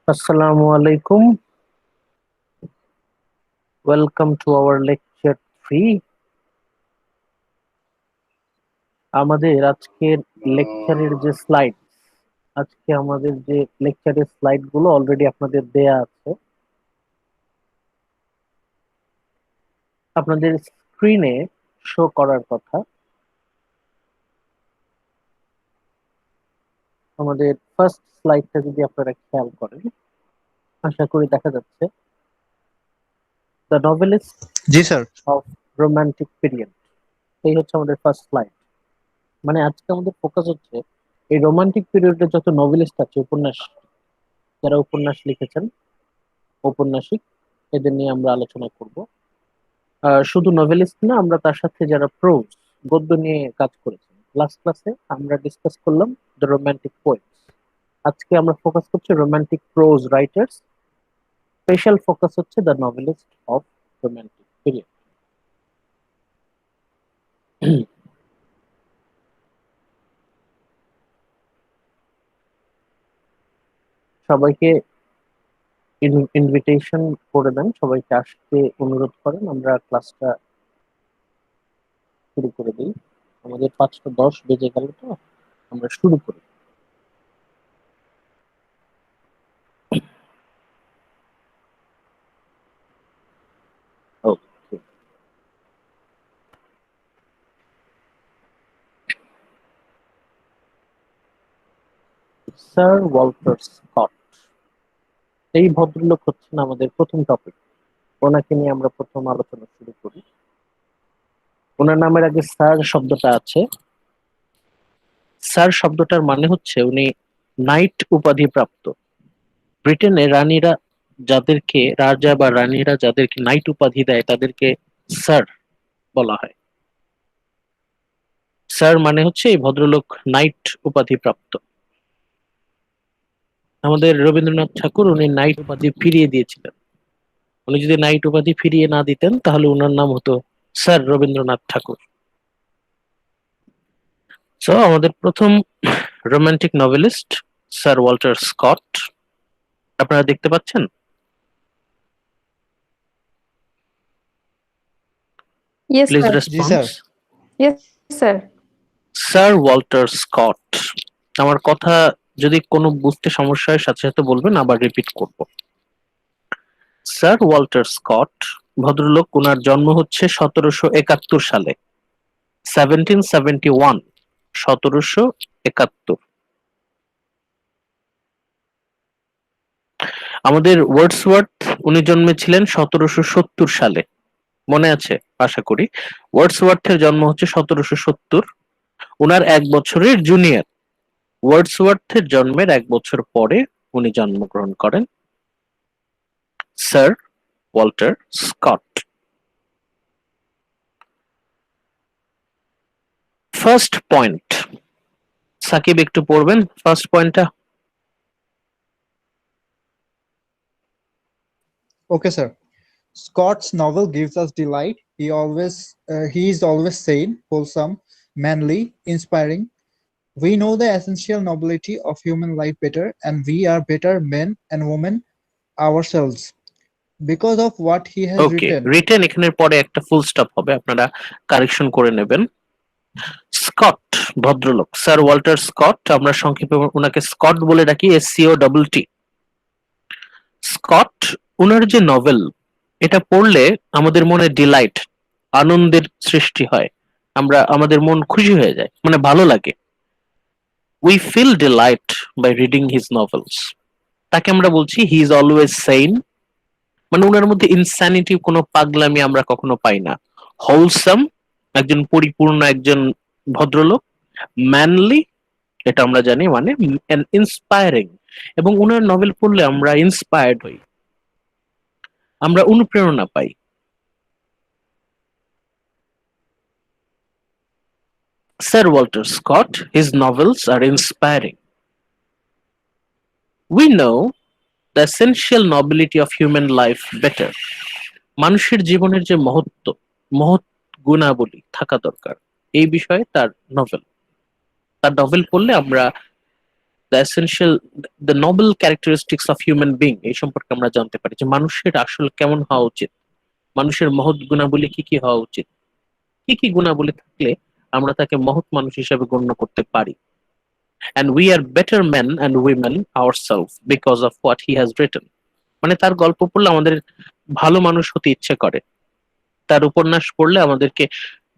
Assalamu alaikum. Welcome to our lecture 3. আমাদের আজকের লেকচারের যে স্লাইড গুলো অলরেডি আপনাদের দেয়া আছে। আপনাদের স্ক্রিনে শো করার কথা। আমাদের ফার্স্ট স্লাইডটা যদি আপনারা খেয়াল করেন, আশা করি দেখা যাচ্ছে the novelist G sir. Of romantic period. এই হচ্ছে আমাদের ফার্স্ট স্লাইড। মানে আজকে আমাদের ফোকাস হচ্ছে এই রোমান্টিক পিরিয়ডের যত নভেলিস্ট আছে, যারা উপন্যাস লিখেছেন, ঔপন্যাসিক, এদের নিয়ে আমরা আলোচনা করব। শুধু নভেলিস্ট না, আমরা তার সাথে যারা গদ্য নিয়ে কাজ করেছেন। লাস্ট ক্লাসে আমরা ডিসকাস করলাম দ্য রোমান্টিক পোয়েটস। আজকে আমরা ফোকাস করছি romantic prose writers. Special focus হচ্ছে the novelist of romantic period. সবাইকে ইনভিটেশন করে দেন, সবাইকে আসতে অনুরোধ করেন। আমরা ক্লাসটা শুরু করে দিই। আমাদের 5:10 বেজে গেল, তো আমরা শুরু করি। Okay. স্যার ওয়াল্টার স্কট, এই ভদ্রলোক হচ্ছেন আমাদের প্রথম টপিক। ওনাকে নিয়ে আমরা প্রথম আলোচনা শুরু করি। ওনার নামের আগে স্যার শব্দটা আছে। স্যার শব্দটার মানে হচ্ছে উনি নাইট উপাধি প্রাপ্ত। ব্রিটেনে রাজা বা রানীরা যাদেরকে নাইট উপাধি দেয় তাদেরকে স্যার বলা হয়। স্যার মানে হচ্ছে এই ভদ্রলোক নাইট উপাধি প্রাপ্ত। আমাদের রবীন্দ্রনাথ ঠাকুর উনি নাইট উপাধি ফিরিয়ে দিয়েছিলেন। উনি যদি নাইট উপাধি ফিরিয়ে না দিতেন তাহলে ওনার নাম হতো স্যার রবীন্দ্রনাথ ঠাকুর। সো আমাদের প্রথম romantic novelist sir Walter Scott. আপনারা দেখতে পাচ্ছেন? Yes, please sir. জি sir. Response. Yes, sir. Sir Walter Scott. আমার কথা যদি কোনো বুঝতে সমস্যা হয় সাথে সাথে বলবেন, আবার রিপিট করব। স্যার ওয়াল্টার স্কট ভদ্রলোক, ওনার জন্ম হচ্ছে 1771 সালে, 1771, 1771। আমাদের ওয়ার্ডসওয়ার্থ উনি জন্মেছিলেন 1770 সালে, মনে আছে আশা করি। ওয়ার্ডসওয়ার্থের জন্ম হচ্ছে 1770। ওনার 1 বছরের জুনিয়র। ওয়ার্ডসওয়ার্থের জন্মের 1 বছর পরে উনি জন্মগ্রহণ করেন sir Walter Scott. First point, Sakib একটু পড়বেন ফার্স্ট পয়েন্টটা। Okay, sir. Scott's novel gives us delight. He is always sane, wholesome, manly, inspiring. We know the essential nobility of human life better, and we are better men and women ourselves because of what he has okay, written. Written এখানের পরে একটা full stop হবে, আপনারা correction করে নেবেন। Scott ভদ্রলোক, sir Walter Scott, আমরা সংক্ষেপে ওনাকে স্কট বলে ডাকি, SCOTT। স্কট, ওনার যে নভেল, এটা পড়লে আমাদের মনে ডিলাইট, আনন্দের সৃষ্টি হয়। আমাদের মন খুশি হয়ে যায়, মানে ভালো লাগে। We feel delight by reading his novels. তাকে আমরা বলছি হি ইজ অলওয়েজ সেইন, মানে ওনার মধ্যে ইনস্যানিটি, কোনো পাগলামি আমরা কখনো পাই না। হোলসাম, একজন পরিপূর্ণ একজন ভদ্রলোক। ম্যানলি, এটা আমরা জানি মানে ইন্সপায়ারিং, এবং ওনার নভেল পড়লে আমরা ইন্সপায়ার্ড হই, আমরা অনুপ্রেরণা পাই। Sir Walter Scott, his novels are inspiring. We know the essential nobility of human life better. মানুষের জীবনের যে মহৎ গুণাবলী থাকা দরকার, এই বিষয়ে তার নভেল পড়লে আমরা the Nobel characteristics of human being এই সম্পর্কে আমরা জানতে পারি যে মানুষের আসলে কেমন হওয়া উচিত, মানুষের মহৎ গুণাবলী কি কি হওয়া উচিত, কি কি গুণাবলী থাকলে আমরা তাকে মহৎ মানুষ হিসেবে গণ্য করতে পারি। And we are better men and women ourselves because of what he has written. মানে তার গল্প পড়লে আমাদের ভালো মানুষ হতে ইচ্ছে করে, তার উপন্যাস পড়লে আমাদেরকে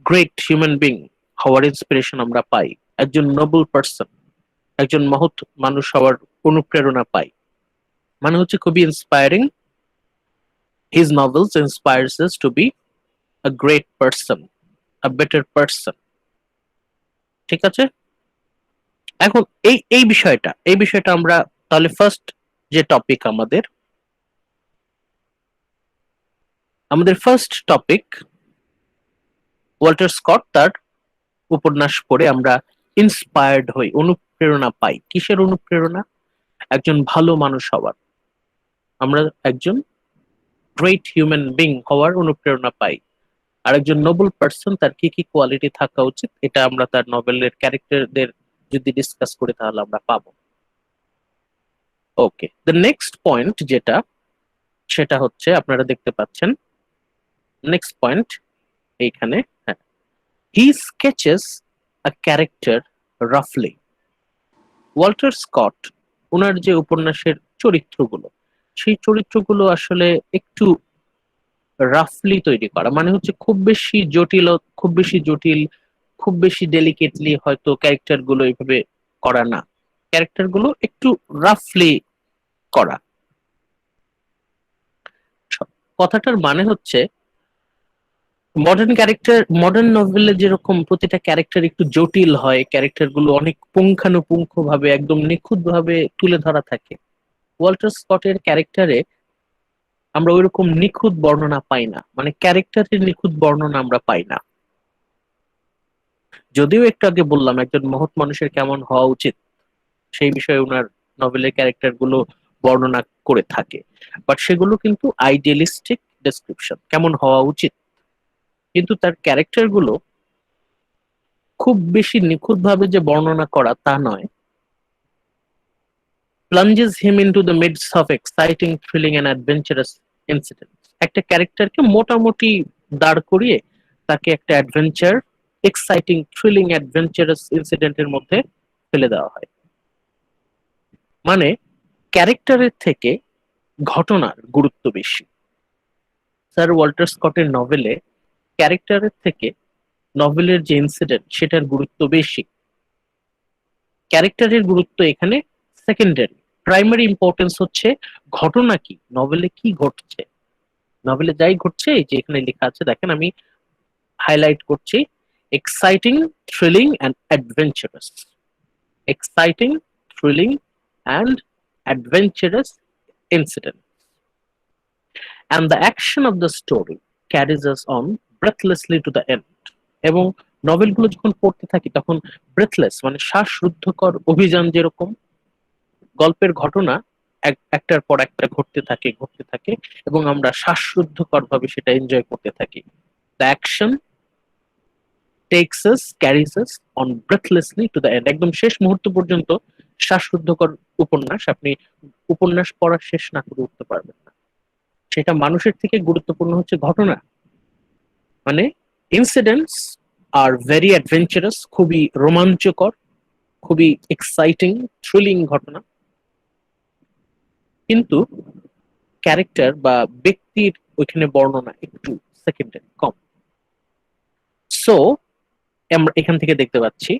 গ্রেট হিউম্যান বিং হওয়ার ইন্সপিরেশন আমরা পাই, একজন নোবেল পার্সন, একজন মহৎ মানুষ হওয়ার অনুপ্রেরণা পাই। মানে হচ্ছে খুবই inspiring. His novels inspires us to be a great person, a better person। ঠিক আছে, এখন এই বিষয়টা আমরা তাহলে ফার্স্ট যে টপিক আমাদের ফার্স্ট টপিক, ওয়াল্টার স্কট তার উপন্যাস পড়ে আমরা ইন্সপায়ার্ড হই, অনুপ্রেরণা পাই। কিসের অনুপ্রেরণা? একজন ভালো মানুষ হওয়ার, আমরা একজন গ্রেট হিউম্যান বিং হওয়ার অনুপ্রেরণা পাই। আর একজন নোবেল পার্সন তার কি কি কোয়ালিটি থাকা উচিত, এটা আমরা তার নভেলের ক্যারেক্টারদের যদি ডিসকাস করি তাহলে আমরা পাবো। ওকে, দ্য নেক্সট পয়েন্ট যেটা, সেটা হচ্ছে আপনারা দেখতে পাচ্ছেন নেক্সট পয়েন্ট এইখানে। হ্যাঁ, হি স্কেচেস আ ক্যারেক্টার রাফলি। ওয়াল্টার স্কট ওনার যে উপন্যাসের চরিত্রগুলো, সেই চরিত্রগুলো আসলে একটু রাফলি তৈরি করা, মানে হচ্ছে খুব বেশি ডেলিকেটলি হয়তো ক্যারেক্টার গুলো এইভাবে করা না, ক্যারেক্টার গুলো একটু রাফলি করা। কথাটার মানে হচ্ছে মডার্ন নভেলে যেরকম প্রতিটা ক্যারেক্টার একটু জটিল হয়, ক্যারেক্টার গুলো অনেক পুঙ্খানুপুঙ্খ ভাবে একদম নিখুঁত ভাবে তুলে ধরা থাকে, ওয়াল্টার স্কটের ক্যারেক্টারে আমরা ওইরকম নিখুঁত বর্ণনা পাই না, মানে ক্যারেক্টারের নিখুঁত বর্ণনা আমরা পাই না। যদিও একটু আগে বললাম একজন মহৎ মানুষের কেমন হওয়া উচিত, সেই বিষয়ে ওনার নভেলের ক্যারেক্টার গুলো বর্ণনা করে থাকে, বাট সেগুলো কিন্তু আইডিয়ালিস্টিক ডেসক্রিপশন, কেমন হওয়া উচিত। কিন্তু তার ক্যারেক্টার গুলো খুব বেশি নিখুঁত ভাবে যে বর্ণনা করা তা নয়। plunges him into the midst of exciting, thrilling and adventurous incidents. একটা ক্যারেক্টারকে মোটামুটি দাঁড় করিয়ে তাকে একটা অ্যাডভেঞ্চার, এক্সাইটিং, থ্রিলিং, অ্যাডভেঞ্চারাস ইনসিডেন্টের মধ্যে ফেলে দেওয়া হয়। মানে ক্যারেক্টারের থেকে ঘটনার গুরুত্ব বেশি। স্যার ওয়াল্টার স্কটের নভেলে ক্যারেক্টারের থেকে নভেলের যে ইনসিডেন্ট সেটার গুরুত্ব বেশি। ক্যারেক্টারের গুরুত্ব এখানে সেকেন্ডারি, প্রাইমারি ইম্পর্টেন্স হচ্ছে ঘটনা কি, নভেলে কি ঘটছে। নভেলে যাই ঘটছে, এই যে এখানে লেখা আছে দেখেন, আমি হাইলাইট করছি, exciting, thrilling and adventurous. Exciting, thrilling and adventurous incident, and the action of the story carries us on breathlessly to the end. এবং নভেলগুলো যখন পড়তে থাকি তখন ব্রেথলেস মানে শ্বাসরুদ্ধকর অভিযান, যেরকম গল্পের ঘটনা একটার পর একটা ঘটতে থাকে এবং আমরা শ্বাসরুদ্ধকর ভাবে সেটা এনজয় করতে থাকি। The action takes us, carries us on breathlessly to the end. একদম শেষ মুহূর্ত পর্যন্ত শ্বাসরুদ্ধকর উপন্যাস, আপনি উপন্যাস পড়া শেষ না করে উঠতে পারবেন না। সেটা মানুষের থেকে গুরুত্বপূর্ণ হচ্ছে ঘটনা, মানে ইনসিডেন্টস আর ভেরি অ্যাডভেঞ্চারাস, খুবই রোমাঞ্চকর, খুবই এক্সাইটিং, থ্রিলিং ঘটনা, কিন্তু ক্যারেক্টার বা ব্যক্তির ওইখানে বর্ণনা একটু সেকেন্ডারি, কম। সো আমরা এখান থেকে দেখতে পাচ্ছি,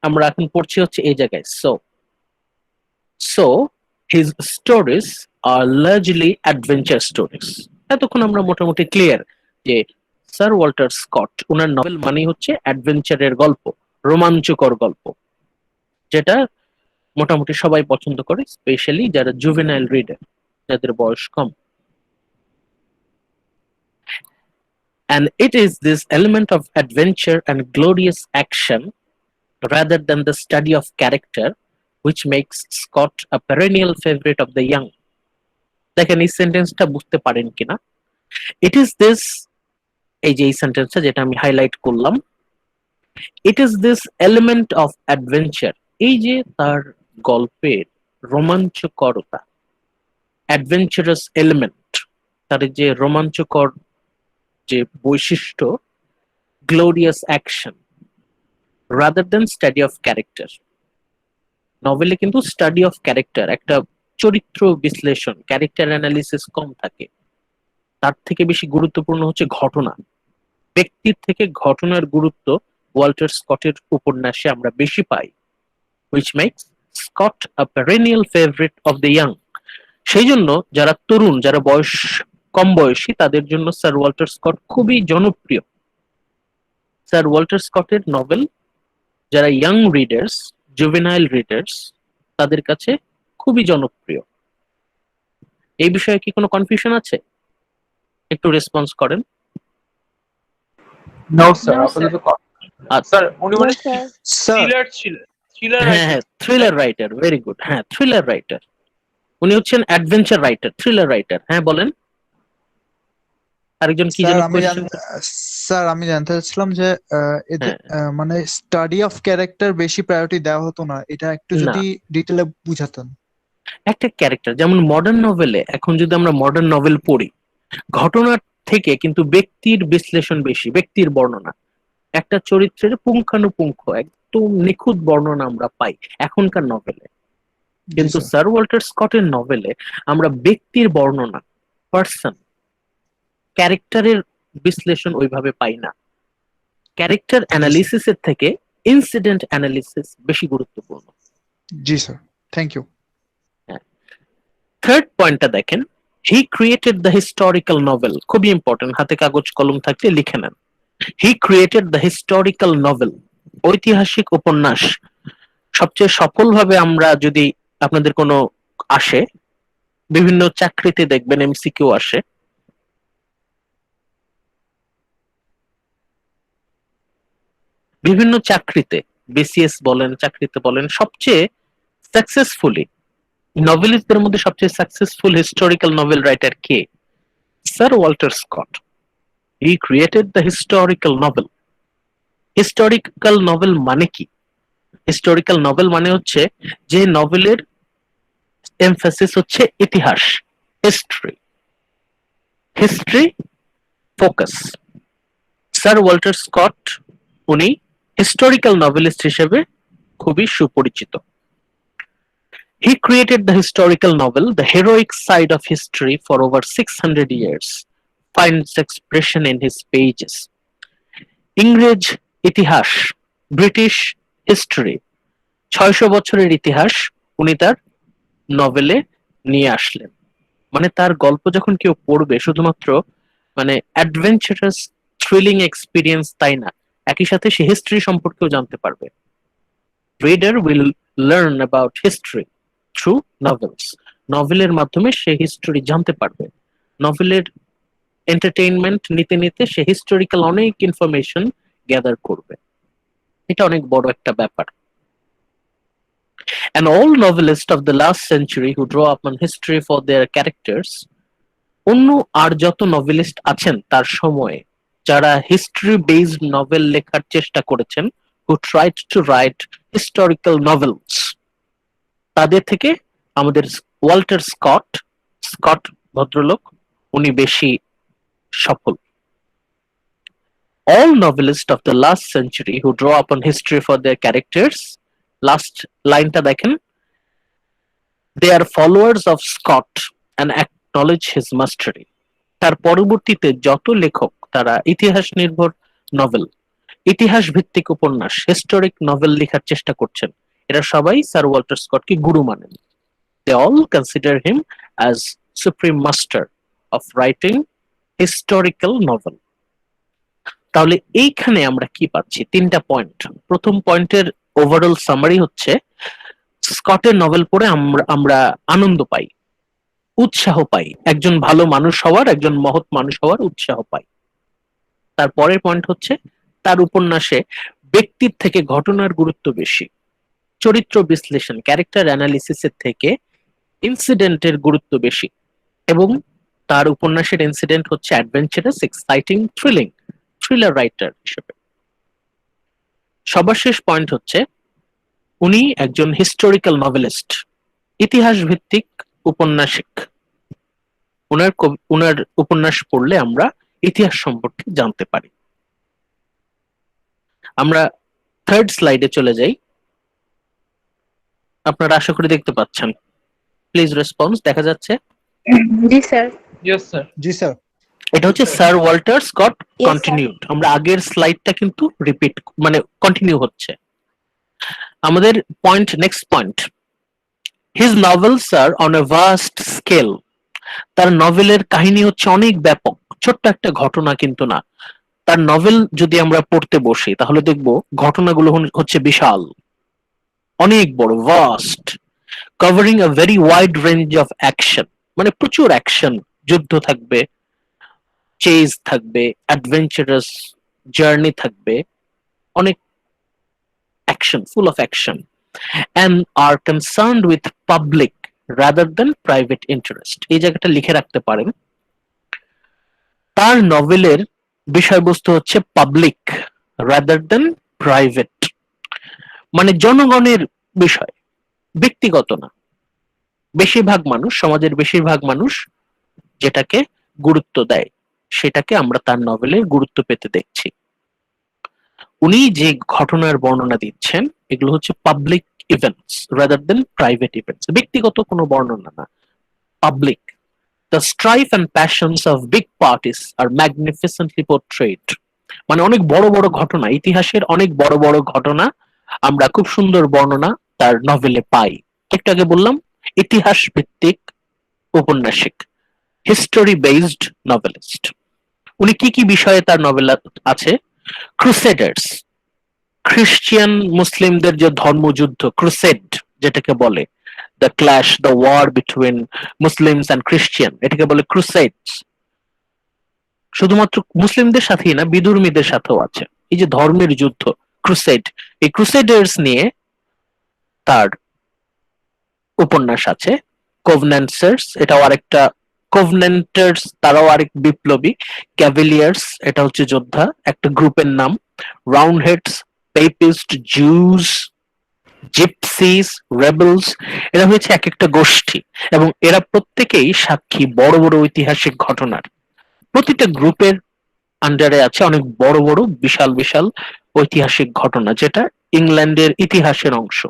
আমরা এখন পড়ছি হচ্ছে এই জায়গায় so his stories are largely adventure stories. এতক্ষণ আমরা মোটামুটি ক্লিয়ার যে স্যার ওয়াল্টার স্কট ওনার নভেল মানেই হচ্ছে অ্যাডভেঞ্চারের গল্প, রোমাঞ্চকর গল্প, যেটা মোটামুটি সবাই পছন্দ করে, স্পেশালি যারা জুভেনাইল রিডার, যাদের বয়স কম। And it is this element of adventure and glorious action rather than the study of character which makes Scott a perennial favorite of the young. দেখেন এই সেন্টেন্সটা বুঝতে পারেন কিনা। It is this, এই যে এই সেন্টেন্সটা যেটা আমি হাইলাইট করলাম, it is this element of adventure এই যে তার গল্পের রোমাঞ্চকরতা, অ্যাডভেঞ্চারাস এলিমেন্ট, তার যে রোমাঞ্চকর যে বৈশিষ্ট্য, glorious action rather than study of character. নভেলে কিন্তু স্টাডি অফ ক্যারেক্টার, একটা চরিত্র বিশ্লেষণ, ক্যারেক্টার অ্যানালিসিস কম থাকে। তার থেকে বেশি গুরুত্বপূর্ণ হচ্ছে ঘটনা। ব্যক্তির থেকে ঘটনার গুরুত্ব ওয়াল্টার স্কটের উপন্যাসে আমরা বেশি পাই, which makes Scott a perennial favorite of the young. সেই জন্য যারা তরুণ, যারা কম বয়সী, তাদের জন্য স্যার ওয়াল্টার স্কট খুবই জনপ্রিয়। স্যার ওয়াল্টার স্কটের নভেল যারা ইয়াং রিডার্স, জুভেনাইল রিডার্স, তাদের কাছে খুবই জনপ্রিয়। এই বিষয়ে কি কোনো কনফিউশন আছে? একটু রেসপন্স করেন। নো স্যার, No, আপাতত আচ্ছা, স্যার উনি No, মানে sir. Sir, থ্রিলার হ্যাঁ হ্যাঁ, থ্রিলার রাইটার, ভেরি গুড। হ্যাঁ, থ্রিলার রাইটার। উনি হচ্ছেন অ্যাডভেঞ্চার রাইটার, থ্রিলার রাইটার। হ্যাঁ বলেন, আরেকজন কি স্যার যেন আমি কোয়েশ্চেন। স্যার আমি জানতে চাচ্ছিলাম যে এতে হ্যাঁ, মানে স্টাডি অফ ক্যারেক্টার বেশি প্রায়োরিটি দেওয়া হতো না, এটা একটু না, যদি ডিটেলে বুঝাতেন। একটা ক্যারেক্টার যেমন মডার্ন নভেলে, এখন যদি আমরা মডার্ন নভেল পড়ি, ঘটনার থেকে কিন্তু ব্যক্তির বিশ্লেষণ বেশি, ব্যক্তির বর্ণনা, একটা চরিত্রের পুঙ্খানুপুঙ্খ একদম নিখুঁত বর্ণনা আমরা পাই এখনকার নভেলে। জি কিন্তু স্যার। স্যার ওয়াল্টার স্কটের নভেলে আমরা ব্যক্তির বর্ণনা, পার্সন, ক্যারেক্টারের বিশ্লেষণ ওইভাবে পাই না। ক্যারেক্টার অ্যানালিসিসের থেকে ইনসিডেন্ট অ্যানালিসিস বেশি গুরুত্বপূর্ণ। জি স্যার, থ্যাংক ইউ। থার্ড পয়েন্টটা দেখেন, হি ক্রিয়েটেড দ্য হিস্টোরিক্যাল নভেল। খুবই ইম্পর্টেন্ট, হাতে কাগজ কলম থাকলে লিখে নেন। হি ক্রিয়েটেড দ্য হিস্টোরিক্যাল নভেল, ঐতিহাসিক উপন্যাস। সবচেয়ে সফলভাবে আমরা যদি আপনাদের কোনো আসে, বিভিন্ন চাকরিতে দেখবেন এমসিকিউ আসে, বিভিন্ন চাকরিতে, বিসিএস বলেন, চাকরিতে বলেন, সবচেয়ে সাকসেসফুলি নভেলিস্টদের মধ্যে সবচেয়ে successful historical novel writer K? Sir Walter Scott. He created the historical novel. Historical novel মানে কি? হিস্টোরিক্যাল নভেল মানে হচ্ছে যে নভেলের এমফাসিস হচ্ছে ইতিহাস, history, history focus. Sir Walter Scott উনি হিস্টোরিক্যাল নভেলিস্ট হিসেবে খুবই সুপরিচিত। He created the historical novel. The heroic side of history for over 600 years finds expression in his pages. ইংরেজ ইতিহাস, ব্রিটিশ হিস্ট্রি, 600 বছরের ইতিহাস উনি তার নভেলে নিয়ে আসলেন। মানে তার গল্প যখন কেউ পড়বে, শুধুমাত্র মানে অ্যাডভেঞ্চারাস থ্রিলিং এক্সপিরিয়েন্স তাই না, একই সাথে সে হিস্ট্রি সম্পর্কেও জানতে পারবে। Reader will learn about history through novels. নভেলের মাধ্যমে সে হিস্টরি জানতে পারবে। নভেলের এন্টারটেইনমেন্ট নিতে নিতে সে হিস্টোরিক্যাল অনেক ইনফরমেশন গ্যাদার করবে। এটা অনেক বড় একটা ব্যাপার। And all novelists of the last century who draw upon history for their characters, অন্য আর যত নভেলিস্ট আছেন তার সময়ে, যারা হিস্ট্রি বেসড নভেল লেখার চেষ্টা করেছেন, who tried to write historical novels, তাদের থেকে আমাদের ওয়াল্টার স্কট, স্কট ভদ্রলোক, উনি বেশি সফল। All novelists of the last century who draw upon history for their characters, last লাইনটা দেখেন, they are followers of Scott and acknowledge his mastery. তার পরবর্তীতে যত লেখক তারা ইতিহাস নির্ভর নভেল, ইতিহাস ভিত্তিক উপন্যাস, হিস্টোরিক নভেল লেখার চেষ্টা করছেন, এরা সবাই স্যার ওয়াল্টার স্কটকে গুরু মানেন। They all consider him as supreme master of writing historical novel. তাহলে এইখানে আমরা কি পাচ্ছি? তিনটা পয়েন্ট। প্রথম পয়েন্টের ওভারঅল সামারি হচ্ছে, স্কটের নভেল পড়ে আমরা আমরা আনন্দ পাই, উৎসাহ পাই, একজন ভালো মানুষ হওয়ার, একজন মহৎ মানুষ হওয়ার উৎসাহ পাই। তারপরের পয়েন্ট হচ্ছে, তার উপন্যাসে ব্যক্তির থেকে ঘটনার গুরুত্ব বেশি, চরিত্র বিশ্লেষণ, ক্যারেক্টার অ্যানালিসিসের থেকে ইনসিডেন্টের গুরুত্ব বেশি, এবং তার উপন্যাসের ইনসিডেন্ট হচ্ছে adventurous, exciting, thrilling, thriller writer হিসেবে। সবার শেষ পয়েন্ট হচ্ছে, উনি একজন হিস্টোরিক্যাল নভেলিস্ট, ইতিহাস ভিত্তিক উপন্যাসিক। ওনার উপন্যাস পড়লে আমরা ইতিহাস সম্পর্কে জানতে পারি। আমরা থার্ড স্লাইডে চলে যাই। আপনারা আশা করি দেখতে পাচ্ছেন। প্লিজ রেসপন্স, দেখা যাচ্ছে? জি স্যার। Yes, sir. জি স্যার। এটা হচ্ছে sir Walter Scott sir. Continued. আমরা আগের স্লাইডটা কিন্তু রিপিট মানে কন্টিনিউ হচ্ছে। আমাদের point, next point, his novels আর অন এ ভাস্ট স্কেল। তার নভেলের কাহিনী হচ্ছে অনেক ব্যাপক, ছোট্ট একটা ঘটনা কিন্তু না। তার নভেল যদি আমরা পড়তে বসি তাহলে দেখব ঘটনাগুলো হচ্ছে বিশাল, অনেক বড়, vast, covering a very wide range of action. মানে প্রচুর অ্যাকশন, যুদ্ধ থাকবে, চেজ থাকবে, অ্যাডভেঞ্চারাস জার্নি থাকবে, অনেক action, full of action, and are concerned with public rather than private interest। এই জায়গাটা লিখে রাখতে পারেন। তার নভেলের বিষয়বস্তু হচ্ছে পাবলিক রাদার দেন প্রাইভেট, মানে জনগণের বিষয়, ব্যক্তিগত না। বেশিরভাগ মানুষ, সমাজের বেশিরভাগ মানুষ যেটাকে গুরুত্ব দেয় সেটাকে আমরা তার নভেলে গুরুত্ব পেতে দেখছি। উনি যে ঘটনার বর্ণনা দিচ্ছেন এগুলো হচ্ছে public events rather than private events, ব্যক্তিগত কোনো বর্ণনা না, public. The strife and passions of big parties are magnificently portrayed। মানে অনেক বড় বড় ঘটনা, ইতিহাসের অনেক বড় বড় ঘটনা আমরা খুব সুন্দর বর্ণনা তার নভেলে পাই। একটু আগে বললাম ইতিহাস ভিত্তিক উপন্যাসিক, হিস্টোরি বেসড নভেলিস্ট। উনি কি কি বিষয়ে তার নভেল আছে? ক্রুসেডার্স, খ্রিস্টিয়ান মুসলিমদের যে ধর্মযুদ্ধ, ক্রুসেড যেটাকে বলে, the clash, the war between Muslims and Christian, এটাকে বলে ক্রুসেডস। শুধুমাত্র মুসলিমদের সাথেই না, বিধর্মীদের সাথেও আছে এই যে ধর্মের যুদ্ধ, ক্রুসেড। এই ক্রুসেডার্স নিয়ে তার উপন্যাস আছে। কোভনেন্সার্স, এটাও আরেকটা, কোভনেন্টার্স তারাও আরেক বিপ্লবী। ক্যাভেলিয়ার্স, এটা হচ্ছে যোদ্ধা, একটা গ্রুপের নাম। Roundheads, papist, Jews, gypsies, rebels, এরা হয়েছে এক একটা গোষ্ঠী এবং এরা প্রত্যেকেই সাক্ষী বড় বড় ঐতিহাসিক ঘটনার। প্রতিটা গ্রুপের আন্ডারে আছে অনেক বড় বড় বিশাল বিশাল ঐতিহাসিক ঘটনা, যেটা ইংল্যান্ডের ইতিহাসের অংশ।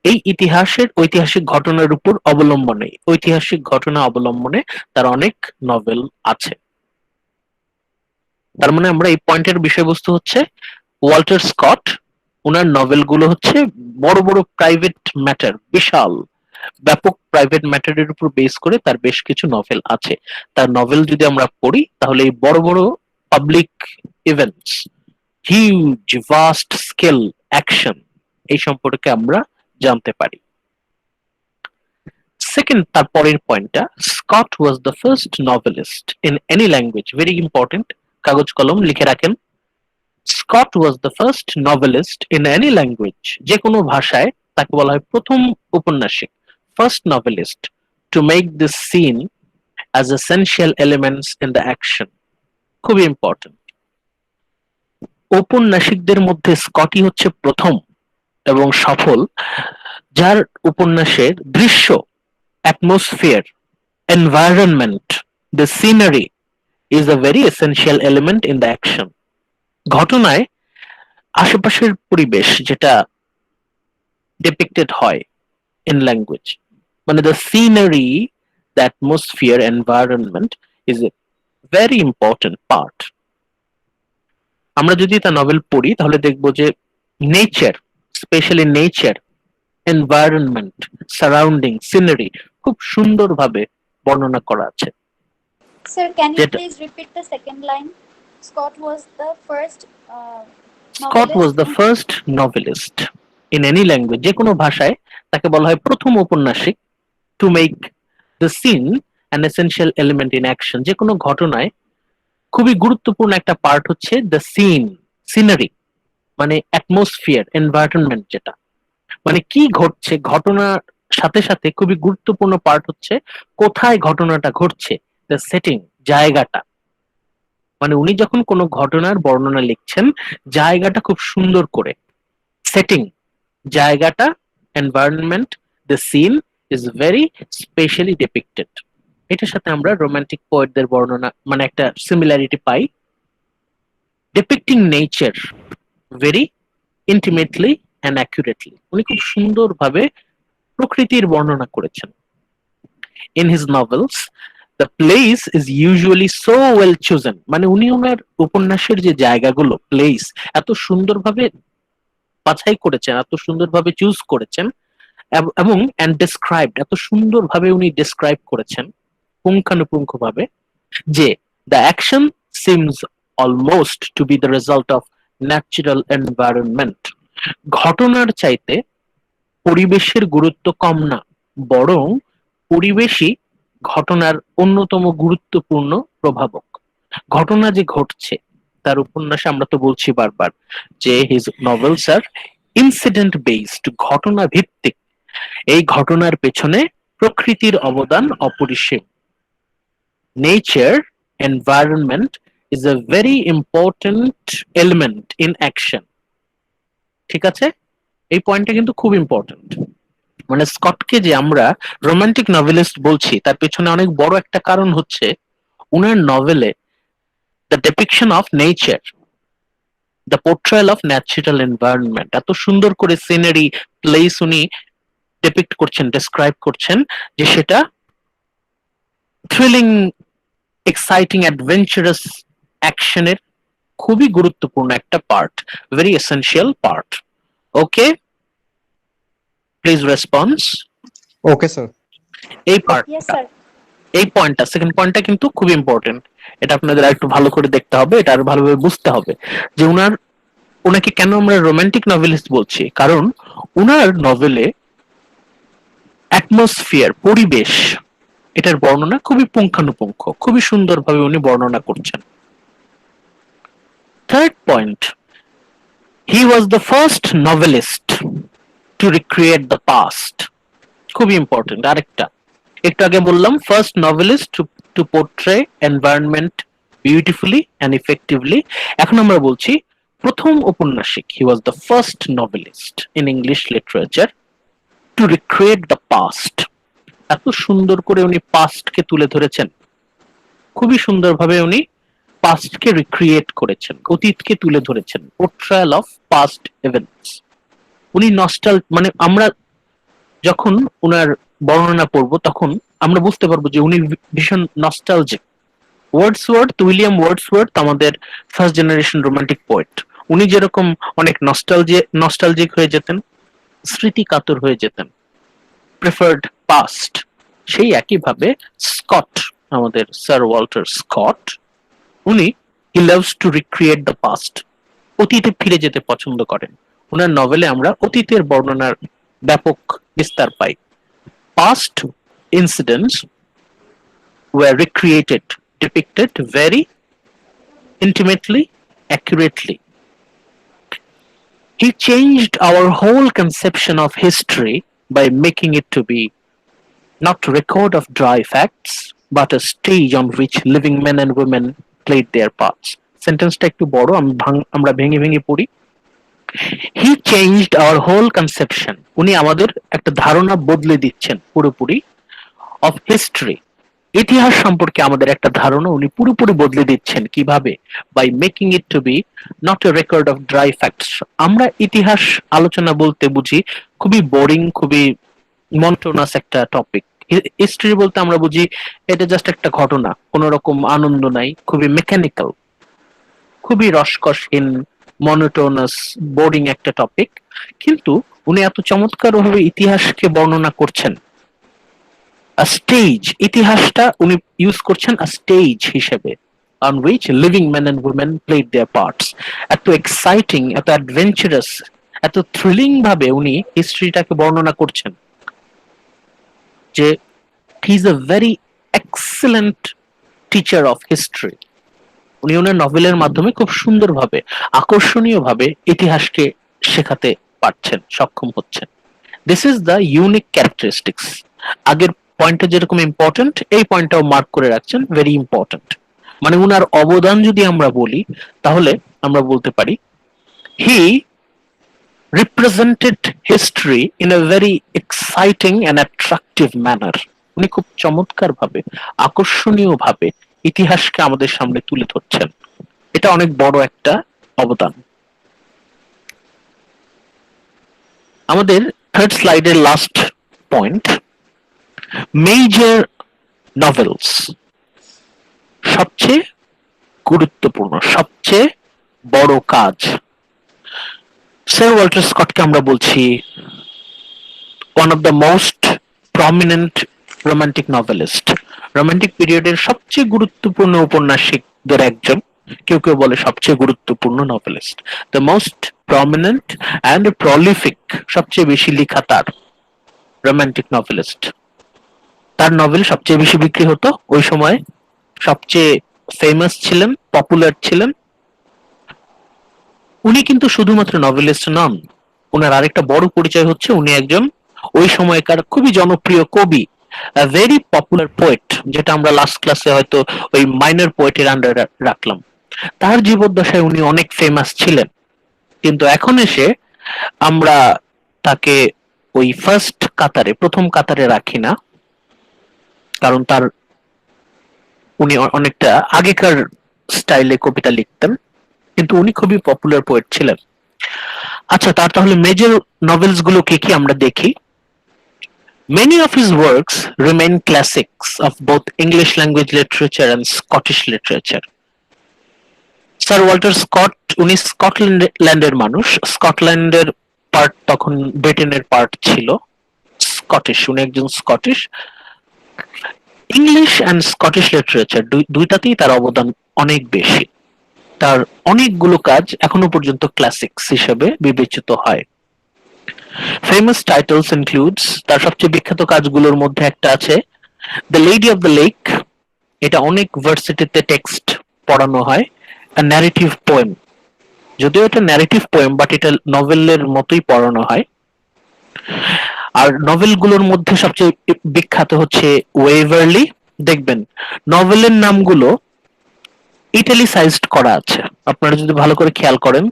এই ইতিহাসের ঐতিহাসিক ঘটনার উপর অবলম্বনে, ঐতিহাসিক ঘটনা অবলম্বনে তার অনেক নভেল আছে। তার মানে আমরা এই পয়েন্টের বিষয়বস্তু হচ্ছে ওয়াল্টার স্কট, ওনার নভেলগুলো হচ্ছে বড় বড় প্রাইভেট ম্যাটার, বিশাল ব্যাপক প্রাইভেট ম্যাটারের উপর বেস করে তার বেশ কিছু নভেল আছে। তার নভেল যদি আমরা পড়ি তাহলে এই বড় বড় public events, huge vast scale action, এই সম্পর্কে আমরা জানতে পারি। সেকেন্ড, তার পরের পয়েন্টটা, Scott was the first novelist in any language. Very important, কাগজ কলম লিখে রাখেন। Scott was the first novelist in any language, যে কোনো ভাষায় তাকে বলা হয় প্রথম উপন্যাসিক, first novelist, to make this scene as essential elements in the action. খুবই ইম্পর্টেন্ট। ঔপন্যাসিকদের মধ্যে স্কটই হচ্ছে প্রথম এবং সফল যার উপন্যাসের দৃশ্য, atmosphere, environment, the scenery is a very essential element in the action. ঘটনায় আশেপাশের পরিবেশ যেটা ডিপিক্টেড হয় ইন ল্যাঙ্গুয়েজ, মানে the scenery, the atmosphere, environment is a very important part. আমরা যদি তার নভেল পড়ি তাহলে দেখবো যে nature, specially nature, environment, surrounding, scenery খুব সুন্দরভাবে বর্ণনা করা আছে। Sir, can you যেটা please repeat the second line? Scott was the first Scott was novelist the in first novelist in any language, যে কোনো ভাষায় তাকে বলা হয় প্রথম ঔপন্যাসিক, to make the scene an essential element in action. যে কোনো ঘটনায় খুবই গুরুত্বপূর্ণ একটা পার্ট হচ্ছে দ্য সিন, সিনারি, মানে অ্যাটমসফিয়ার, এনভায়রনমেন্ট, যেটা মানে কি ঘটছে ঘটনার সাথে সাথে খুবই গুরুত্বপূর্ণ পার্ট হচ্ছে কোথায় ঘটনাটা ঘটছে, দ্য সেটিং, জায়গাটা। মানে উনি যখন কোনো ঘটনার বর্ণনা লিখছেন জায়গাটা খুব সুন্দর করে, সেটিং, জায়গাটা, environment, the scene is very specially depicted. এটার সাথে আমরা রোমান্টিক পোয়েটদের বর্ণনা মানে একটা সিমিলারিটি পাই। Depicting nature very intimately and accurately, উনি খুব সুন্দরভাবে প্রকৃতির বর্ণনা করেছেন। In his novels the place is usually so well chosen, মানে উনি ওনার উপন্যাসের যে জায়গাগুলো, প্লেস এত সুন্দরভাবে বাছাই করেছেন, এত সুন্দরভাবে চুজ করেছেন, এবং অ্যান্ড ডেসক্রাইবড, এত সুন্দরভাবে উনি ডেসক্রাইব করেছেন পুঙ্খানুপুঙ্খভাবে, যে the action seems almost to be the result of natural environment. ঘটনার চাইতে পরিবেশের গুরুত্ব কম না, বরং পরিবেশই ঘটনার অন্যতম গুরুত্বপূর্ণ প্রভাবক। ঘটনা যে ঘটছে তার উপন্যাসে আমরা তো বলছি বারবার যে হিজ নভেলস আর ইনসিডেন্ট বেসড, ঘটনা ভিত্তিক। এই ঘটনার পেছনে প্রকৃতির অবদান অপরিসীম। Nature, environment is a very important element in action. ঠিক আছে, এই পয়েন্টটা কিন্তু খুব ইম্পর্টেন্ট। মানে স্কটকে যে আমরা রোমান্টিক নভেলিস্ট বলছি তার পেছনে অনেক বড় একটা কারণ হচ্ছে উনার নভেলে the depiction of nature, the portrayal of natural environment, এত সুন্দর করে সিনারি, প্লেস উনি ডেপিক্ট করছেন, ডেসক্রাইব করছেন, যে সেটা থ্রিলিং, এক্সাইটিং, অ্যাডভেঞ্চারাস অ্যাকশনের খুবই গুরুত্বপূর্ণ একটা part, very essential part. Okay, please response. Okay, sir. এই Yes, পার্টটা, sir. এই পয়েন্টটা, সেকেন্ড পয়েন্টটা কিন্তু খুব ইম্পর্টেন্ট। এটা আপনাদের আরেকটু ভালো করে দেখতে হবে, এটা আরো ভালোভাবে বুঝতে হবে যে ওনাকে কেন আমরা রোমান্টিক নভেলিস্ট বলছি। কারণ উনার নভেলে অ্যাটমসফিয়ার, পরিবেশ, এটার বর্ণনা খুবই পুঙ্খানুপুঙ্খ, খুবই সুন্দরভাবে উনি বর্ণনা করছেন। Third point, he was the first novelist to recreate the past. খুবই ইম্পর্টেন্ট আরেকটা, একটু আগে বললাম first novelist to portray environment beautifully and effectively. এখন আমরা বলছি প্রথম ঔপন্যাসিক, he was the first novelist in English literature to recreate the past. এত সুন্দর করে উনি পাস্টকে তুলে ধরেছেন, খুবই সুন্দরভাবে উনি পাস্টকে রিক্রিয়েট করেছেন, অতীতকে তুলে ধরেছেন, পোর্ট্রায়াল অফ পাস্ট ইভেন্টস। উনি নস্টাল, মানে আমরা যখন উনার বর্ণনা পড়ব তখন আমরা বুঝতে পারবো যে উনি ভীষণ নস্টালজিক। উইলিয়াম ওয়ার্ডসওয়ার্থ আমাদের ফার্স্ট জেনারেশন রোমান্টিক পোয়েট, উনি যেরকম অনেক নস্টালজিক হয়ে যেতেন, স্মৃতি কাতর হয়ে যেতেন, প্রেফার্ড পাস্ট, সেই একইভাবে স্কট, আমাদের স্যার ওয়াল্টার স্কট, উনি he loves to recreate the past, অতীতে ফিরে যেতে পছন্দ করেন। ওনার নভেলে আমরা অতীতের বর্ণনার ব্যাপক বিস্তার পাই। Past incidents were recreated, depicted very intimately, accurately. He changed our whole conception of history by making it to be not a record of dry facts, but a stage on which living men and women played their parts. সেন্টেন্সটা একটু বড়, আমরা ভেঙে ভেঙে পড়ি। হি changed hour whole conception, উনি আমাদের একটা ধারণা বদলে দিচ্ছেন পুরোপুরি, অফ হিস্ট্রি, ইতিহাস সম্পর্কে আমাদের একটা ধারণা উনি পুরোপুরি বদলে দিচ্ছেন। কিভাবে? By making it to be not a record of dry facts. আমরা ইতিহাস আলোচনা বলতে বুঝি খুবই বোরিং, খুবই মনোটোনাস একটা টপিক। হিস্ট্রি বলতে আমরা বুঝি এটা জাস্ট একটা ঘটনা, কোনো রকম আনন্দ নাই, খুবই মেকানিক্যাল, খুবই রসকসহীন, মনোটোনাস, বোরিং একটা টপিক। কিন্তু উনি এত চমৎকার ভাবে ইতিহাসকে বর্ণনা করছেন, স্টেজ, ইতিহাসটা উনি ইউজ করছেন স্টেজ হিসেবে, on which living men and women played their parts. এত এক্সাইটিং, এত অ্যাডভেঞ্চারাস, এত থ্রিলিং ভাবে উনি হিস্ট্রিটাকে বর্ণনা করছেন যে he is a very excellent teacher of history. উনি ওনার নভেলের মাধ্যমে খুব সুন্দরভাবে, আকর্ষণীয়ভাবে ইতিহাসকে শেখাতে পারছেন, সক্ষম হচ্ছেন। This is the unique characteristics. আগের পয়েন্টটা যেরকম ইম্পর্টেন্ট, এই পয়েন্টটাও মার্ক করে রাখছেন, ভেরি ইম্পর্টেন্ট। মানে উনার অবদান যদি আমরা বলি তাহলে আমরা বলতে পারি হি represented history in a very exciting and attractive manner. উনি খুব চমৎকার ভাবে, আকর্ষণীয় ভাবে ইতিহাসকে আমাদের সামনে তুলে ধরছেন। এটা অনেক বড় একটা অবদান। আমাদের থার্ড স্লাইডের লাস্ট পয়েন্ট, মেজর নভেলস, সবচেয়ে গুরুত্বপূর্ণ, সবচেয়ে বড় কাজ। স্যার ওয়াল্টার স্কটকে আমরা বলছি one of the most prominent romantic novelist. Romantic পিরিয়ডের সবচেয়ে গুরুত্বপূর্ণ উপন্যাসিকদের একজন, কেউ কেউ বলে সবচেয়ে গুরুত্বপূর্ণ novelist. The most prominent and prolific, সবচেয়ে বেশি লেখা তার, রোমান্টিক নভেলিস্ট। তার নভেল সবচেয়ে বেশি বিক্রি হতো ওই সময়, সবচেয়ে ফেমাস ছিলেন, পপুলার ছিলেন। উনি কিন্তু শুধুমাত্র নভেলিস্ট নন, ওনার আরেকটা বড় পরিচয় হচ্ছে উনি একজন ওই সময়কার খুবই জনপ্রিয় কবি, ভেরি পপুলার পোয়েট, যেটা আমরা লাস্ট ক্লাসে হয়তো ওই মাইনর পোয়েটের আন্ডারে রাখলাম। তার জীবদ্দশায় উনি অনেক ফেমাস ছিলেন, কিন্তু এখন এসে আমরা তাকে ওই ফার্স্ট কাতারে, প্রথম কাতারে রাখি না, কারণ তার উনি অনেকটা আগেকার স্টাইলে কবিতা লিখতেন, কিন্তু উনি খুবই পপুলার পোয়েট ছিলেন। আচ্ছা, তার তাহলে মেজর নভেলস গুলো কি কি আমরা দেখি। Many of his works remain classics of both English language literature and Scottish literature. Sir Walter Scott, উনি স্কটল্যান্ডের মানুষ, স্কটল্যান্ডের পার্ট তখন ব্রিটেনের পার্ট ছিল, স্কটিশ, উনি একজন Scottish. English and Scottish literature দুইটাতেই তার অবদান অনেক বেশি। তার অনেকগুলো কাজ এখনো পর্যন্ত ক্লাসিক্স হিসেবে বিবেচিত হয়। ফেমাস টাইটেলস ইনক্লুডস, তার সবচেয়ে বিখ্যাত কাজগুলোর মধ্যে একটা আছে the lady of the lake, এটা অনেক ভার্সিটিতে টেক্সট পড়ানো হয়, ন্যারেটিভ পোয়েম, যদিও এটা ন্যারেটিভ পোয়েম বাট এটা নভেলের মতোই পড়ানো হয়। আর নভেলগুলোর মধ্যে সবচেয়ে বিখ্যাত হচ্ছে ওয়েভারলি। দেখবেন নভেলের নামগুলো ইটালিসাইজড করা আছে, আপনারা যদি ভালো করে খেয়াল করেন,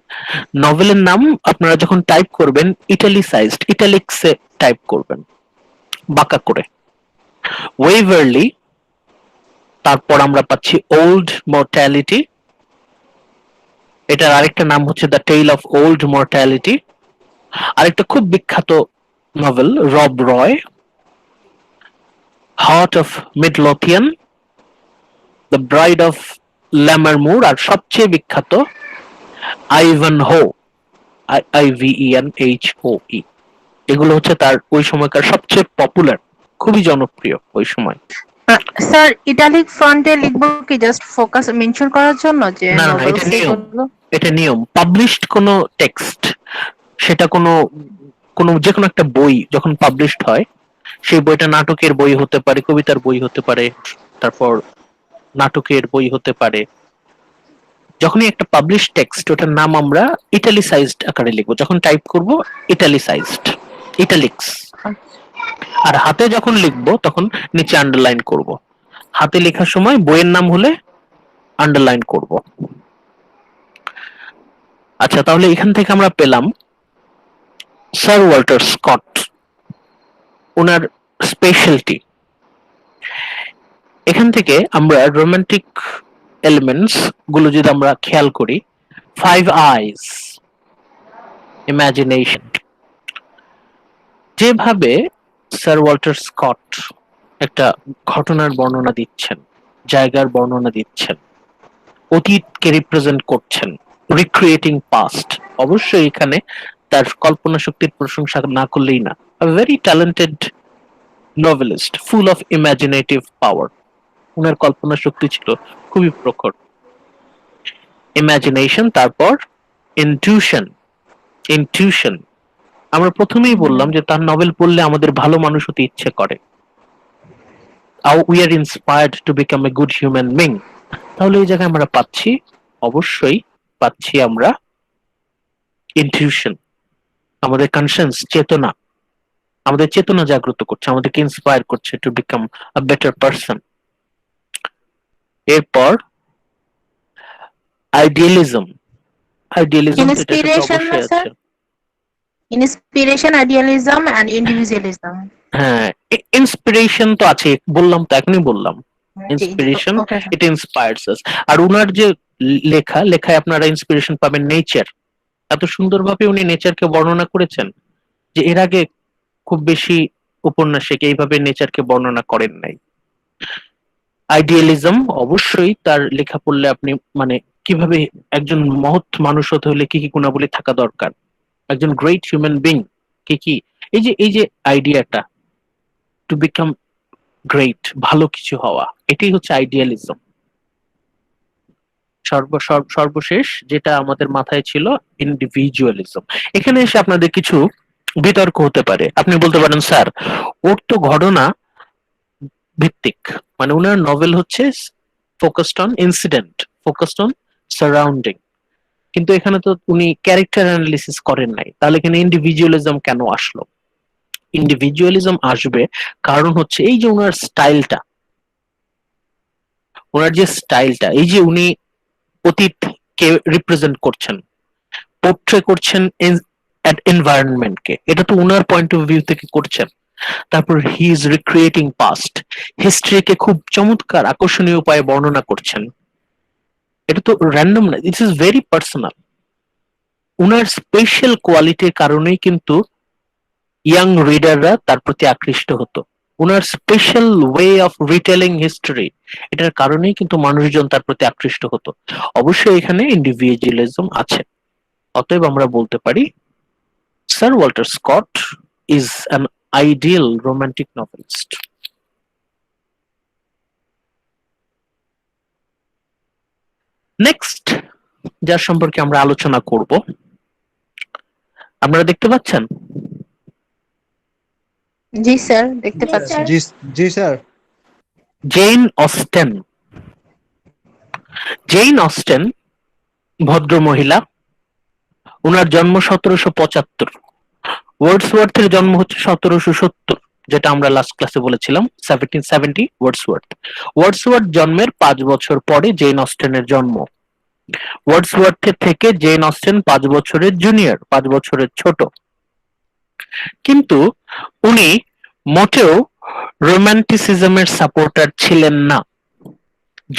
নভেলের নাম আপনারা যখন টাইপ করবেন ইটালিসাইজড, ইটালিক্সে টাইপ করবেন বাঁকা করে, ওয়েভারলি। তারপর আমরা পাচ্ছি ওল্ড মর্টালিটি, এটার আরেকটা নাম হচ্ছে the Tale of Old Mortality. আরেকটা খুব বিখ্যাত novel Rob Roy, Heart of Midlothian, the Bride of Lammermoor, আর সবচেয়ে বিখ্যাত আইভানহো, IVENHOE। এগুলো হচ্ছে তার ওই সময়কার সবচেয়ে পপুলার, খুবই জনপ্রিয় ওই সময়। স্যার ইটালিক ফন্টে লিখবো কি জাস্ট ফোকাস মেনশন করার জন্য যে না, না, novels এটা নিয়ম। এগুলো? এটা নিয়ম, পাবলিশড কোনো টেক্সট, সেটা কোনো কোনো যে কোনো একটা বই যখন পাবলিশড হয়, সেই বইটা নাটকের বই হতে পারে, কবিতার বই হতে পারে, তারপর নাটকের বই হতে পারে, যখনই একটা পাবলিশ টেক্সট, ওটার নাম আমরা ইটালিসাইজড আকারে লিখবো, যখন টাইপ করব ইটালিসাইজড, ইটালিক্স। আর হাতে যখন লিখবো তখন নিচে আন্ডারলাইন করব। হাতে লেখার সময় বইয়ের নাম হলে আন্ডারলাইন করব। আচ্ছা, তাহলে এখান থেকে আমরা পেলাম স্যার ওয়াল্টার স্কট, ওনার স্পেশালিটি। এখান থেকে আমরা রোমান্টিক এলিমেন্টস গুলো যদি আমরা খেয়াল করি, ফাইভ আইজ, ইমাজিনেশন, যেভাবে স্যার ওয়াল্টার স্কট একটা ঘটনার বর্ণনা দিচ্ছেন, জায়গার বর্ণনা দিচ্ছেন, অতীতকে রিপ্রেজেন্ট করছেন, রিক্রিয়েটিং পাস্ট, অবশ্যই এখানে তার কল্পনা শক্তির প্রশংসা না করলেই না। Very talented novelist, full of imaginative power, উনার কল্পনা শক্তি ছিল খুবই প্রখর। ইমাজিনেশন, তারপর ইনটিউশন। ইনটিউশন আমরা প্রথমেই বললাম যে তার নভেল পড়লে আমাদের ভালো মানুষ হতে ইচ্ছে করে, we are inspired to become a good human being। তাহলে এই জায়গায় আমরা পাচ্ছি, অবশ্যই পাচ্ছি আমরা ইনটিউশন, আমাদের কনসিয়েন্স, চেতনা, আমাদের চেতনা জাগ্রত করছে, আমাদেরকে ইন্সপায়ার করছে to become a better person. এরপর আইডিয়ালিজম, আইডিয়ালিজম Inspiration না, অবশ্যই স্যার? আছে। Inspiration, idealism, and individualism. হ্যাঁ, ইন্সপিরেশন তো আছে, বললাম তো, এখনই বললাম। Inspiration, Okay, sir. ইট ইন্সপায়ার্স আস। আর উনার যে লেখায় আপনারা ইন্সপিরেশন পাবেন নেচার। এত সুন্দরভাবে উনি নেচারকে বর্ণনা করেছেন যে এর আগে খুব বেশি উপন্যাসিক এইভাবে নেচারকে বর্ণনা করেন নাই। আইডিয়ালিজম, অবশ্যই তার লেখা পড়লে আপনি মানে কিভাবে একজন মহৎ মানুষ হতে হলে কি কি গুণাবলী থাকা দরকার, একজন গ্রেট হিউম্যান বিং কি কি, এই যে আইডিয়াটা টু বিকাম গ্রেট, ভালো কিছু হওয়া, এটাই হচ্ছে আইডিয়ালিজম। সর্বশেষ যেটা আমাদের মাথায় ছিল ইন্ডিভিজুয়ালিজম। এখানে এসে আপনাদের কিছু বিতর্ক হতে পারে। আপনি বলতে পারেন স্যার ওর তো ঘটনা ভিত্তিক, মানে ওনার নভেল হচ্ছে focused on incident, focused on surrounding, কিন্তু এখানে তো উনি ক্যারেক্টার অ্যানালিসিস করেন নাই, তাহলে এখানে ইন্ডিভিজুয়ালিজম কেন আসলো? ইন্ডিভিজুয়ালিজম আসবে কারণ হচ্ছে এই যে ওনার স্টাইলটা, এই যে উনি অতীতকে রিপ্রেজেন্ট করছেন, পোর্ট্রে করছেন এনভায়রনমেন্টকে, এটা তো ওনার পয়েন্ট অফ ভিউ থেকে করছেন। তারপর হি ইজ রিক্রিয়েটিং পাস্ট, হিস্ট্রিকে খুব চমৎকার আকর্ষণীয় উপায়ে বর্ণনা করছেন। এটা তো র্যান্ডম না, ইট ইজ ভেরি পার্সোনাল। উনার স্পেশাল কোয়ালিটির কারণেই কিন্তু ইয়াং রিডাররা তার প্রতি আকৃষ্ট হতো। উনার special way of retailing history, এটার কারণেই কিন্তু মানুষজন তার প্রতি আকৃষ্ট হতো। অবশ্যই এখানে ইন্ডিভিজুয়ালিজম আছে। অতএব আমরা বলতে পারি Sir Walter Scott is an ideal romantic novelist. Next যার সম্পর্কে আমরা আলোচনা করব, আপনারা দেখতে পাচ্ছেন? জি স্যার, দেখতে Yes, পাচ্ছি। sir. জি sir. Jane Austen. Jane Austen ভদ্র মহিলা, ওনার জন্ম 1775। ওয়ার্ডসওয়ার্থের জন্ম হচ্ছে 1770, যেটা আমরা লাস্ট ক্লাসে বলেছিলাম 1770 ওয়ার্ডসওয়ার্থ। ওয়ার্ডসওয়ার্থ জন্মের 5 বছর পরে জেন অস্টেনের জন্ম। ওয়ার্ডসওয়ার্থের থেকে জেন অস্টেন 5 বছরের জুনিয়র, 5 বছরের ছোট। কিন্তু উনি মোটেও রোম্যান্টিসিজমের সাপোর্টার ছিলেন না।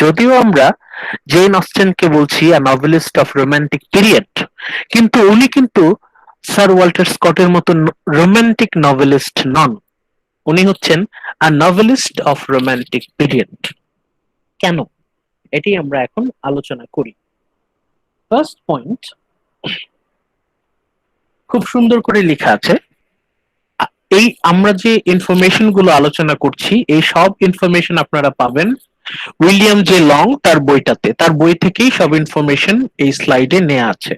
যদিও আমরা জেন অস্টেনকে বলছি আ নভেলিস্ট অফ রোমান্টিক পিরিয়ড, কিন্তু উনি কিন্তু স্যার ওয়াল্টার স্কটের মতো রোমান্টিক নভেলিস্ট নন। উনি হচ্ছেন আ নভেলিস্ট অফ রোমান্টিক পিরিয়ড। কেন? এটি আমরা এখন আলোচনা করি। ফার্স্ট পয়েন্ট, খুব সুন্দর করে লেখা আছে। এই আমরা যে ইনফরমেশন গুলো আলোচনা করছি, এই সব ইনফরমেশন আপনারা পাবেন উইলিয়াম জে লং তার বইটাতে। তার বই থেকেই সব ইনফরমেশন এই স্লাইডে নেওয়া আছে।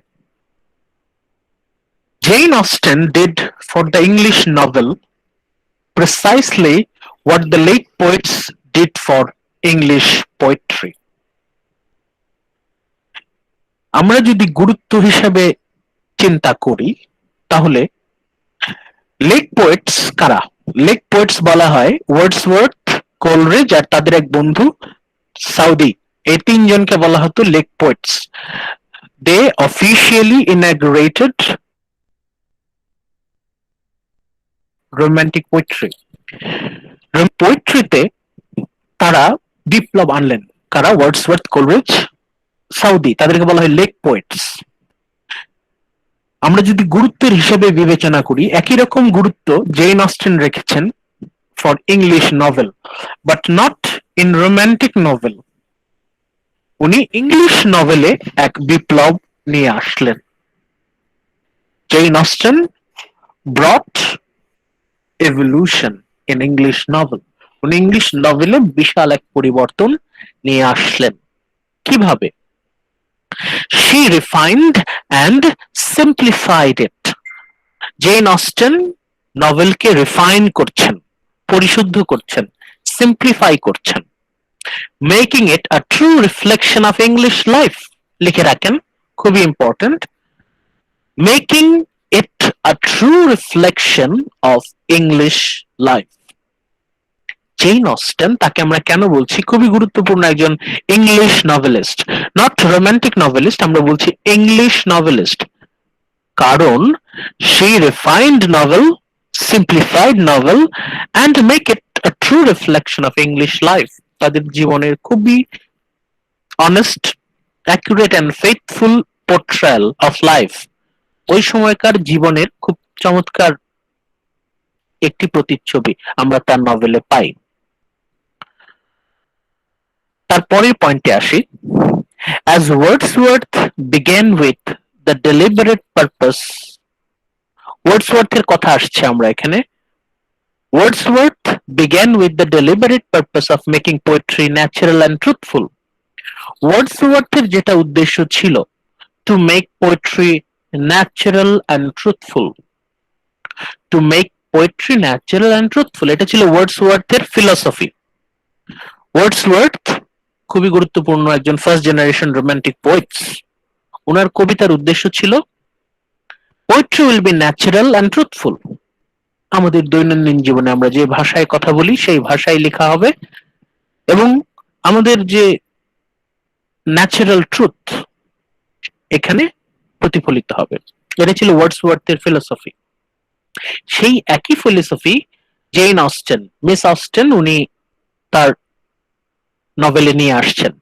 Jane Austen did for the English novel precisely what the late poets did for English poetry. আমরা যদি গুরুত্ব হিসাবে চিন্তা করি তাহলে লেক পোয়েটস কারা? লেক পোয়েটস বলা হয় ওয়ার্ডসওয়ার্থ, কোলরিজ আর তাদের এক বন্ধু সাউদি, এই তিনজনকে বলা হতো lake poets. They officially inaugurated romantic poetry. পোয়েট্রিতে তারা বিপ্লব আনলেন। কারা? ওয়ার্ডসওয়ার্থ, কোলরিজ, সাউদি, তাদেরকে বলা হয় লেক পোয়েটস। আমরা যদি গুরুত্বের হিসেবে বিবেচনা করি, একই রকম গুরুত্ব জেন অস্টেন রেখেছেন for English novel, but not in romantic novel. উনি ইংলিশ নভেলে এক বিপ্লব নিয়ে আসলেন। Jane Austen brought evolution in English novel. উনি ইংলিশ নভেলে বিশাল এক পরিবর্তন নিয়ে আসলেন। কিভাবে? She refined and simplified it. Jane Austen নভেলকে রিফাইন করছেন, পরিশুদ্ধ করছেন, সিম্পলিফাই করছেন, making it a true reflection of English life. লিখে রাখেন, খুবই important, making it a true reflection of English life. Jane Austen, তাকে আমরা কেন বলছি খুবই গুরুত্বপূর্ণ একজন English novelist, not romantic novelist, আমরা বলছি ইংলিশ নভেলিস্ট। কারণ she refined novel, simplified novel and make it a true reflection of English life. তাদের জীবনের খুবই honest, accurate and faithful portrayal of life. ওই সময়কার জীবনের খুব চমৎকার একটি প্রতিচ্ছবি আমরা তার নভেলে পাই। তারপরের পয়েন্টে আসি। As Wordsworth began with the deliberate purpose, ওয়ার্ডসওয়ার্থের কথা আসছে আমরা এখানে। Wordsworth began with the deliberate purpose of making poetry natural and truthful. ওয়ার্ডসওয়ার্থের যেটা উদ্দেশ্য ছিল to make poetry natural and truthful. To make poetry natural and truthful, এটা ছিল ওয়ার্ডসওয়ার্থের philosophy. Wordsworth খুবই গুরুত্বপূর্ণ একজন ফার্স্ট জেনারেশন রোমান্টিক পোয়েটস। ওনার কবিতার উদ্দেশ্য ছিল poetry will be natural and truthful. আমাদের দৈনন্দিন জীবনে আমরা যে ভাষায় কথা বলি সেই ভাষায় লেখা হবে এবং আমাদের যে ন্যাচারাল ট্রুথ এখানে প্রতিফলিত হবে। এটা ছিল ওয়ার্ডসওয়ার্থের ফিলসফি। সেই একই philosophy Jane Austen, miss Austen উনি তার নভেলে নিয়ে আসছেন।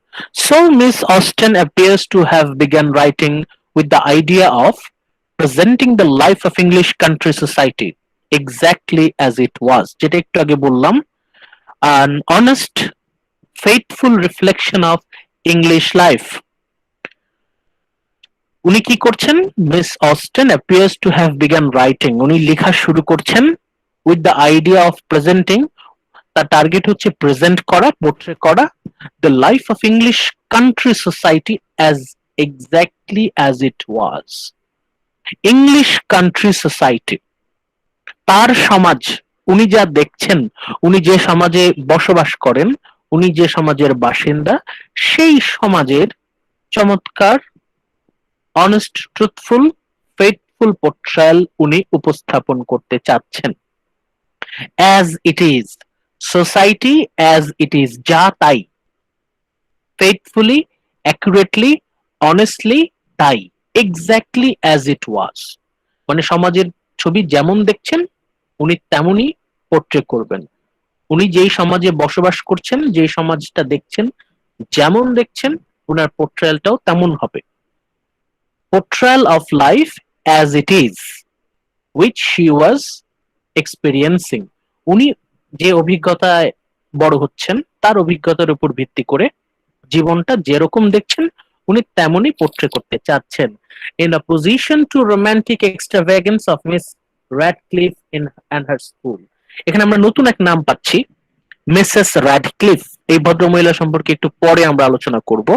So Miss Austen appears to have begun writing with the idea of presenting the life of English country society exactly as it was, যেটা একটু আগে বললাম, an honest, faithful reflection of English life. উনি কি করছেন? Miss Austen appears to have begun writing, উনি লেখা শুরু করছেন with the idea of presenting, তার টার্গেট হচ্ছে প্রেজেন্ট করা, পোর্ট্রে করা the life of English country society as exactly as it was. English country society, তার সমাজ, উনি যা দেখছেন, উনি যে সমাজে বসবাস করেন, উনি যে সমাজের বাসিন্দা, সেই সমাজের চমৎকার অনেস্ট, ট্রুথফুল, ফেথফুল পোর্ট্রায়াল উনি উপস্থাপন করতে চাচ্ছেন। As it is, society as it is, যা তাই, faithfully, accurately, honestly, তাই, exactly as it was, মানে সমাজের ছবি যেমন দেখছেন উনি তেমনই পোর্ট্রে করবেন। উনি যেই সমাজে বসবাস করছেন, যেই সমাজটা দেখছেন, যেমন দেখছেন উনার পোর্ট্রায়ালটাও তেমন হবে। Portrayal of life as it is, which she was experiencing, উনি যে অভিজ্ঞতায় বড় হচ্ছেন তার অভিজ্ঞতার উপর ভিত্তি করে জীবনটা যেরকম দেখছেন উনি তেমনই পোর্ট্রে করতে চাচ্ছেন। In opposition to romantic extravagance of Miss Radcliffe and her school, এখানে আমরা নতুন এক নাম পাচ্ছি, মিসেস র্যাডক্লিফ। এই ভদ্রমহিলা সম্পর্কে একটু পরে আমরা আলোচনা করব।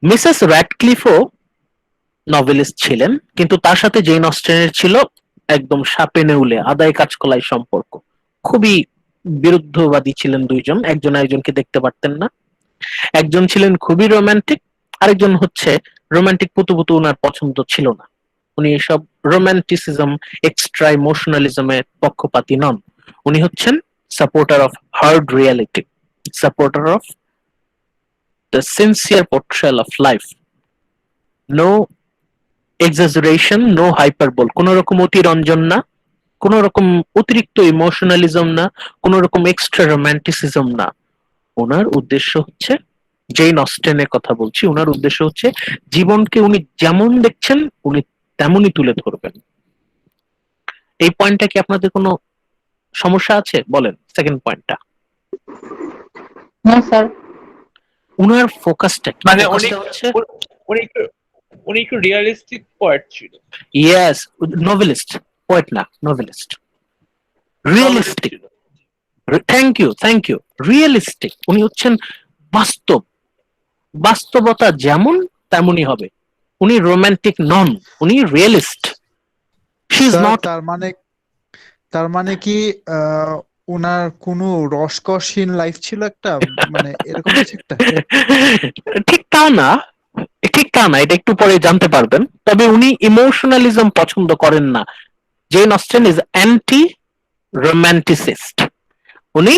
মিসেস র্যাডক্লিফও নভেলিস্ট ছিলেন, কিন্তু তার সাথে জেন অস্টেনের ছিল একদম সাপে নেউলে আদায় কাজকলাই সম্পর্ক। খুবই বিরুদ্ধবাদী ছিলেন দুইজন, একজন আরেকজনকে দেখতে পারতেন না। একজন ছিলেন খুবই রোমান্টিক, আরেকজন হচ্ছে রোমান্টিক পুতুপুতু উনার পছন্দ ছিল না। উনি এসব রোমান্টিসিজম, এক্সট্রা ইমোশনালিজমের পক্ষপাতী নন। উনি হচ্ছেন supporter of hard reality, supporter of the sincere portrayal of life. No exaggeration, no hyperbole, কোন রকম অতিরঞ্জন না, কোন রকম অতিরিক্ত ইমোশনালিজম না, কোন রকম এক্সট্রা রোমান্টিসিজম না। ওনার উদ্দেশ্য হচ্ছে, জেন অস্টেনের কথা বলছি, ওনার উদ্দেশ্য হচ্ছে জীবনকে উনি যেমন দেখছেন উনি তেমনই তুলে ধরবেন। এই পয়েন্টটা কি আপনাদের কোনো সমস্যা আছে বলেন? সেকেন্ড পয়েন্টটা, No, sir. উনার ফোকাসটা মানে হচ্ছে উনি একটু রিয়েলিস্টিক পোয়েট ছিল। ইয়েস, নোভেলিস্ট, পোয়েট না, novelist, realistic. Thank you, realistic. উনি হচ্ছেন বাস্তব, বাস্তবতা যেমন তেমনই হবে। উনি রোমান্টিক নন, উনি realist. She is sir, not. তার মানে কি ওনার কোনো রসকসহীন লাইফ ছিল একটা, মানে এরকম কিছু একটা? ঠিক তা না, ঠিক তা না, এটা একটু পরে জানতে পারবেন। তবে উনি ইমোশনালিজম পছন্দ করেন না। Jane Austen is anti romanticist. উনি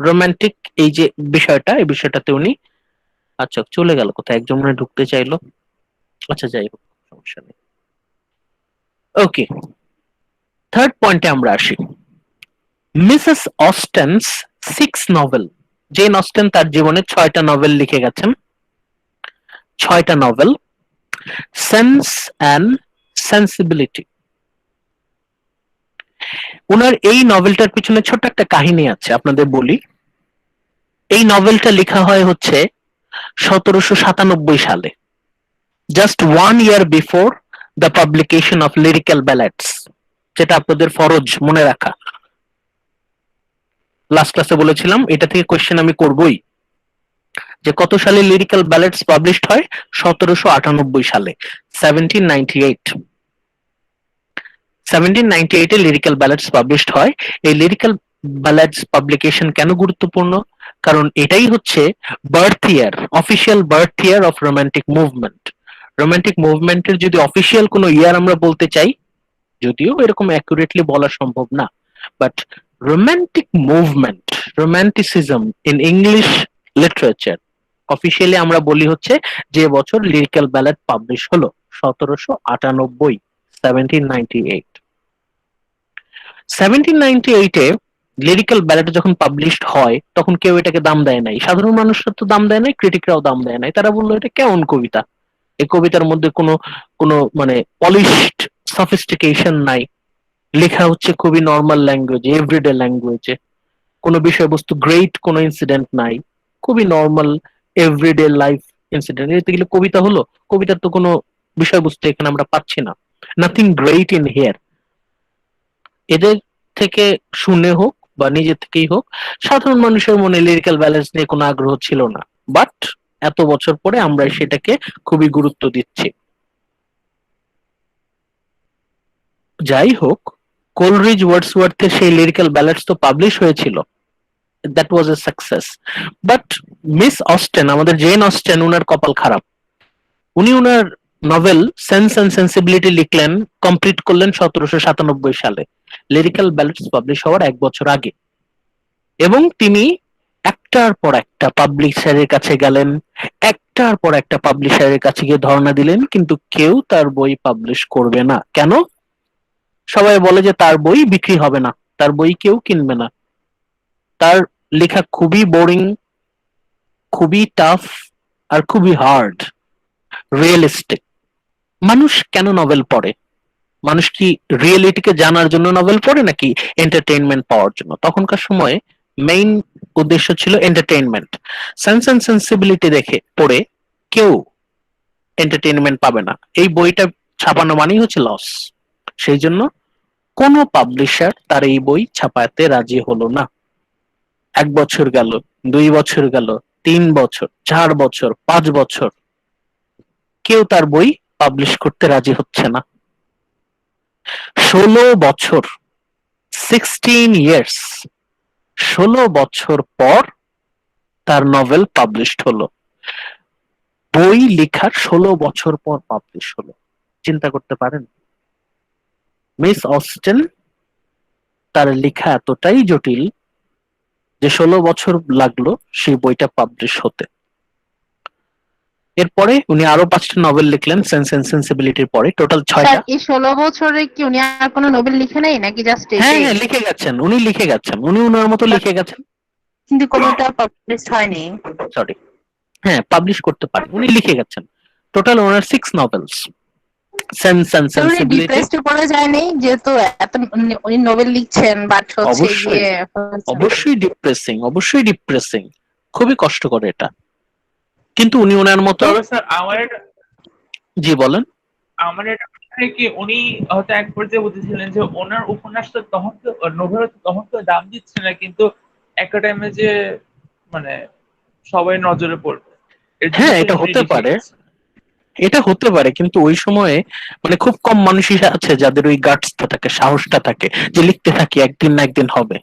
রোমান্টিক এই যে বিষয়টা, এই বিষয়টাতে উনি আচ্ছা, চলে গেল কোথায়, একজন মনে হয় ঢুকতে চাইলো। আচ্ছা, যাই হোক, সমস্যা নেই। ওকে, থার্ড পয়েন্টে আমরা আসি। Mrs Austen's 6 novel. Jane Austen তার জীবনে 6টা নভেল লিখে গেছেন, 6টা নভেল। সেন্স অ্যান্ড সেন্সিবিলিটি, ওনার এই নভেলটার পিছনে ছোট্ট একটা কাহিনী আছে, আপনাদের বলি। এই নভেলটা লেখা হয় হচ্ছে 1797 সালে, just 1 year before the publication of Lyrical Ballads, যেটা আপনাদের ফরজ মনে রাখা। লাস্ট ক্লাসে বলেছিলাম এটা থেকে কোশ্চেন আমি করবই, যে কত সালে লিরিক্যাল ব্যালেডস পাবলিশড হয়। 1798 সালে, 1798। 1798 এ লিরিক্যাল ব্যালেডস পাবলিশড হয়। এই লিরিক্যাল ব্যালেডস পাবলিকেশন কেন গুরুত্বপূর্ণ? কারণ এটাই হচ্ছে birth year, official birth year of romantic movement. Romantic মুভমেন্টের যদি অফিসিয়াল কোনো ইয়ার আমরা বলতে চাই, যদিও এরকম অ্যাকুরেটলি বলা সম্ভব না, but romantic movement, romanticism in English literature officially আমরা বলি হচ্ছে যে বছর লিরিক্যাল ব্যালেড পাবলিশ হলো, 1798, 1798। 1798 এ লিরিক্যাল ব্যালেড যখন পাবলিশড হয় তখন কেউ এটাকে দাম দেয় নাই, সাধারণ মানুষরা তো দাম দেয় নাই, ক্রিটিকরাও দাম দেয় নাই। তারা বললো এটা কেমন কবিতা, এই কবিতার মধ্যে কোনো কোনো মানে পলিশড সফিস্টিকেশন নাই, লেখা হচ্ছে খুবই নর্মাল ল্যাঙ্গুয়েজে, এভরিডে ল্যাঙ্গুয়েজে, কোনো বিষয়বস্তু গ্রেট কোনো ইনসিডেন্ট নাই, খুবই নর্মাল এভরিডে লাইফ ইনসিডেন্ট। এতে গেলে কবিতা হলো? কবিতার তো কোনো বিষয়বস্তু এখানে আমরা পাচ্ছি না, নাথিং গ্রেট ইন হিয়ার। এদের থেকে শুনে হোক বা নিজে থেকেই হোক, সাধারণ মানুষের মনে লিরিক্যাল ব্যালেন্স নিয়ে কোনো আগ্রহ ছিল না, বাট এত বছর পরে আমরা সেটাকে খুবই গুরুত্ব দিচ্ছি। যাই হোক, কোলরিজ ওয়ার্ডসওয়ার্থের সেই লিরিক্যাল ব্যালেন্স তো পাবলিশ হয়েছিল, that was A success. But miss Austen, আমাদের জেন অস্টেন, উনার কপাল খারাপ। উনি উনার নভেল সেন্স অ্যান্ড সেন্সিবিলিটি লিখলেন, কমপ্লিট করলেন 1797 সালে, লিরিক্যাল ব্যালেন্স পাবলিশ হওয়ার 1 বছর আগে। এবং তিনি একটার পর একটা পাবলিশারের কাছে গেলেন, একটার পর একটা পাবলিশারের কাছে গিয়ে ধর্ণা দিলেন, কিন্তু কেউ তার বই পাবলিশ করবে না। কেন? সবাই বলে যে তার বই বিক্রি হবে না, তার বই কেউ কিনবে না, তার লেখা খুবই বোরিং, খুবই টাফ, আর খুবই হার্ড, রিয়েলিস্টিক। মানুষ কেন নভেল পড়ে? মানুষ কি রিয়েলিটিকে জানার জন্য নভেল পড়ে নাকি এন্টারটেইনমেন্ট পাওয়ার জন্য? তখনকার সময়ে মেইন উদ্দেশ্য ছিল এন্টারটেইনমেন্ট। সেন্স অ্যান্ড সেন্সিবিলিটি দেখে পড়ে কেউ এন্টারটেইনমেন্ট পাবে না, এই বইটা ছাপানো মানেই হচ্ছে লস। সেই জন্য কোনো পাবলিশার তার এই বই ছাপাতে রাজি হলো না। 1 বছর গেল, 2 বছর গেল, 3 বছর, 4 বছর, 5 বছর, কেউ তার বই পাবলিশ করতে রাজি হচ্ছে না। 16 বছর, 16 years, 16 বছর পর তার নভেল পাবলিশড হলো। বই লেখার 16 বছর পর পাবলিশ হলো, চিন্তা করতে পারেন? মিস অস্টেন, তার লেখা এতটাই জটিল যে 16 বছর লাগলো সেই বইটা পাবলিশ হতে। এরপরে উনি আরো 5টা নভেল লিখলেন সেন্স এন্ড সেন্সিবিলিটির পরে, টোটাল 6টা। এই 16 বছরে কি উনি আর কোনো নোবেল লিখে নাই নাকি জাস্ট হ্যাঁ এটাই? হ্যাঁ, লিখে গেছেন, উনি লিখে গেছেন, উনি উনার মতো লিখে গেছেন। কিন্তু কোনোটা পাবলিশ হয়নি। সরি, হ্যাঁ পাবলিশ করতে পারেন, উনি লিখে গেছেন। টোটাল ওনার 6 নভেলস, সেন্স এন্ড তো উনি সেন্সিবিলিটি। ডিপ্রেসড পড়ে যায়নি যেহেতু এত উনি নোবেল লিখছেন, বাট হচ্ছে অবশ্যই, গিয়ে অবশ্যই ডিপ্রেসিং, অবশ্যই ডিপ্রেসিং, খুবই কষ্ট করে এটা। কিন্তু উনি ওনার মতো। তবে স্যার জি বলেন। আমার এটা মনে হয় কি উনি হয়তো এক পর্যায়ে বুঝেছিলেন যে ওনার উপন্যাস তো তখন তো নোভেল তখন তো দাম দিচ্ছে না, কিন্তু একটা টাইমে যে মানে সবাই নজরে পড়বে, এর জন্য হ্যাঁ, তো এটা উনি হতে লিখে পারে, গেছেন। এটা হতে পারে, কিন্তু ওই সময়ে মানে খুব কম মানুষই আছে যাদের ওই গাটসটা থাকে, সাহসটা থাকে যে লিখতে থাকি, একদিন না একদিন হবে।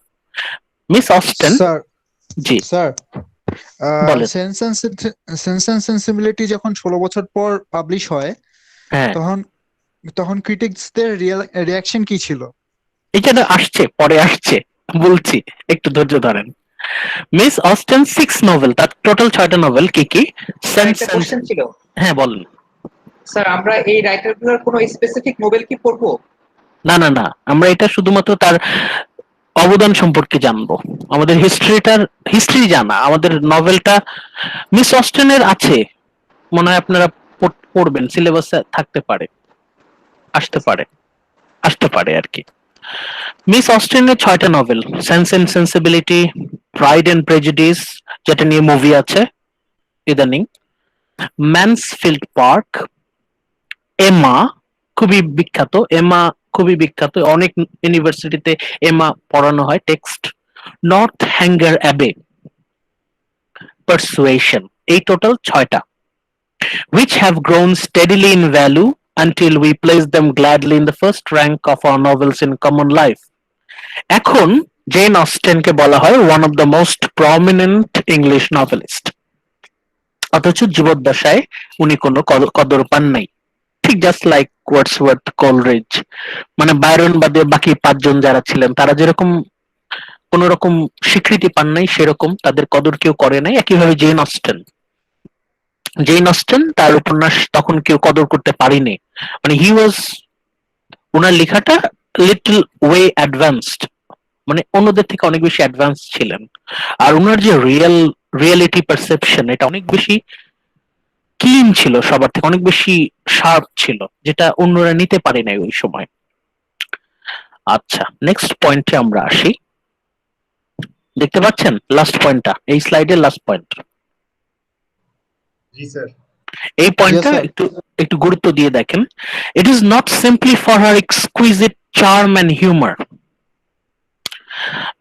Miss Austen. স্যার, জি স্যার, বলেন। সেন্স অ্যান্ড সেন্সিবিলিটি যখন 16 বছর পর পাবলিশ হয়, হ্যাঁ, তখন তখন ক্রিটিক্সদের রিয়াকশন কি ছিল? এটা আসছে, পরে আসছে, বলছি, একটু ধৈর্য ধরেন। মিস অস্টেন 6 নভেল, তার টোটাল 6টা নভেল কি কি? স্যার একটা কোশ্চেন ছিল, হ্যাঁ বলেন। স্যার আমরা এই রাইটার গুলোর কোনো স্পেসিফিক নোবেল কি পড়বো? না না না, আমরা এটা শুধুমাত্র তার অবদান সম্পর্কে জানবো, আমাদের হিস্ট্রি জানা, আমাদের নভেলটা মিস অস্টেনের আছে মনে হয়, আপনারা পড়বেন, সিলেবাসে থাকতে পারে, আসতে পারে আর কি। মিস অস্টেনের 6টা novel, Sense and Sensibility, Pride and Prejudice যেটা নিয়ে মুভি আছে ইদানিং, ম্যানসফিল্ড পার্ক, এমা খুবই বিখ্যাত, অনেক ইউনিভার্সিটিতে এমা পড়ানো হয় text, Northanger Abbey, Persuasion, এই টোটাল 6টা, which have grown steadily in value until we place them gladly in the first rank of our novels in common life. এখন জেন অস্টেনকে বলা হয় one of the most prominent English novelist, অথচ জীবদ্দশায় উনি কোনো কদর পান নাই, ঠিক জাস্ট লাইক ওয়ার্ডসওয়ার্থ, কোলরিজ, মানে বায়রন বাদে বাকি 5জন যারা ছিলেন তারা যেরকম কোন রকম স্বীকৃতি পান নাই, সেরকম তাদের কদর কেউ করে নাই। একইভাবে জেন অস্টেন তার উপন্যাস তখন কেউ কদর করতে পারেনি, মানে ওনার লেখাটা লিটল ওয়ে অ্যাডভান্সড, মানে অন্যদের থেকে অনেক বেশি অ্যাডভান্স ছিলেন, আর ওনার যে রিয়েলিটি পারসেপশন এটা অনেক বেশি ক্লিন ছিল, সবার থেকে অনেক বেশি শার্প ছিল, যেটা অন্যরা নিতে পারে নাই ওই সময়। আচ্ছা, নেক্সট পয়েন্টে আমরা আসি, দেখতে পাচ্ছেন লাস্ট পয়েন্টটা, এই স্লাইডের লাস্ট পয়েন্ট, জি স্যার। এই পয়েন্টটা Yes, sir. একটু গুরুত্ব দিয়ে দেখেন। It is not simply for her exquisite charm and humour,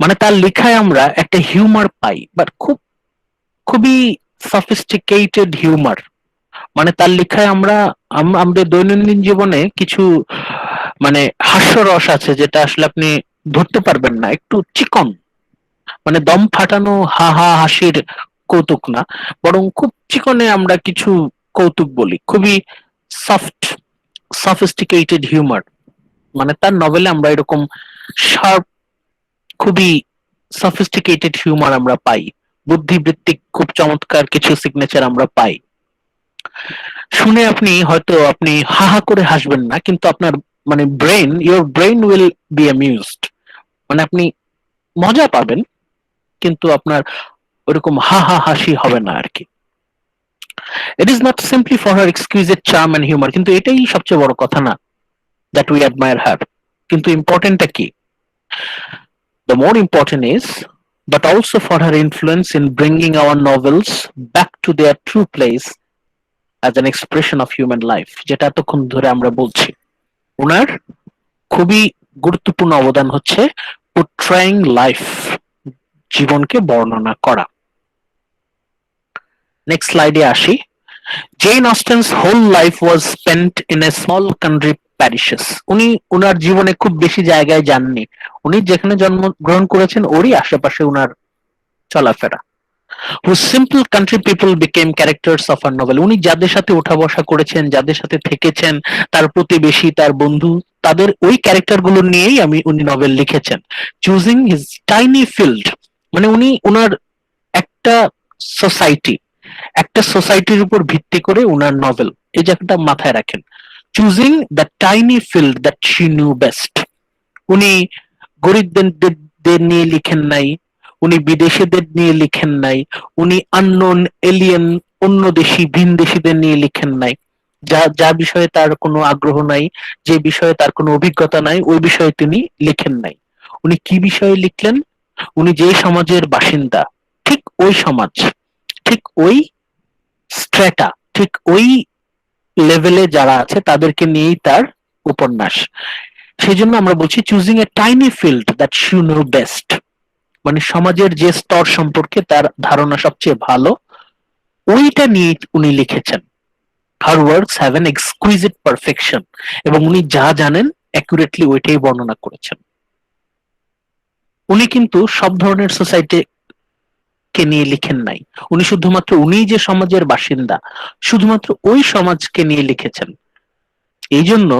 মানে তার লেখায় আমরা একটা হিউমার পাই, বাট খুবই সফিস্টিকেটেড হিউমার, মানে তার লেখায় আমরা আমাদের দৈনন্দিন জীবনে কিছু মানে হাস্যরস আছে যেটা আসলে আপনি ধরতে পারবেন না, একটু চিকন, মানে দম ফাটানো হা হা হাসির কৌতুক না, বরং খুব চিকনে আমরা কিছু কৌতুক বলি, খুবই সফট সফিস্টিকেটেড হিউমার, মানে তার নভেলে আমরা এরকম শার্প, খুবই সফিস্টিকেটেড হিউমার আমরা পাই, বুদ্ধিবৃত্তিক খুব চমৎকার কিছু সিগনেচার আমরা পাই। শুনে আপনি হা হা করে হাসবেন না, কিন্তু আপনার মানে your brain will be amused, মানে আপনি মজা পাবেন, কিন্তু আপনার ওরকম হা হা হাসি হবে না আর কি। It is not simply for her exquisite charm and humour, কিন্তু এটাই সবচেয়ে বড় কথা না, দ্যাট উই অ্যাডমায়ার হার, কিন্তু ইম্পর্টেন্টটা কি? The more important is but also for her influence in bringing our novels back to their true place as an expression of human life, যেটা এতক্ষণ ধরে আমরা বলছি। ওনার খুবই গুরুত্বপূর্ণ অবদান হচ্ছে portraying life, জীবনকে বর্ণনা করা। নেক্সট স্লাইডে আসি। Jane Austen's whole life was spent in a small country parishes, উনি ওনার জীবনে খুব বেশি জায়গায় যাননি, উনি যেখানে জন্মগ্রহণ করেছেন ওরই আশেপাশে ওনার চলাফেরা। whose simple country people became characters of her novel, উনি যাদের সাথে ওঠা বসা করেছেন, যাদের সাথে থেকেছেন, তার প্রতিবেশী, তার বন্ধু, তাদের ওই ক্যারেক্টার গুলো নিয়েই উনি নভেল লিখেছেন। চুজিং হিজ টাইনি ফিল্ড, মানে উনি ওনার একটা সোসাইটির উপর ভিত্তি করে ওনার নভেল, এই জায়গাটা মাথায় রাখেন। Choosing the tiny field that she new best, উনি গরিবদের নিয়ে লিখেন নাই, উনি বিদেশিদের নিয়ে লিখেন নাই, উনি আননোন এলিয়েন অন্য দেশি ভিনদেশীদের নিয়ে লিখেন নাই, যা বিষয়ে তার কোনো আগ্রহ নাই, যে বিষয়ে তার কোনো অভিজ্ঞতা নাই, ওই বিষয়ে তিনি লিখেন নাই। উনি কি বিষয়ে লিখলেন? উনি যে সমাজের বাসিন্দা, ঠিক ওই সমাজ, ঠিক ওই স্ট্র্যাটা, ঠিক ওই লেভেলে যারা আছে তাদেরকে নিয়েই তার উপন্যাস। সেই জন্য আমরা বলছি choosing a tiny field that she no best, মানে সমাজের যে স্তর সম্পর্কে তার ধারণা সবচেয়ে ভালো, ওইটা নিয়ে উনি লিখেছেন। হার ওয়ার্কস হ্যাভ এন এক্সকুইজিট পারফেকশন, এবং উনি যা জানেন অ্যাকুরেটলি ওইটাই বর্ণনা করেছেন। উনি কিন্তু সব ধরনের সোসাইটি কে নিয়ে লিখেন নাই, উনি শুধুমাত্র উনি যে সমাজের বাসিন্দা শুধুমাত্র ওই সমাজকে নিয়ে লিখেছেন। এই জন্য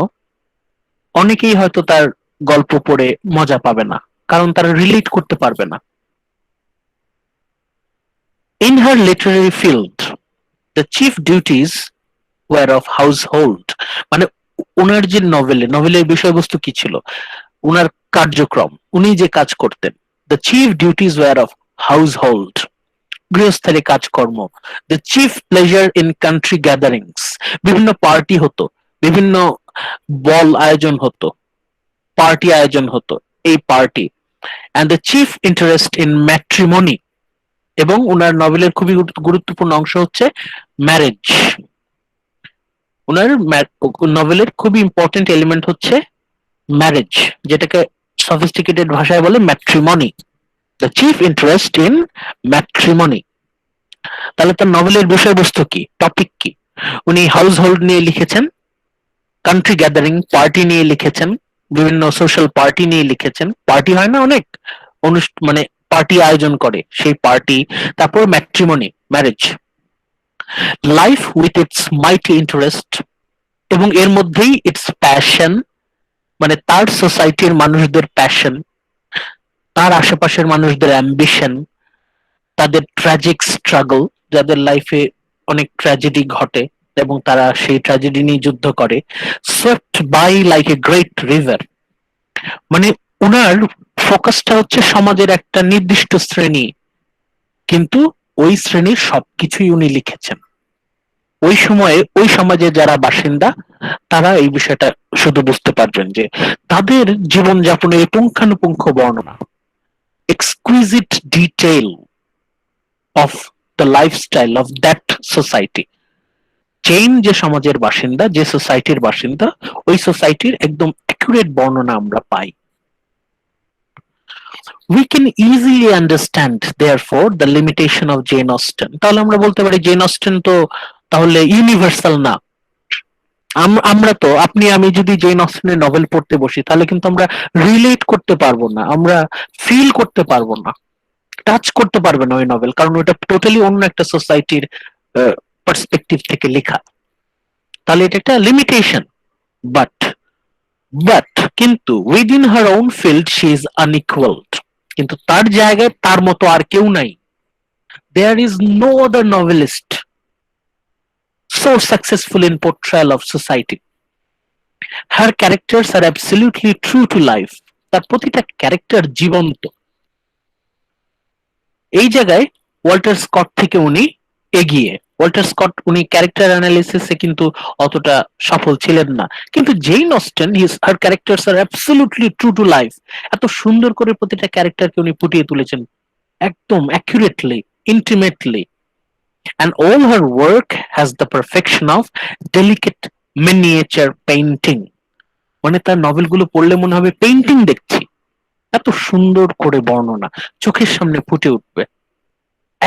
অনেকেই হয়তো তার গল্প পড়ে মজা পাবে না, কারণ তারা রিলেট করতে পারবে না। In her literary field, the chief duties were of household. মানে ওনার যে নভেলের বিষয়বস্তু কি ছিল, ওনার কার্যক্রম, উনি যে কাজ করতেন, the chief duties were of household, গৃহস্থালী কাজকর্ম, the chief pleasure in country gatherings, বিভিন্ন পার্টি হতো, বিভিন্ন বল আয়োজন হতো, পার্টি আয়োজন হতো, এই party, and the chief interest in matrimony, এবং ওনার নভেলের খুবই গুরুত্বপূর্ণ অংশ হচ্ছে ম্যারেজ। ওনার নভেলের খুবই ইম্পর্টেন্ট এলিমেন্ট হচ্ছে ম্যারেজ, যেটাকে সফিস্টিকেটেড ভাষায় বলে matrimony, the chief interest in matrimony. তাহলে তার নভেলের বিষয়বস্তু কি, টপিক কি? উনি হাউস হোল্ড নিয়ে লিখেছেন, কান্ট্রি গ্যাদারিং পার্টি নিয়ে লিখেছেন, বিভিন্ন সোশ্যাল পার্টি নিয়ে লিখেছেন, পার্টি হয় না অনেক মানে পার্টি আয়োজন করে, সেই পার্টি, তারপর matrimony marriage, life with its mighty interest, এবং এর মধ্যেই ইটস প্যাশন, মানে তার সোসাইটির মানুষদের প্যাশন, তার আশেপাশের মানুষদের অ্যাম্বিশন, তাদের ট্র্যাজিক স্ট্রাগল, যাদের লাইফে অনেক ট্র্যাজেডি ঘটে এবং তারা সেই ট্র্যাজেডি নিয়ে যুদ্ধ করে, swift by like a great river. মানে উনার ফোকাসটা হচ্ছে সমাজের একটা নির্দিষ্ট শ্রেণী, কিন্তু ওই শ্রেণীর সবকিছুই উনি লিখেছেন। ওই সময়ে ওই সমাজে যারা বাসিন্দা তারা এই বিষয়টা শুধু বুঝতে পারবেন যে তাদের জীবনযাপনের পুঙ্খানুপুঙ্খ বর্ণনা, exquisite detail of the lifestyle of that society. চেইন যে সমাজের বাসিন্দা, যে সোসাইটির বাসিন্দা, ওই সোসাইটির একদম অ্যাকুরেট বর্ণনা আমরা পাই। We can easily understand therefore the limitation of Jane Austen. তাহলে আমরা বলতে পারি জেন অস্টেন তো তাহলে ইউনিভার্সাল না। আমরা তো, আপনি আমি যদি জেন অস্টেনের নভেল পড়তে বসি তাহলে কিন্তু আমরা রিলেট করতে পারবো না, আমরা ফিল করতে পারবো না, টাচ করতে পারবে না ওই নভেল, কারণ ওটা টোটালি অন্য একটা সোসাইটির পার্সপেক্টিভ থেকে লেখা। তাহলে এটা একটা লিমিটেশন। বাট কিন্তু within her own field she is unequalled, কিন্তু তার জায়গায় তার মতো আর কেউ নাই। There is no other novelist so successful in portrayal of society. Her characters are absolutely true to life. তার প্রতিটা ক্যারেক্টার জীবন্ত। এই জায়গায় ওয়াল্টার স্কট থেকে উনি এগিয়ে। ওয়াল্টার স্কট উনি ক্যারেক্টার অ্যানালিসিসে কিন্তু অতটা সফল ছিলেন না, কিন্তু জেন অস্টেন হার ক্যারেক্টার্স আর অ্যাবসলিউটলি ট্রু টু লাইফ। এত সুন্দর করে প্রতিটা ক্যারেক্টারকে উনি ফুটিয়ে তুলেছেন একদম accurately, intimately, and all her work has the perfection of delicate miniature painting. মানে তার নভেলগুলো পড়লে মনে হবে পেইন্টিং দেখছি, এত সুন্দর করে বর্ণনা চোখের সামনে ফুটে উঠবে,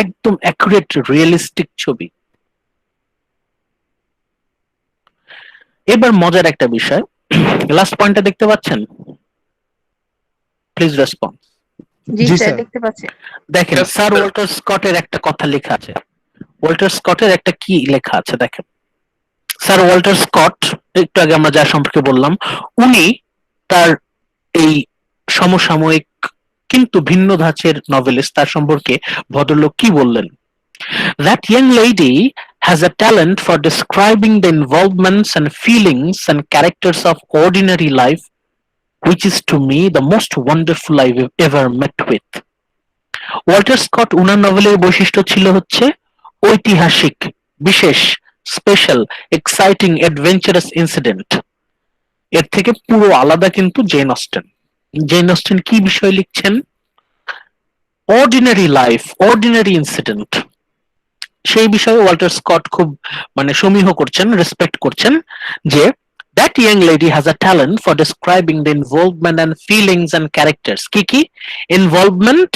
একদম অ্যাকুরেট রিয়েলিস্টিক ছবি। এবার মজার একটা বিষয়, লাস্ট পয়েন্টটা দেখতে পাচ্ছেন? Please response. G G, sir sir. দেখতে পাচ্ছি। দেখেন স্যার ওয়াল্টার স্কটের একটা কথা লেখা আছে, ওয়াল্টার স্কটের একটা কি লেখা আছে দেখেন। স্যার ওয়াল্টার স্কট, একটু আগে আমরা যার সম্পর্কে বললাম, উনি তার এই সমসাময়িক কিন্তু ভিন্ন ধাঁচের নভেলিস্ট, তার সম্পর্কে ভদ্রলোক কি বললেন? That young lady has a talent for describing the involvements and feelings and characters of ordinary life, which is to me the most wonderful I've ever met with. Walter Scott উনার নভেলের বৈশিষ্ট্য ছিল হচ্ছে ঐতিহাসিক, বিশেষ, স্পেশাল, এক্সাইটিং, অ্যাডভেঞ্চারাস ইনসিডেন্ট। এর থেকে পুরো আলাদা কিন্তু জেন অস্টেন। জেন অস্টেন কি বিষয় লিখছেন? Ordinary life, ordinary incident. সেই বিষয়ে ওয়াল্টার স্কট খুব মানে সমীহ করছেন, রেসপেক্ট করছেন যে that young lady has a talent for describing the involvement and feelings and characters. কি ইনভলভমেন্ট?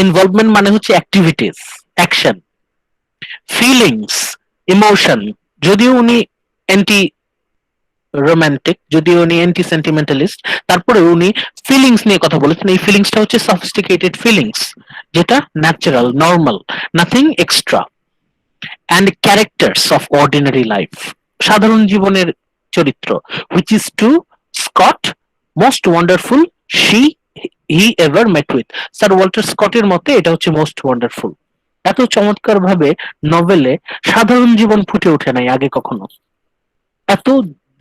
ইনভলভমেন্ট মানে হচ্ছে অ্যাক্টিভিটিস, অ্যাকশন। Feelings, emotion. যদিও উনি অ্যান্টি রোমান্টিক, যদিও উনি অ্যান্টি সেন্টিমেন্টালিস্ট, তারপরে উনি ফিলিংস নিয়ে কথা বলেছেন। এই ফিলিংসটা হচ্ছে সফিস্টিকেটেড ফিলিংস, যেটা natural, normal, nothing extra. And characters of ordinary life, সাধারণ জীবনের চরিত্র, which is to Scott most wonderful he ever met with. Sir Walter স্কটের মতে এটা হচ্ছে মোস্ট ওয়ান্ডারফুল। এত চমৎকার ভাবে নভেলে সাধারণ জীবন ফুটে ওঠে নাই আগে কখনো, এত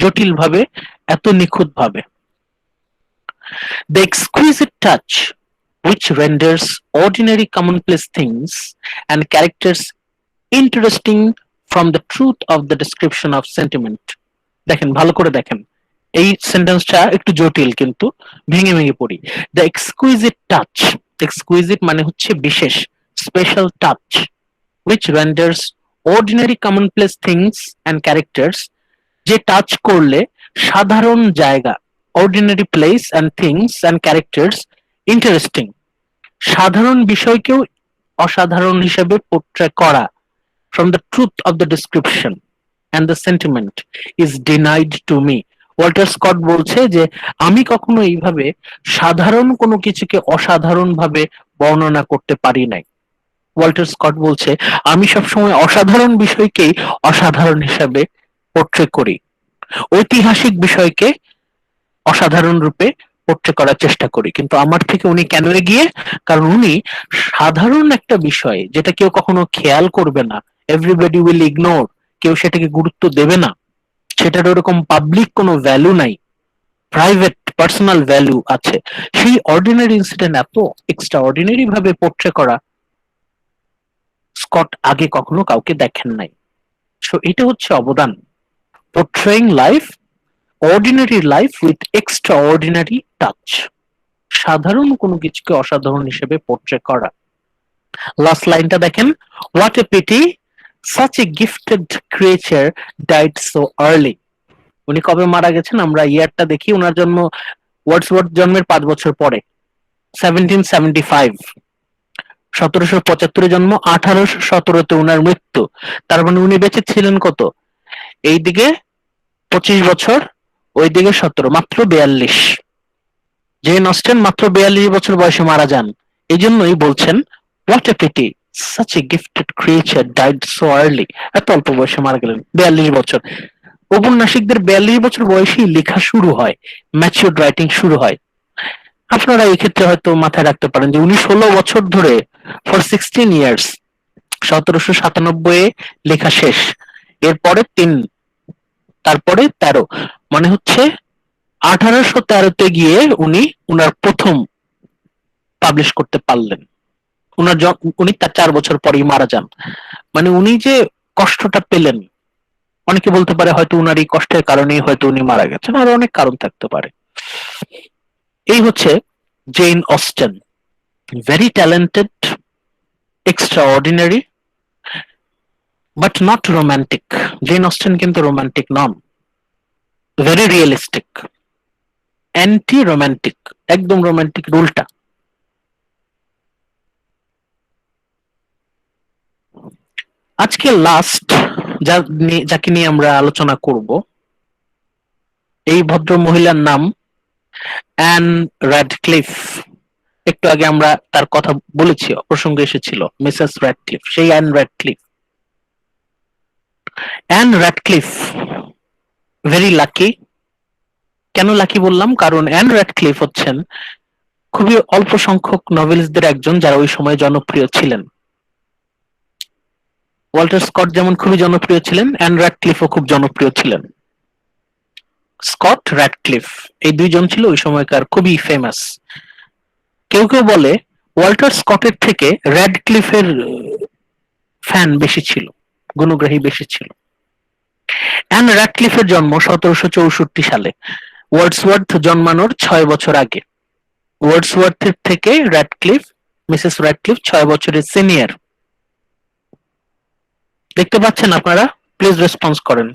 জটিল ভাবে, এত নিখুঁত ভাবে। The exquisite touch which renders ordinary commonplace things and characters interesting from the truth of the description of sentiment. দেখেন, ভালো করে দেখেন, এই সেন্টেন্সটা একটু জটিল, কিন্তু ভেঙে ভেঙে পড়ি। দ্য এক্সকুইজিট টাচ, এক্সকুইজিট মানে হচ্ছে বিশেষ, special touch, which renders ordinary commonplace things and characters, যে টাচ করলে সাধারণ জায়গা, ordinary place and things and characters interesting, সাধারণ বিষয়কেও অসাধারণ হিসেবে পোর্ট্রে করা, from the truth of the description and the sentiment is denied to me. Walter Scott বলছে যে আমি কখনো এইভাবে সাধারণ কোনো কিছুকে অসাধারণ ভাবে বর্ণনা করতে পারি নাই। ওয়াল্টার স্কট বলছে আমি সবসময় অসাধারণ বিষয়কেই অসাধারণ হিসাবে পোর্ট্রে করি, ঐতিহাসিক বিষয়কে অসাধারণ রূপে পোর্ট্রে করার চেষ্টা করি। কিন্তু আমার থেকে উনি কেন এগিয়ে? কারণ উনি সাধারণ একটা বিষয় যেটা কেউ কখনো খেয়াল করবে না, এভরিবডি উইল ইগনোর, কেউ সেটাকে গুরুত্ব দেবে না, সেটার ওরকম পাবলিক কোনো ভ্যালু নাই, প্রাইভেট পার্সোনাল ভ্যালু আছে, সেই অর্ডিনারি ইনসিডেন্ট এত এক্সট্রা অর্ডিনারি ভাবে পোর্ট্রে করা স্কট আগে কখনো কাউকে দেখেন নাই। সো এটা হচ্ছে অবদান, portraying life, ordinary life with extraordinary touch, সাধারণ কোনো কিছুকে অসাধারণ হিসেবে পোর্ট্রে করা। লাস্ট লাইনটা দেখেন, what a pity such a gifted creature died so early. উনি কবে মারা গেছেন আমরা ইয়ারটা দেখি, ওনার জন্ম ওয়ার্ডসওয়ার্থ জন্মের 5 বছর পরে, 1775, 1775 জন্ম, 1817 ওনার মৃত্যু। তার মানে উনি বেঁচে ছিলেন কত? এইদিকে 25 বছর, ওইদিকে 17, মাত্র 42। জেন অস্টেন মাত্র 42 বছর বয়সে মারা যান। এই জন্যই বলছেন what a pity such a gifted creature died so early, এত অল্প বয়সে মারা গেলেন, 42 বছর। ঔপন্যাসিকদের 42 বছর বয়সেই লেখা শুরু হয়, ম্যাচিউরড রাইটিং শুরু হয়। আপনারা এই ক্ষেত্রে হয়তো মাথায় রাখতে পারেন যে উনি 16 বছর ধরে, ফর 16 ইয়ার্স, 1797 এ লেখা শেষ, এরপরে 3, তারপরে 13, মানে হচ্ছে 1813 গিয়ে উনি উনার প্রথম পাবলিশ করতে পারলেন। উনি তার 4 বছর পরেই মারা যান। মানে উনি যে কষ্টটা পেলেন, অনেকে বলতে পারে হয়তো উনার এই কষ্টের কারণেই হয়তো উনি মারা গেছেন, আর অনেক কারণ থাকতে পারে। এই হচ্ছে Jane Austen, very talented, extraordinary, but not romantic. Jane Austen কিন্তু রোমান্টিক নন, ভেরি রিয়েলিস্টিক, অ্যান্টি রোমান্টিক, একদম রোমান্টিক উল্টা। আজকে লাস্ট যাকে নিয়ে আমরা আলোচনা করব, এই ভদ্র মহিলার নাম অ্যান র্যাডক্লিফ। একটু আগে আমরা তার কথা বলেছি, প্রসঙ্গ এসেছিল মিসেস র্যাডক্লিফ, সেই an Radcliffe. An Radcliffe very lucky. কেন লাকি বললাম? কারণ অ্যান র্যাডক্লিফ হচ্ছেন খুবই অল্প সংখ্যক নভেলিস্টদের একজন যারা ওই সময় জনপ্রিয় ছিলেন। ওয়াল্টার স্কট যেমন খুবই জনপ্রিয় ছিলেন, অ্যান র্যাডক্লিফও খুব জনপ্রিয় ছিলেন। স্কট, র্যাডক্লিফ, এই দুইজন ছিল ওই সময়কার খুবই ফেমাস। কেউ কেউ বলে ওয়াল্টার স্কটের থেকে র্যাডক্লিফের ফ্যান বেশি ছিল, গুণগ্রাহী বেশি ছিল। অ্যান র্যাডক্লিফের জন্ম 1764 সালে, ওয়ার্ডসওয়ার্থ জন্মানোর 6 বছর আগে। ওয়ার্ডসওয়ার্থের থেকে র্যাডক্লিফ, মিসেস র্যাডক্লিফ 6 বছরের সিনিয়র। দেখতে পাচ্ছেন আপনারা? প্লিজ রেসপন্স করেন।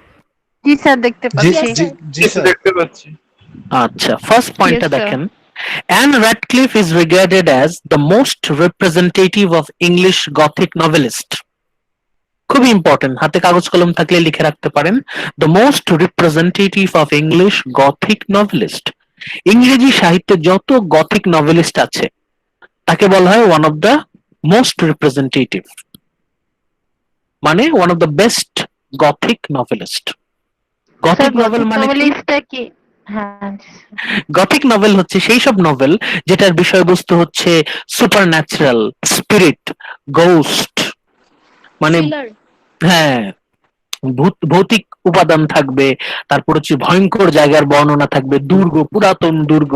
জি স্যার, দেখতে জি পাচ্ছি। জি জি স্যার। দেখতে পাচ্ছি। আচ্ছা, ফার্স্ট পয়েন্টটা Yes, sir. দেখেন, Anne Radcliffe is regarded as the most representative of English Gothic novelist. খুব ইম্পর্টেন্ট, হাতে কাগজ কলম থাকলে লিখে রাখতে পারেন, the most representative of English Gothic novelist. ইংরেজি সাহিত্যে যত গথিক নভেলিস্ট আছে তাকে বলা হয় one of the most representative, মানে one of the best gothic novelist. Gothic novel মানে কি? নভেলিস্টটা কি? হ্যাঁ, গথিক নভেল হচ্ছে সেই সব নভেল যেটার বিষয়বস্তু হচ্ছে সুপারন্যাচারাল, স্পিরিট, গোস্ট, মানে Thriller. হ্যাঁ, ভৌতিক উপাদান থাকবে, তারপর হচ্ছে ভয়ঙ্কর জায়গার বর্ণনা থাকবে, দুর্গ, পুরাতন দুর্গ,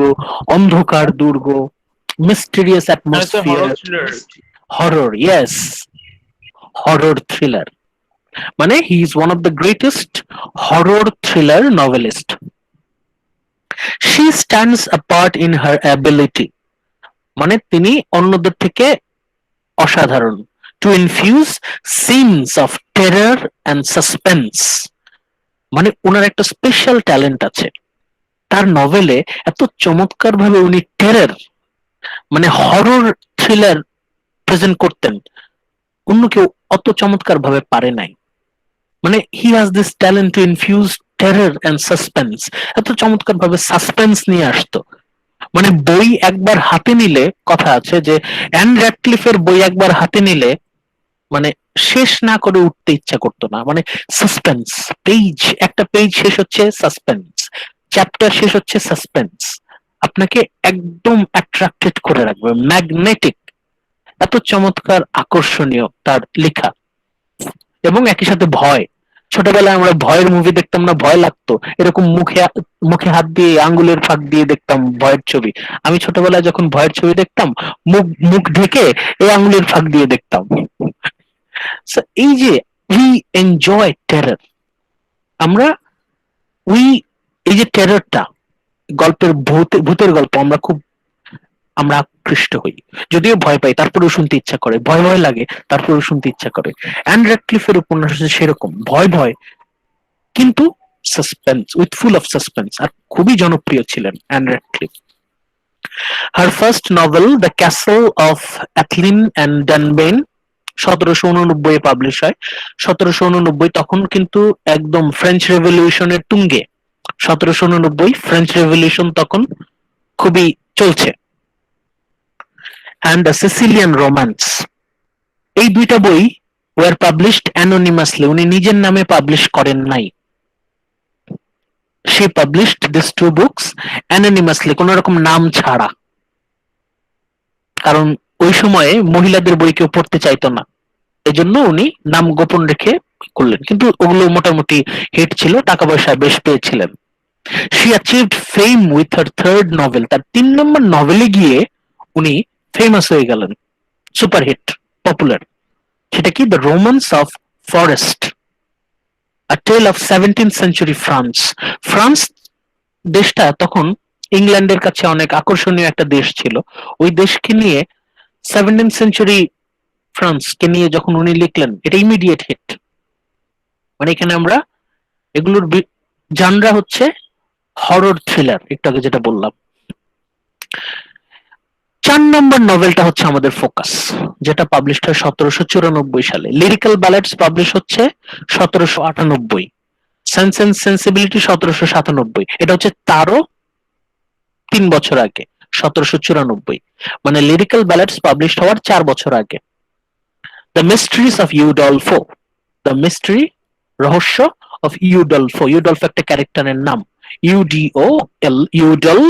অন্ধকার দুর্গ, মিস্টেরিয়াস মানে তো atmosphere, horror thriller. Horror, yes, horror thriller. মানে he is one of the greatest horror thriller novelist. She stands apart in her ability, মানে তিনি অন্যদের থেকে অসাধারণ, to infuse scenes of terror and suspense. মানে ওনার একটা স্পেশাল ট্যালেন্ট আছে, তার নভেলে এত চমৎকার ভাবে উনি টেরার মানে হরর থ্রিলার প্রেজেন্ট করতেন, অন্য কেউ অত চমৎকার ভাবে পারে নাই। মানে he has this talent to infuse terror and suspense, এত চমৎকার ভাবে সাসপেন্স নিয়ে আসতো। মানে বই একবার হাতে নিলে, কথা আছে যে অ্যান র্যাডক্লিফের বই একবার হাতে নিলে মানে শেষ না করে উঠতে ইচ্ছা করতো না। মানে সাসপেন্স, পেজ, একটা পেজ শেষ হচ্ছে সাসপেন্স, চ্যাপ্টার শেষ হচ্ছে সাসপেন্স, আপনাকে একদম অ্যাট্রাক্টেড করে রাখবে, ম্যাগনেটিক, এত চমৎকার আকর্ষণীয় তার লেখা। এবং একই সাথে ভয়, ছোটবেলায় আমরা ভয়ের মুভি দেখতাম না, ভয় লাগতো, এরকম মুখে মুখে হাত দিয়ে আঙ্গুলের ফাঁক দিয়ে দেখতাম ভয়ের ছবি। আমি ছোটবেলায় যখন ভয়ের ছবি দেখতাম, মুখ মুখ ঢেকে এই আঙ্গুলের ফাঁক দিয়ে দেখতাম। So, এই যে উই এনজয় টেরর, আমরা উই, এই যে টেররটা, গল্পের ভূতের গল্প আমরা আকৃষ্ট হই, যদিও ভয় পাই তারপরেও শুনতে ইচ্ছা করে, ভয় ভয় লাগে তারপরেও শুনতে ইচ্ছা করে। অ্যান র্যাডক্লিফের উপন্যাস হচ্ছে সেরকম, ভয় ভয় কিন্তু suspense, with full of suspense, আর খুবই জনপ্রিয় ছিলেন Ann Radcliffe. Her first novel the Castle of Athlin and Dunbayne 1789 publish হয়। 1789 তখন কিন্তু একদম ফ্রেঞ্চ রেভলিউশনের তুঙ্গে, 1789 ফ্রেঞ্চ রেভলিউশন তখন খুবই চলছে। অ্যান্ড দ্য সিসিলিয়ান রোম্যান্স, এই দুইটা বই ওয়ার পাবলিশড অ্যানোনিমাসলি, উনি নিজের নামে পাবলিশ করেন নাই। she published these two books anonymously, কোন রকম নাম ছাড়া, কারণ ওই সময়ে মহিলাদের বই কেউ পড়তে চাইতো না, এজন্য উনি নাম গোপন রেখে করলেন, কিন্তু ওগুলো মোটামুটি হিট ছিল, টাকা পয়সা বেশ পেয়েছিলেন। she achieved fame with her third novel, তার 3 নম্বর নভেলে গিয়ে উনি ফেমাস হয়ে গেলেন, সুপারহিট, পপুলার। সেটা কি? The romance of forest, A Tale of 17th Century France. France দেশটা তখন ইংল্যান্ডের কাছে অনেক আকর্ষণীয় একটা দেশ ছিল। ওই দেশকে নিয়ে 17th সেঞ্চুরি ফ্রান্সকে নিয়ে যখন উনি লিখলেন, এটা ইমিডিয়েট হিট। মানে এখানে আমরা এগুলোর জানরা হচ্ছে হরর থ্রিলার, একটু আগে যেটা বললাম। 4 নম্বর নভেলটা হচ্ছে আমাদের ফোকাস, যেটা পাবলিশ হয় 1794 সালে। লিরিক্যাল ব্যালেডস পাবলিশ হচ্ছে 1798, সেন্স এন্ড সেন্সিবিলিটি 1797, এটা হচ্ছে তারও 3 বছর আগে, 1794। মানে লিরিক্যাল ব্যালেডস পাবলিশ হওয়ার 4 বছর আগে। The Mysteries of Udolpho, the mystery, রহস্য অফ ইউডলফো, ইউডলফো একটা ক্যারেক্টারের নাম, ইউডিও এল, ইউডল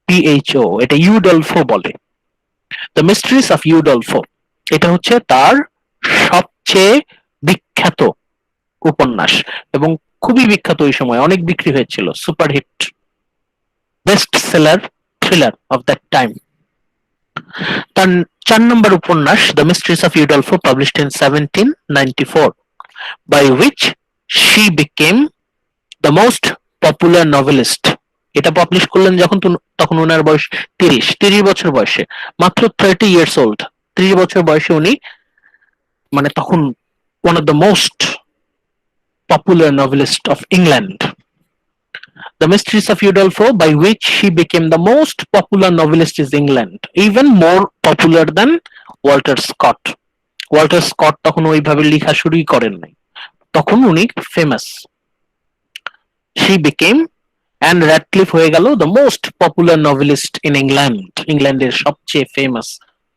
পিএইচও, এটা ইউডলফো বলে। দ্য মিস্ট্রিজ অফ ইউডলফো, এটা হচ্ছে তার সবচেয়ে বিখ্যাত উপন্যাস, এবং খুবই বিখ্যাত, ওই সময় অনেক বিক্রি হয়েছিল, superhit, best seller thriller of that time. তার 4 নম্বর উপন্যাস the Mysteries of Udolpho, published in 1794, by which she became the most popular novelist. এটা পাবলিশ করলেন যখন, তখন ওনার বয়স 30 বছর বয়সে, মাত্র 30 years old, 30 বছর বয়সে উনি মানে তখন one of the most popular novelist of England. The Mysteries of Udolpho, by which she became the most popular novelist in England, even more popular than Walter Scott. Walter Scott তখন ওইভাবে লেখা শুরুই করেন নাই, তখন উনি famous. She became, and Radcliffe হয়ে গেল the most popular novelist in England, ইংল্যান্ডের সবচেয়ে ফেমাস,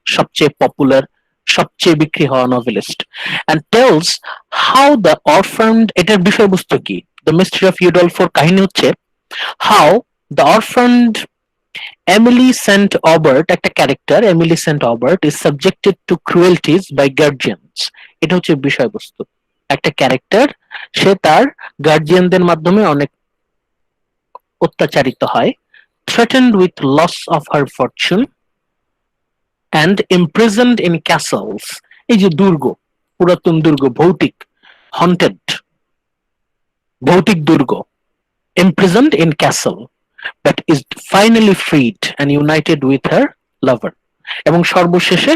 সবচেয়ে পপুলার, সবচেয়ে বিক্রি হওয়া novelist. and tells how the orphaned, এটার বিষয়বস্তু কি? The Mystery of Udolphoর কাহিনী হচ্ছে how the orphaned Emily St. Aubert, একটা character, Emily St. Aubert, is subjected to cruelties by guardians এটা হচ্ছে বিষয়বস্তু। একটা ক্যারেক্টার, সে তার গার্জিয়ানদের মাধ্যমে অনেক অত্যাচারিত হয়, threatened with loss of her fortune and imprisoned in castles. এই যে দুর্গ, পুরাতন দুর্গ, ভৌতিক, haunted, ভৌতিক দুর্গ, imprisoned in castle, but is finally freed and united with her lover. এবং সর্বশেষে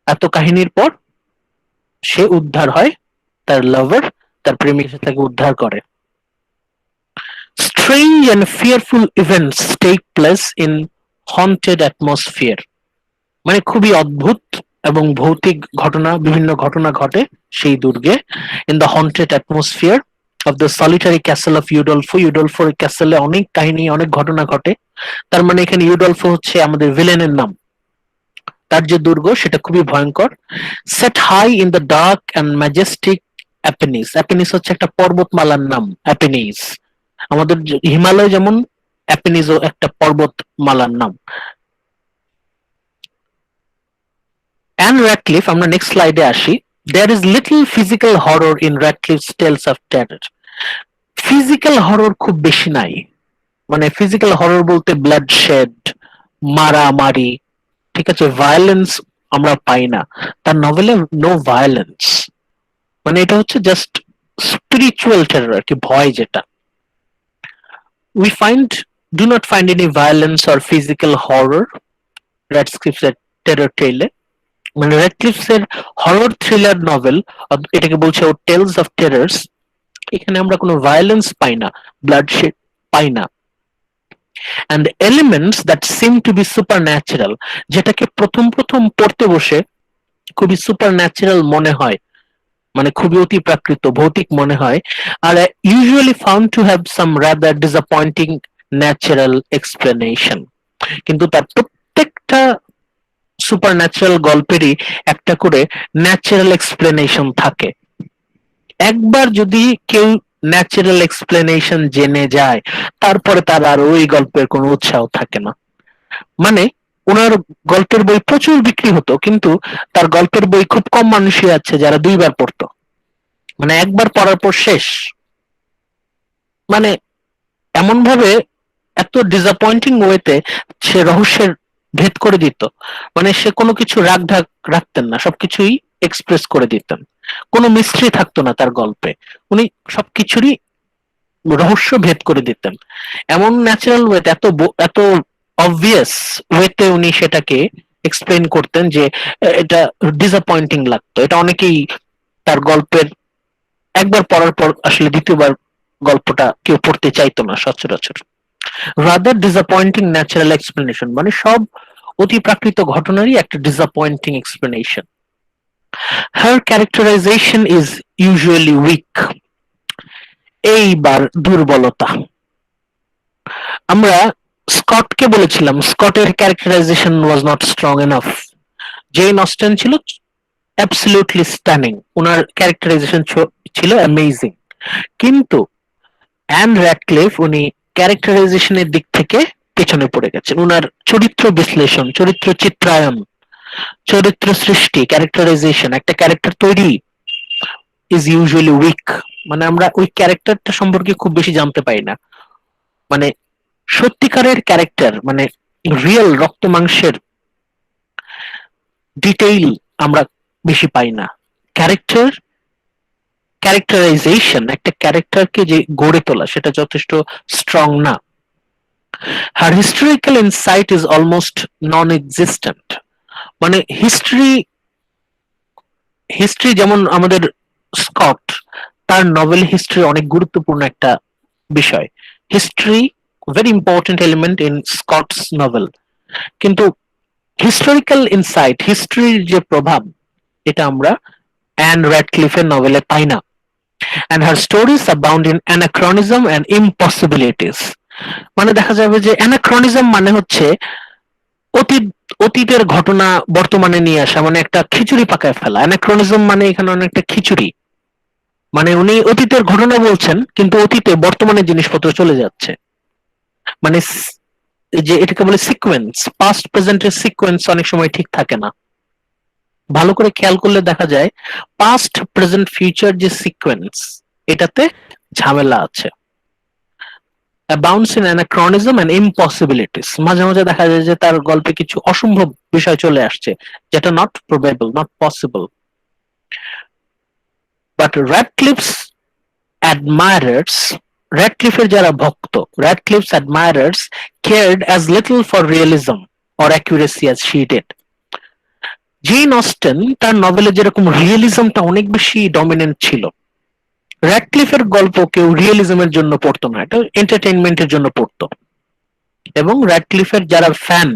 এত কাহিনীর পর সে উদ্ধার হয়, তার লাভার, তার প্রেমিক এসে তাকে উদ্ধার করে। Strange and fearful events take place in haunted atmosphere. মানে খুবই অদ্ভুত এবং ভৌতিক ঘটনা, বিভিন্ন ঘটনা ঘটে সেই দুর্গে। In the haunted atmosphere of the solitary castle of Udolpho. ইউডলফোর ক্যাসেলে অনেক কাহিনী, অনেক ঘটনা ঘটে। তার মানে এখানে ইউডলফো হচ্ছে আমাদের ভিলেনের নাম। তার যে দুর্গ সেটা খুবই ভয়ঙ্কর। Set high in the dark and majestic Apennines. Apennines হচ্ছে একটা পর্বতমালার নাম, অ্যাপেনিস। আমাদের হিমালয় যেমন, অ্যাপেনিসও একটা পর্বতমালার নাম। অ্যান র্যাডক্লিফ, আমরা নেক্সট স্লাইডে আসি। There is little physical horror in Radcliffe's tales of terror. Physical horror খুব বেশি নাই। মানে ফিজিক্যাল হরর বলতে ব্লাডশেড, মারামারি, ঠিক আছে, ভায়োলেন্স আমরা পাই না তার নভেলে। নো ভায়োলেন্স, মানে এটা হচ্ছে জাস্ট স্পিরিচুয়াল টেরর আর কি, ভয় যেটা। We do not find any violence or physical horror Radcliffe's terror tale. মানে র্যাডক্লিফের হরর থ্রিলার নভেল, এটাকে বলছে ও টেলস অফ টেরর্স, এখানে আমরা কোনো ভায়োলেন্স পাই না, ব্লাডশেড পাই না। and elements that seem to be supernatural, যেটাকে প্রথম প্রথম পড়তে বসে খুবই সুপারন্যাচারাল মনে হয়, মানে খুবই অতি প্রাকৃত ভৌতিক মনে হয়, আর usually found to have some rather disappointing natural explanation. কিন্তু তার প্রত্যেকটা সুপারন্যাচারাল গল্পেরই একটা করে ন্যাচারাল এক্সপ্লেনেশন থাকে। একবার যদি কেউ ন্যাচারাল এক্সপ্লেনেশন জেনে যায়, তারপরে তার আর ওই গল্পের কোনো উৎসাহ থাকে না। মানে ওনার গল্পের বই প্রচুর বিক্রি হতো, কিন্তু তার গল্পের বই খুব কম মানুষই আছে যারা দুইবার পড়তো। মানে একবার পড়ার পর শেষ। মানে এমন ভাবে, এত ডিসঅ্যাপয়েন্টিং ওয়েতে সে রহস্যের ভেদ করে দিত। মানে সে কোনো কিছু রাগ ঢাক রাখতেন না, সবকিছুই এক্সপ্রেস করে দিতেন, কোনো মিস্ট্রি থাকতো না তার গল্পে, উনি সবকিছুরই রহস্য ভেদ করে দিতেন। এমন ন্যাচারাল ওয়েতে, এত অবভিয়াস ওয়েতে উনি সেটাকে এক্সপ্লেন করতেন যে এটা ডিসঅ্যাপয়েন্টিং লাগতো। এটা অনেকেই তার গল্পের একবার পড়ার পর আসলে দ্বিতীয়বার গল্পটা কেউ পড়তে চাইতো না সচরাচর। রাদার ডিসঅ্যাপয়েন্টিং ন্যাচারাল এক্সপ্লেনেশন, মানে সব অতি প্রাকৃত ঘটনারই একটা disappointing explanation. Her characterisation is usually weak. এইবার দুর্বলতা, আমরা স্কটকে বলেছিলাম স্কটের characterisation was not strong enough. Jane Austen ছিল অ্যাবসলিউটলি স্টানিং, ওনার ক্যারেক্টারাইজেশন ছিল অ্যামেজিং। কিন্তু অ্যান র্যাডক্লিফ উনি ক্যারেক্টারাইজেশনের দিক থেকে পেছনে পড়ে গেছেন। ওনার চরিত্র বিশ্লেষণ, চরিত্র চিত্রায়ন, চরিত্র সৃষ্টি, ক্যারেক্টারাইজেশন, একটা ক্যারেক্টার তৈরি ইজ ইউজুয়ালি উইক। মানে আমরা ওই ক্যারেক্টারটা সম্পর্কে খুব বেশি জানতে পারি না। মানে সত্যিকারের ক্যারেক্টার, মানে রিয়েল রক্ত মাংসের ডিটেইল আমরা বেশি পাই না। ক্যারেক্টারাইজেশন, একটা ক্যারেক্টারকে যে গড়ে তোলা, সেটা যথেষ্ট স্ট্রং না। Her historical insight is almost non existent. মানে হিস্ট্রি যেমন আমাদের স্কট, তার নভেল হিস্ট্রি অনেক গুরুত্বপূর্ণ একটা বিষয়। History very important element in Scots novel. কিন্তু হিস্টোরিক্যাল ইনসাইট, হিস্ট্রির যে প্রভাব, এটা আমরা অ্যান র্যাডক্লিফের নভেলে পাই না। And her stories abound in anachronism and impossibilities. মানে দেখা যাবে যে anachronism মানে হচ্ছে অতীতের ঘটনা বর্তমানে নিয়ে আসা, মানে একটা খিচুড়ি পাকায় ফেলা। anachronism মানে এখানে অনেকটা খিচুড়ি, মানে উনি অতীতের ঘটনা বলছেন কিন্তু অতীতে বর্তমানে জিনিসপত্র চলে যাচ্ছে। মানে যে এটাকে বলে সিকোয়েন্স, পাস্ট প্রেজেন্টের সিকোয়েন্স অনেক সময় ঠিক থাকে না। ভালো করে খেয়াল করলে দেখা যায় পাস্ট প্রেজেন্ট ফিউচার যে সিকোয়েন্স এটাতে ঝামেলা আছে। abounds in anachronism and impossibilities, মাঝে মাঝে দেখা যায় যে তার গল্পে কিছু অসম্ভব বিষয় চলে আসছে যেটা not probable, not possible. But Radcliffe's যারা ভক্ত, Radcliffe's admirers cared as little for realism or accuracy as she did. Jane Austen তার নভেলে যেরকম রিয়েলিজমটা অনেক বেশি ডমিনেন্ট ছিল, র্যাডক্লিফের গল্প কেউ রিয়েলিজমের জন্য পড়তো না, এটা এন্টারটেইনমেন্টের জন্য পড়তো। এবং র্যাডক্লিফের যারা ফ্যান,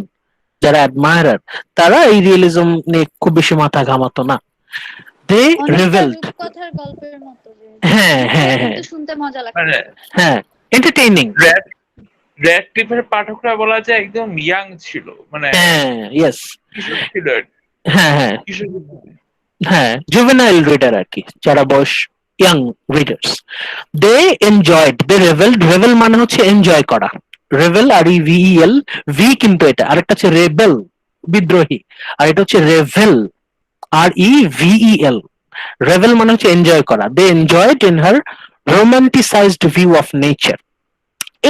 যারা অ্যাডমায়ারার, তারা এই রিয়েলিজম নিয়ে খুব বেশি মাথা ঘামাতো না। দে অনেকটা রিভেলড। রূপকথার গল্পের মতো যে হ্যাঁ হ্যাঁ হ্যাঁ কিন্তু শুনতে মজা মানে লাগছে। হ্যাঁ, এন্টারটেইনিং। র্যাডক্লিফের পাঠকরা বলা যায় একদম ইয়াং ছিল, মানে হ্যাঁ, ইয়েস, কিশোর ছিল, হ্যাঁ হ্যাঁ কিশোর। হ্যাঁ, জুভেনাইল রিডার আর কি, যারা বয়স ইয়াং রিডার্স। দে এনজয়েড, দে রেভেলড, রেভেল মানে হচ্ছে এনজয় করা, রেভেল আর ই ভিইএল, ভি কিন্তু এটা, আরেকটা হচ্ছে রেবেল বিদ্রোহী, আর এটা হচ্ছে রেভেল আর ই ভিইএল। রেভেল মানে হচ্ছে এনজয় করা। They enjoyed in her romanticised view of nature.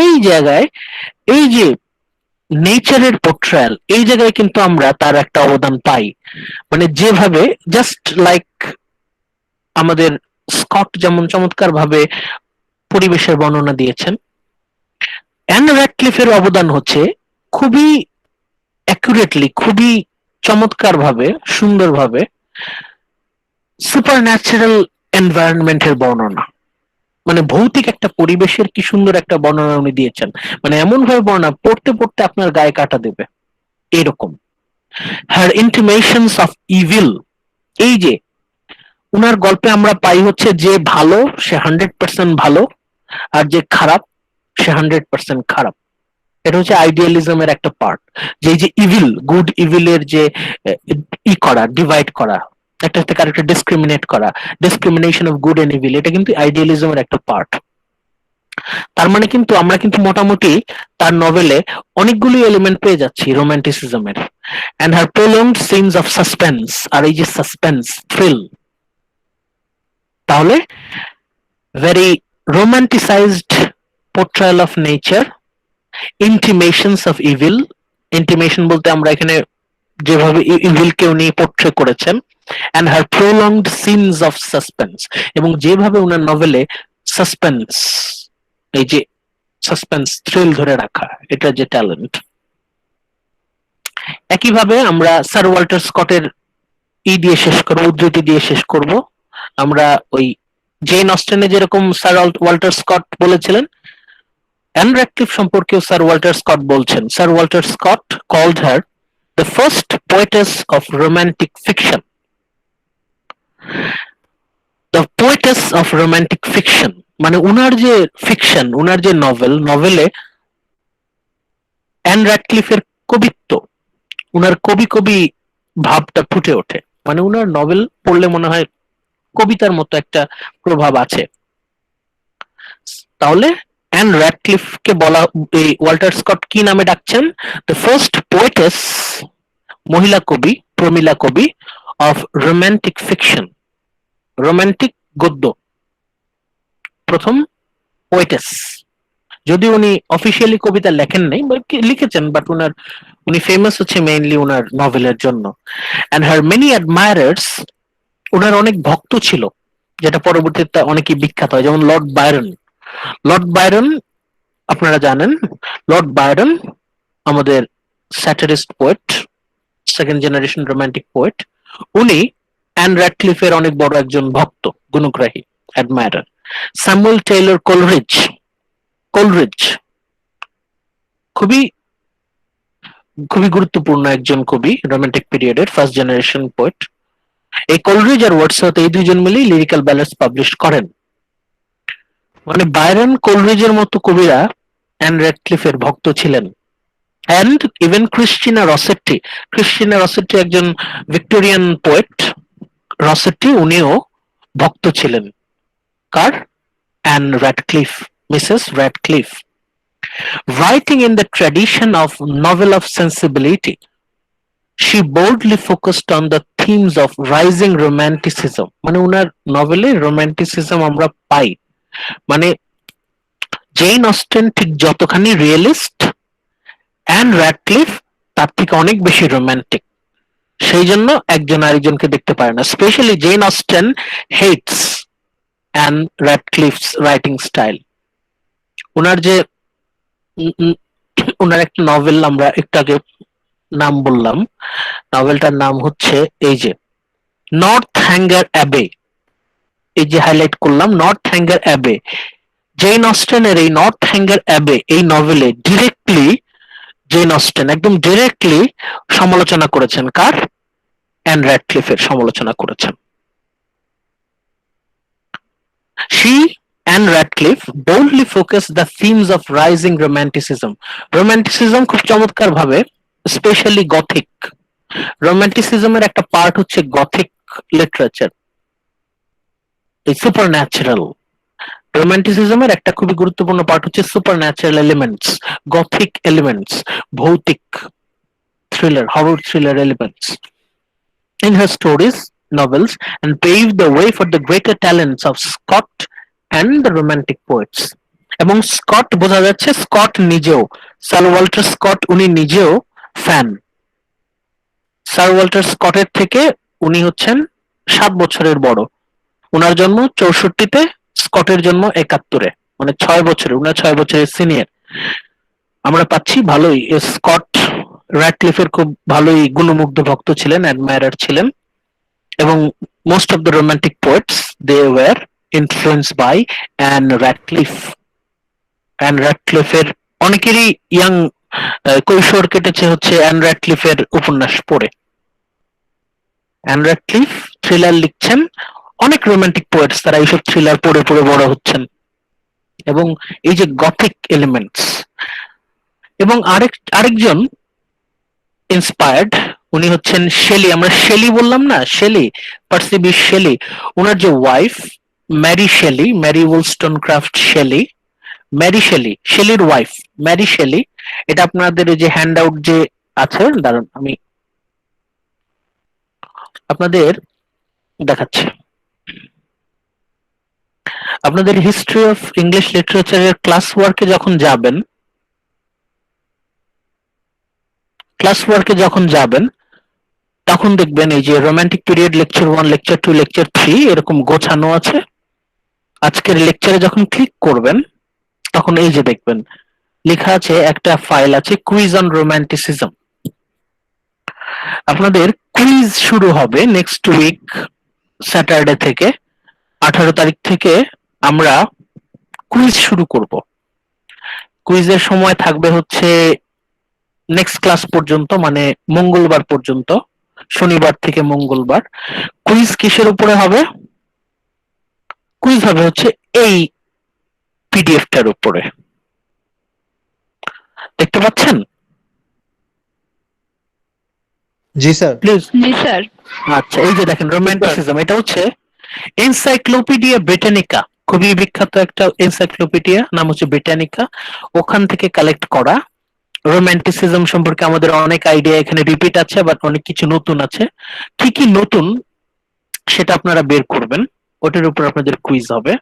এই জায়গায় এই যে নেচারের পোর্ট্রায়াল, এই জায়গায় কিন্তু আমরা তার একটা অবদান পাই। মানে যেভাবে জাস্ট লাইক আমাদের স্কট যেমন চমৎকার ভাবে পরিবেশের বর্ণনা দিয়েছেন, অ্যান র্যাডক্লিফের অবদান হচ্ছে খুবই অ্যাকুরেটলি, খুবই চমৎকার ভাবে, সুন্দরভাবে সুপার ন্যাচারাল এনভায়রনমেন্টের বর্ণনা, মানে ভৌতিক একটা পরিবেশের কি সুন্দর একটা বর্ণনা উনি দিয়েছেন। মানে এমন ভাবে বর্ণনা, পড়তে পড়তে আপনার গায়ে কাটা দেবে এরকম। হার ইন্টিমেশনস অফ ইভিল, এই যে উনার গল্পে আমরা পাই হচ্ছে যে ভালো সে 100% ভালো, আর যে খারাপ সে 100% খারাপ। এটা হচ্ছে আইডিয়ালিজমের একটা পার্ট, যে এই যে ইভিল, গুড ইভিলের যে ই করা, ডিভাইড করা, একটা একটা ক্যারেক্টার ডিসক্রিমিনেট করা, discrimination of good and evil, এটা কিন্তু আইডিয়ালিজমের একটা পার্ট। তার মানে কিন্তু আমরা কিন্তু মোটামুটি তার নভেলে অনেকগুলো এলিমেন্ট পেয়ে যাচ্ছি রোমান্টিসিজমের। And her prolonged scenes of suspense, আর এই যে সাসপেন্স, থ্রিল, তাহলে very romanticised portrayal of nature, intimations of evil, intimation বলতে আমরা এখানে যেভাবে ইভিলকে উনি পোর্ট্রে করেছেন, and her prolonged scenes of suspense, এবং যেভাবে উনার নভেলে সাসপেন্স, এই যে সাসপেন্স, থ্রিল ধরে রাখা, এটা যে ট্যালেন্ট। একইভাবে আমরা স্যার ওয়াল্টার স্কটের দিয়ে শেষ করবো, উদ্ধৃতি দিয়ে শেষ করব। আমরা ওই জেন অস্টেনে যেরকম স্যার ওয়াল্টার স্কট বলেছিলেন, অ্যান র্যাডক্লিফ সম্পর্কেও স্যার ওয়াল্টার স্কট বলছেন, sir Walter Scott called her the first poetess of romantic fiction. The poetess of romantic fiction মানে উনার যে ফিকশন, উনার যে নভেলে অ্যান র্যাডক্লিফের কবিত্ব, উনার কবি কবি ভাবটা ফুটে ওঠে। মানে উনার নভেল পড়লে মনে হয় কবিতার মতো একটা প্রভাব আছে। তাহলে অ্যান র্যাডক্লিফকে বলা, এই ওয়াল্টার স্কট কি নামে ডাকছেন? দ্য ফার্স্ট পোয়েটেস, মহিলা কবি, প্রমীলা কবি অফ রোমান্টিক ফিকশন, রোমান্টিক গদ্য, প্রথম পোয়েটেস। যদি উনি অফিসিয়ালি কবিতা লেখেন নাই, লিখেছেন, বাট উনি ফেমাস হচ্ছে মেইনলি উনার নভেলের জন্য। এন্ড হার মেনি অ্যাডমায়ারার্স, উনার অনেক ভক্ত ছিল, যেটা পরবর্তীতে অনেকেই বিখ্যাত হয়, যেমন লর্ড বায়রন। লর্ড বায়রন আপনারা জানেন, লর্ড বায়রন আমাদের satirist poet, second generation romantic poet. উনি অ্যান র্যাডক্লিফের অনেক বড় একজন ভক্ত, গুণগ্রাহী, অ্যাডমায়ারার। স্যামুয়েল টেইলর কোলরিজ, খুবই খুবই গুরুত্বপূর্ণ একজন কবি রোমান্টিক পিরিয়ডের, ফার্স্ট জেনারেশন পোয়েট। এই কোলরিজ আর ওয়ার্ডসওয়ার্থ, এই দুইজন মিলেই লিরিক্যাল ব্যালান্স পাবলিশ করেন। মানে বায়রন, কোলরিজের মতো কবিরা অ্যান র্যাডক্লিফের ভক্ত ছিলেন। অ্যান্ড ইভেন ক্রিস্টিনা রসেট্টি একজন ভিক্টোরিয়ান পোয়েট, রসেট্টি, উনিও ভক্ত ছিলেন কার? Ann Radcliffe, Mrs Radcliffe. Writing in the tradition of novel of sensibility, she boldly focused on the themes of rising romanticism, মানে উনার নভেলে রোমান্টিসিজম আমরা পাই, মানে জেন অস্টেন ঠিক যতখানি রিয়েলিস্ট, অ্যান র্যাডক্লিফ তার থেকে অনেক বেশি রোমান্টিক, সেই জন্য একজন আরেকজনকে দেখতে পারে না। Specially Jane Austen hates Ann Radcliffe's writing style. ওনার যে ওনার একটা নভেল আমরা একটু আগে নাম বললাম, নভেলটার নাম হচ্ছে এই যে নর্থ হ্যাঙ্গার অ্যাবে, এই যে হাইলাইট করলাম নর্থ হ্যাঙ্গার অ্যাবে। জেন অস্টেনের এই নর্থ হ্যাঙ্গার অ্যাবে এই নভেলে ডিরেক্টলি জেন অস্টেন একদম ডিরেক্টলি সমালোচনা করেছেন, কার? অ্যান র্যাডক্লিফের সমালোচনা করেছেন। She and Radcliffe boldly focused the themes of rising romanticism. Romanticism খুব চমৎকার ভাবে, স্পেশালি গথিক। রোমান্টিসিজমের একটা পার্ট হচ্ছে গথিক লিটারেচার, এই সুপারন্যাচারাল। রোমান্টিসিজমের একটা খুবই গুরুত্বপূর্ণ পার্ট হচ্ছে সুপারন্যাচারাল এলিমেন্টস, গথিক এলিমেন্টস, ভৌতিক thriller, horror thriller elements in her stories, novels, and paved the way for the greater talents of Scott and the romantic poets. এবং Scott বোঝা যাচ্ছে Scott নিজেও, স্যার ওয়াল্টার স্কট উনি নিজেও fan. Sir Walter স্কটের থেকে উনি হচ্ছেন 7 বছরের বড়। উনার জন্ম 64-তে, স্কটের জন্ম 71-এ, মানে 6 বছরের, উনার 6 বছরের সিনিয়র। আমরা পাচ্ছি ভালোই স্কট র্যাডক্লিফের খুব ভালোই গুণমুগ্ধ ভক্ত ছিলেন, অ্যাডমায়ারার ছিলেন, এবং most of the romantic poets they were influenced by Ann Radcliffe. Ann র্যাডক্লিফের অনেকেরই ইয়াং কৈশোর কেটেছে হচ্ছে অ্যান র্যাডক্লিফের উপন্যাস পড়ে। অ্যান র্যাডক্লিফ থ্রিলার লিখছেন, অনেক রোমান্টিক পোয়েটস তারা এইসব থ্রিলার পড়ে পড়ে বড় হচ্ছেন। এবং এই যে গথিক এলিমেন্টস, এবং আরেকজন ইন্সপায়ার্ড, উনি হচ্ছেন শেলি। আমরা শেলি বললাম না, শেলি, পার্সি বিশ শেলি। ওনার যে wife Mary Shelley, Mary Wollstonecraft Shelley, Mary Shelley, শেলির ওয়াইফ ম্যারি শেলি। এটা আপনাদের ওই যে হ্যান্ড আউট যে আছে, দাঁড়ান আমি আপনাদের দেখাচ্ছি। আপনাদের হিস্ট্রি অফ ইংলিশ লিটারেচারের ক্লাস ওয়ার্কে যখন যাবেন তখন দেখবেন এই যে romantic period lecture 1, lecture 2, lecture 3 এরকম গোছানো আছে। আজকের লেকচারে যখন ক্লিক করবেন তখন এই যে দেখবেন লেখা আছে, একটা ফাইল আছে কুইজ অন রোমান্টিসিজম। আপনাদের কুইজ শুরু হবে নেক্সট উইক স্যাটারডে থেকে, 18 তারিখ থেকে আমরা কুইজ শুরু করব। কুইজের সময় থাকবে হচ্ছে নেক্সট ক্লাস পর্যন্ত, মানে মঙ্গলবার পর্যন্ত, শনিবার থেকে মঙ্গলবার। কুইজ কিসের উপরে হবে? কুইজ হবে হচ্ছে এই পিডিএফটার উপরে, দেখতে পাচ্ছেন? জি স্যার। প্লিজ। G sir. আচ্ছা, এই যে দেখেন রোমান্টিসিজম, এটা হচ্ছে এনসাইক্লোপিডিয়া ব্রিটানিকা, খুবই বিখ্যাত একটা এনসাইক্লোপিডিয়া, নাম হচ্ছে ব্রিটানিকা। ওখান থেকে কালেক্ট করা রোমান্টিসিজম সম্পর্কে আমাদের অনেক আইডিয়া এখানে রিপিট আছে, বাট অনেক কিছু নতুন আছে। কি কি নতুন সেটা আপনারা বের করবেন, ওটার উপর আপনাদের কুইজ হবে।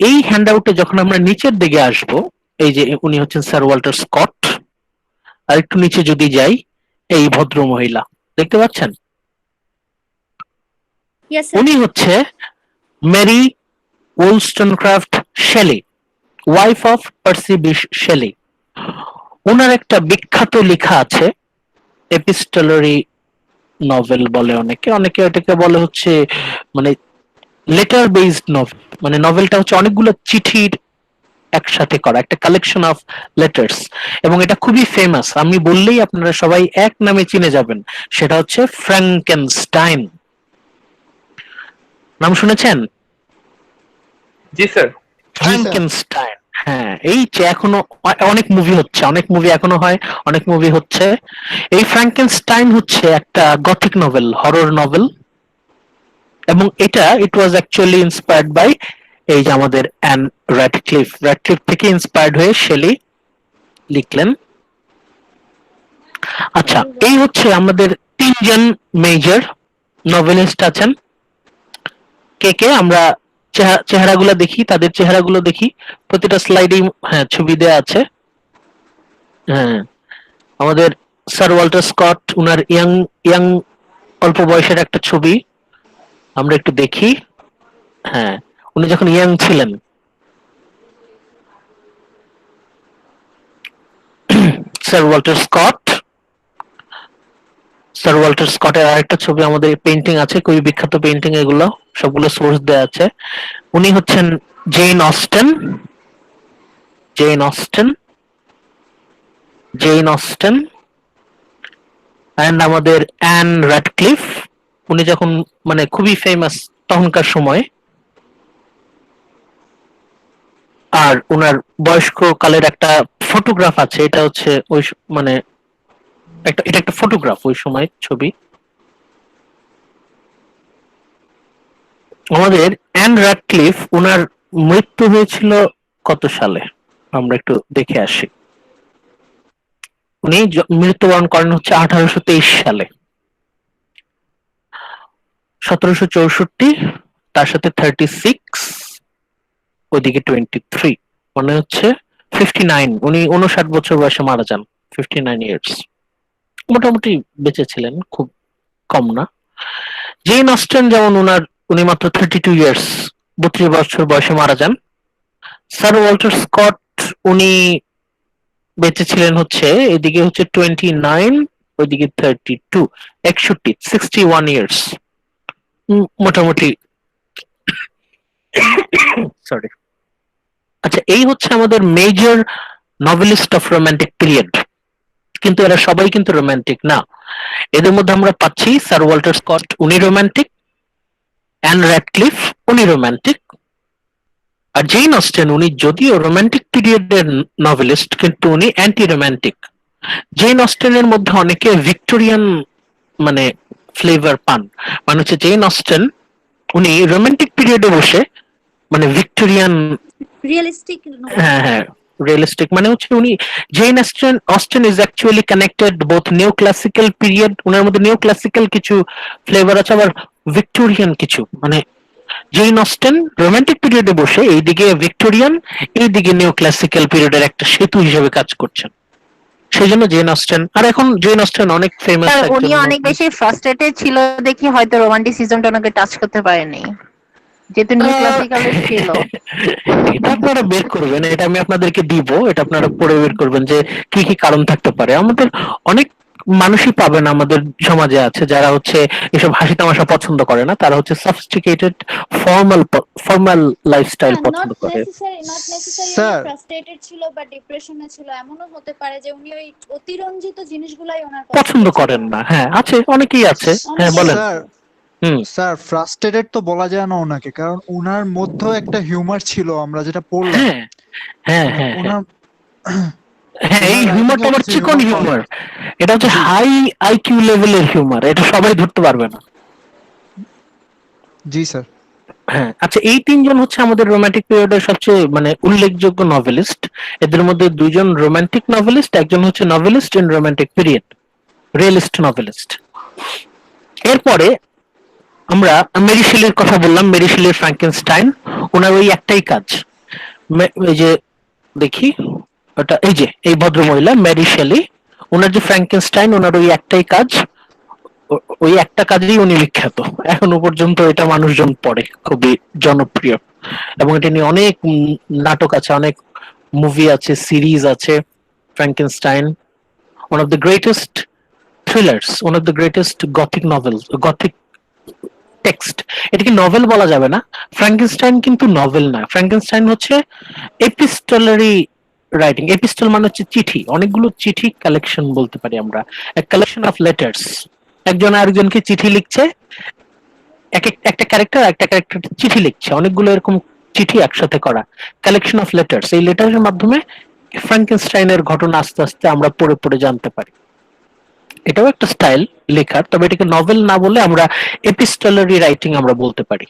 এই হ্যান্ডআউটে যখন আমরা নিচের দিকে আসব, এই যে উনি হচ্ছেন স্যার ওয়াল্টার স্কট, আর একটু নিচে যদি যাই, এই ভদ্র মহিলা দেখতে পাচ্ছেন, Yes, sir. উনি হচ্ছে Mary Wollstonecraft Shelley, wife of Percy Bysshe Shelley. ওনার একটা বিখ্যাত লেখা আছে, এপিস্টলারি নভেল বলে অনেকে, অনেকে এটাকে বলে হচ্ছে মানে লেটার বেসড নভেল, মানে নভেলটা হচ্ছে অনেকগুলো চিঠির একসাথে করা একটা কালেকশন অফ লেটার্স, এবং এটা খুবই ফেমাস। আমি বললেই আপনারা সবাই এক নামে চিনে যাবেন, সেটা হচ্ছে ফ্র্যাঙ্কেনস্টাইন। নাম শুনেছেন? জি স্যার। ফ্র্যাঙ্কেনস্টাইন, হ্যাঁ। এই যে এখনো অনেক মুভি হচ্ছে, অনেক মুভি এখনো হয়, অনেক মুভি হচ্ছে। এই ফ্র্যাঙ্কেনস্টাইন হচ্ছে একটা গথিক নভেল, হরর নভেল, এবং এটা ইট ওয়াজ অ্যাকচুয়ালি ইন্সপায়ার্ড বাই এই যে আমাদের অ্যান র্যাডক্লিফ। র্যাডক্লিফ থেকে ইন্সপায়ার্ড হয়ে শেলি লিখলেন। আচ্ছা, এই হচ্ছে আমাদের তিনজন মেজর নভেলিস্ট আছেন। কে কে আমরা চেহারাগুলো দেখি, তাদের চেহারাগুলো দেখি। প্রতিটা স্লাইডেই হ্যাঁ ছবি দেয়া আছে। হ্যাঁ, আমাদের স্যার ওয়াল্টার স্কট, উনার ইয়াং ইয়াং অল্প বয়সের একটা ছবি আমরা একটু দেখি। হ্যাঁ, উনি যখন ইয়াং ছিলেন। Sir Walter Scott, Sir Walter স্কটের আরেকটা ছবি আমাদের পেইন্টিং আছে, খুবই বিখ্যাত পেইন্টিং, এগুলো সবগুলো সোর্স দেয়া আছে। উনি হচ্ছেন Jane Austen, Jane Austen, Jane Austen and আমাদের অ্যান র্যাডক্লিফ। উনি যখন মানে খুবই ফেমাস তখনকার সময়। আর উনার বয়স্ক কালের একটা ফটোগ্রাফ আছে, এটা হচ্ছে ওই মানে এটা একটা ফটোগ্রাফ ওই সময় ছবি। আমাদের অ্যান র্যাডক্লিফ, উনার মৃত্যু হয়েছিল কত সালে আমরা একটু দেখে আসি। উনি মৃত্যুবরণ করেন হচ্ছে 1823 সালে। 1764, তার সাথে 36, ওইদিকে 23, মানে হচ্ছে 59। উনি 59 বছর বয়সে মারা যান, 59 ইয়ার্স। মোটামুটি বেঁচে ছিলেন, খুব কম না। জেন অস্টেন যেমন উনি মাত্র 32 ইয়ার্স, 32 বছর বয়সে মারা যান। স্যার ওয়াল্টার স্কট উনি বেঁচে ছিলেন হচ্ছে এদিকে হচ্ছে 29, ওইদিকে 32, 61, 61 ইয়ার্স মোটামুটি। সরি। আচ্ছা, এই হচ্ছে আমাদের major novelist of romantic period. কিন্তু এরা সবাই কিন্তু রোমান্টিক না। এদের মধ্যে আমরা পাচ্ছি স্যার ওয়াল্টার স্কট, উনি রোমান্টিক। অ্যান র্যাডক্লিফ, উনি রোমান্টিক। আর জেন অস্টেন, উনি যদিও রোমান্টিক পিরিয়ডের নভেলিস্ট, কিন্তু উনি অ্যান্টি রোমান্টিক। জেন অস্টেনের মধ্যে অনেকে ভিক্টোরিয়ান মানে ফ্লেভার পান, মানে হচ্ছে জেন অস্টেন উনি রোমান্টিক পিরিয়ডে বসে মানে ভিক্টোরিয়ান, রিয়েলিস্টিক হ্যাঁ হ্যাঁ রিয়েলিস্টিক, মানে হচ্ছে উনি Jane Austen is actually connected both new classical period, ওনার মধ্যে নিউ ক্লাসিক্যাল কিছু ফ্লেভার আছে, আবার ভিক্টোরিয়ান কিছু। মানে জেন অস্টেন রোমান্টিক পিরিয়ডে বসে এইদিকে ভিক্টোরিয়ান, এইদিকে নিউ ক্লাসিক্যাল পিরিয়ডের একটা সেতু হিসেবে কাজ করছেন। সেই জন্য জেন অস্টেন, আর এখন জেন অস্টেন অনেক ফেমাস। স্যার উনি অনেক বেশি ফ্রাস্ট্রেটেড ছিল দেখি হয়তো রোমান্টিসিজমটা ওনাকে টাচ করতে পারেনি, যেহেতু নিউ ক্লাসিক্যালে ছিল। এটা আপনারা বের করবেন, এটা আমি আপনাদেরকে দিব, এটা আপনারা পড়ে বের করবেন যে কি কি কারণ থাকতে পারে। আমাদের অনেক মানুষই পাবেন আমাদের সমাজে আছে যারা হচ্ছে এসব হাসি তামাশা পছন্দ করে না, তারা হচ্ছে সফিস্টিকেটেড ফর্মাল লাইফস্টাইল পছন্দ নট করে। Necessary Sir. ফ্রাস্ট্রেটেড ছিল বা ডিপ্রেশনে ছিল, এমনও হতে পারে যে উনি ওই অতিরঞ্জিত জিনিসগুলাই ওনার পছন্দ করেন না। হ্যাঁ আছে, অনেকেই আছে। হ্যাঁ বলেন। স্যার, হুম। স্যার ফ্রাস্ট্রেটেড তো বলা যায় না ওনাকে, কারণ ওনার মধ্যেও একটা হিউমার ছিল, আমরা যেটা পড়লাম। হ্যাঁ হ্যাঁ হ্যাঁ ওনার হ্যাঁ, এই ওনার হিউমারটা writing এ আবার কিছু চিকন humor হিউমার, পাওয়া এটা হচ্ছে জি। হাই আইকিউ লেভেলের হিউমার, এটা সবাই ধরতে পারবে না। জি স্যার। হ্যাঁ আচ্ছা, এই তিনজন হচ্ছে আমাদের রোমান্টিক পিরিয়ডের সবচেয়ে মানে উল্লেখযোগ্য নভেলিস্ট। এদের মধ্যে দুইজন রোমান্টিক নভেলিস্ট, একজন হচ্ছে novelist in romantic period, realist novelist. এরপরে আমরা মেরি শেলির কথা বললাম, মেরি শেলির ফ্র্যাঙ্কেনস্টাইন, ওনার ওই একটাই কাজ, এই যে দেখি ওটা, এই যে এই ভদ্রমহিলা মেরি শেলি, ওনার যে ফ্র্যাঙ্কেনস্টাইন, ওনার ওই একটাই কাজ, ওই একটা কাজেই উনি বিখ্যাত। এখনো পর্যন্ত এটা মানুষজন পড়ে, খুবই জনপ্রিয়, এবং এটা নিয়ে অনেক নাটক আছে, অনেক মুভি আছে, সিরিজ আছে। Frankenstein one of the greatest thrillers, one of the greatest gothic novels, gothic text. এটাকে নভেল বলা যাবে না, ফ্র্যাঙ্কেনস্টাইন কিন্তু নভেল না, ফ্র্যাঙ্কেনস্টাইন হচ্ছে এপিস্টলারি রাইটিং। এপিস্টল মানে হচ্ছে চিঠি, অনেকগুলো চিঠি কালেকশন বলতে পারি আমরা, কালেকশন অফ লেটার্স। একজন আরেকজনকে চিঠি লিখছে, একটা ক্যারেক্টার একটা ক্যারেক্টার চিঠি লিখছে, অনেকগুলো এরকম চিঠি একসাথে করা, কালেকশন অফ লেটার্স। এই লেটারের মাধ্যমে ফ্র্যাঙ্কেনস্টাইনের ঘটনা আস্তে আস্তে আমরা পড়ে পড়ে জানতে পারি। এটাও একটা স্টাইল লেখার, তবে এটাকে নভেল না বলে আমরা এপিস্টলারি রাইটিং আমরা বলতে পারি।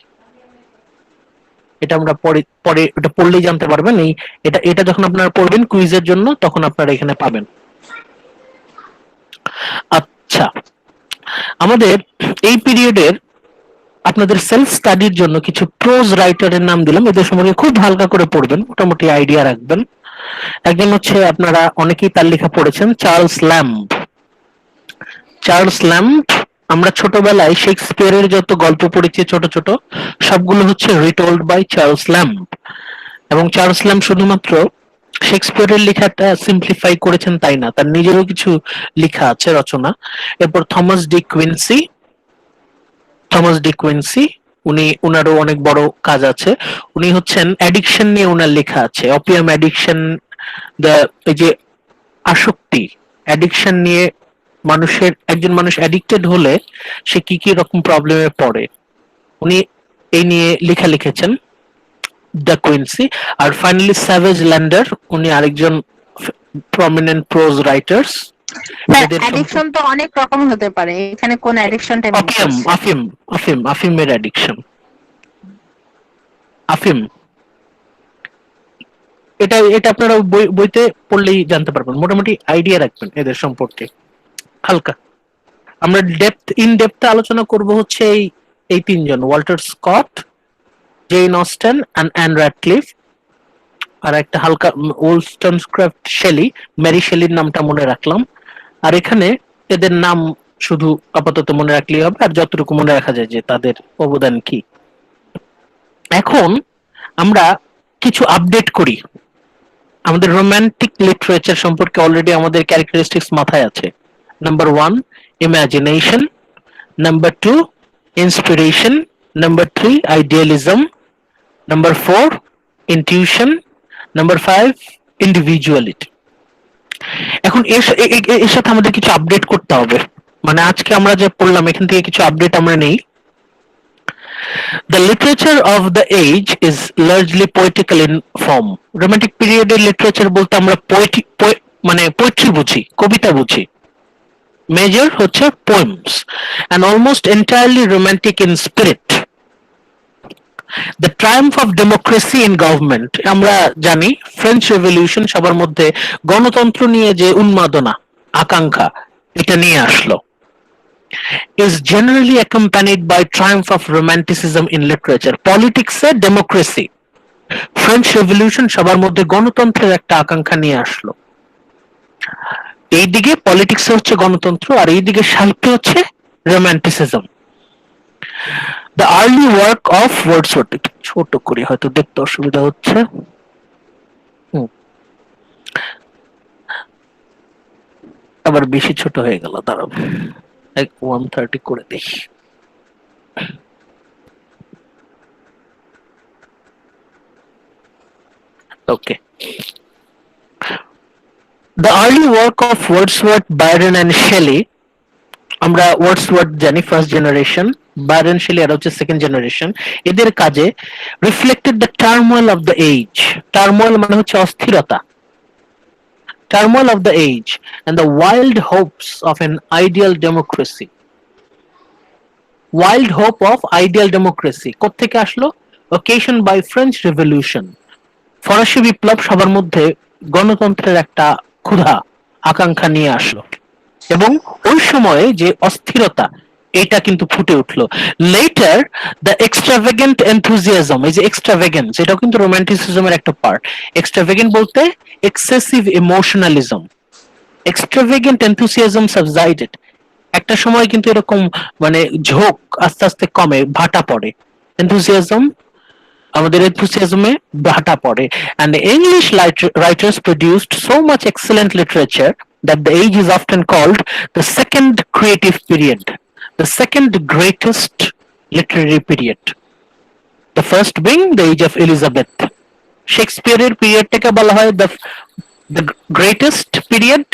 এটা আমরা পরে পরে এটা পড়লেই জানতে পারবেন। এটা যখন আপনারা পড়বেন কুইজের জন্য, তখন আপনারা এখানে পাবেন। আচ্ছা, আমাদের এই পিরিয়ডের আপনাদের সেলফ স্টাডির জন্য কিছু প্রোজ রাইটারের নাম দিলাম, এদের সম্পর্কে খুব হালকা করে পড়বেন, মোটামুটি আইডিয়া রাখবেন। একজন হচ্ছে, আপনারা অনেকেই তার লেখা পড়েছেন, চার্লস ল্যাম্ব। চার্লস ল্যাম্ব, আমরা ছোটবেলায় শেক্সপিয়ারের যত গল্প পড়েছি ছোট ছোট, সবগুলো হচ্ছে রিটোল্ড বাই চার্লস ল্যাম্ব। এবং চার্লস ল্যাম্ব শুধুমাত্র শেক্সপিয়ারের লেখাটা সিম্পলিফাই করেছেন তাই না, তার নিজেরও কিছু লেখা আছে, রচনা। এরপর Thomas D Quincy. Thomas D Quincy, উনি, উনারও অনেক বড় কাজ আছে। উনি হচ্ছেন অ্যাডিকশন নিয়ে উনার লেখা আছে, অপিয়াম অ্যাডিকশন, এই যে আসক্তি, অ্যাডিকশন নিয়ে মানুষের, একজন মানুষ অ্যাডিক্টেড হলে সে কি কি রকম প্রবলেমে পড়ে, উনি এই নিয়ে লেখা লিখেছেন, দ্য কুইন্সি। আর ফাইনালি স্যাভেজ ল্যান্ডার, উনি আরেকজন প্রমিনেন্ট প্রোজ রাইটার্স। অ্যাডিকশন তো অনেক রকম হতে পারে, এখানে কোন অ্যাডিকশনটা আফিম, আফিম, আফিম, আফিমের অ্যাডিকশন, আফিম, এটা এটা আপনারা বইতে পড়লেই জানতে পারবেন, মোটামুটি আইডিয়া রাখবেন এদের সম্পর্কে হালকা। আমরা ইন ডেপথ আলোচনা করব হচ্ছে এই তিনজন, Walter Scott, Jane Austen and Ann Radcliffe. আর একটা হালকা ওলস্টনক্রাফট শেলি, মেরি শেলির নামটা মনে রাখলাম। আর এখানে এদের নাম শুধু আপাতত মনে রাখলেই হবে, আর যতটুকু মনে রাখা যায় যে তাদের অবদান কি। এখন আমরা কিছু আপডেট করি। আমাদের রোমান্টিক লিটারেচার সম্পর্কে অলরেডি আমাদের ক্যারেক্টারিস্টিক্স মাথায় আছে। Number 1, imagination. Number 2, inspiration. Number 3, idealism. Number 4, intuition. Number 5, individuality. এখন এর সাথে আমাদের কিছু আপডেট করতে হবে, মানে আজকে আমরা যে পড়লাম এখান থেকে কিছু আপডেট আমরা নেই। The literature of the age is largely poetical in form. Romantic period এর লিটারেচার বলতে আমরা মানে পোয়েট্রি বুঝি, কবিতা বুঝি। মেজর হচ্ছে poems and almost entirely romantic in spirit. The triumph of democracy in government, আমরা জানি ফ্রেঞ্চ রেভলিউশন সবার মধ্যে গণতন্ত্র নিয়ে যে উন্মাদনা, আকাঙ্ক্ষা, এটা নিয়ে আসলো, is generally accompanied by triumph of romanticism in literature. Politics A democracy, French revolution সবার মধ্যে গণতন্ত্রের একটা আকাঙ্ক্ষা নিয়ে আসলো। এইদিকে পলিটিক্স হচ্ছে গণতন্ত্র, আর এইদিকে সাহিত্য হচ্ছে romanticism. The early work of Wordsworth, ছোট করে হয়তো দেখতে অসুবিধা হচ্ছে, আবার বেশি ছোট হয়ে গেল, দাঁড়াও 130 করে দেই। Okay, The early work of Wordsworth, Byron and Shelley, আমরা ওয়ার্ডসওয়ার্থ জানি ফার্স্ট জেনারেশন, বায়রন শেলি আর হচ্ছে সেকেন্ড জেনারেশন, এদের কাজে reflected the turmoil of the age. Turmoil মানে হচ্ছে অস্থিরতা, turmoil of the age and the wild hopes of an ideal democracy. Wild hope of ideal democracy কোত্থেকে আসলো? Occasion by French revolution. ফরাসি বিপ্লব সবার মধ্যে গণতন্ত্রের একটা ক্ষুধা, আকাঙ্ক্ষা নিয়ে আসলো, এবং ওই সময়ে যে অস্থিরতা এটা কিন্তু ফুটে উঠলো। লেটার দ্য এক্সট্রাভেগেন্ট এনথুজিয়াজম, এই যে এক্সট্রাভেগেন্স, এটাও কিন্তু রোমান্টিসিজমের একটা পার্ট। এক্সট্রাভেগেন্ট বলতে এক্সেসিভ ইমোশনালিজম, এক্সট্রাভেগেন্ট এনথুজিয়াজম সাবসাইডেড। একটা সময় কিন্তু এরকম মানে ঝোঁক আস্তে আস্তে কমে, ভাটা পড়ে, এনথুজিয়াজম, আমাদের এনথুসিয়াজমে ভাটা পড়ে। and the English writers produced so much excellent literature that the age is often called the second creative period, the second greatest literary period, the first being the age of Elizabeth. শেক্সপিয়ারের পিরিয়ডটাকে বলা হয় the greatest period,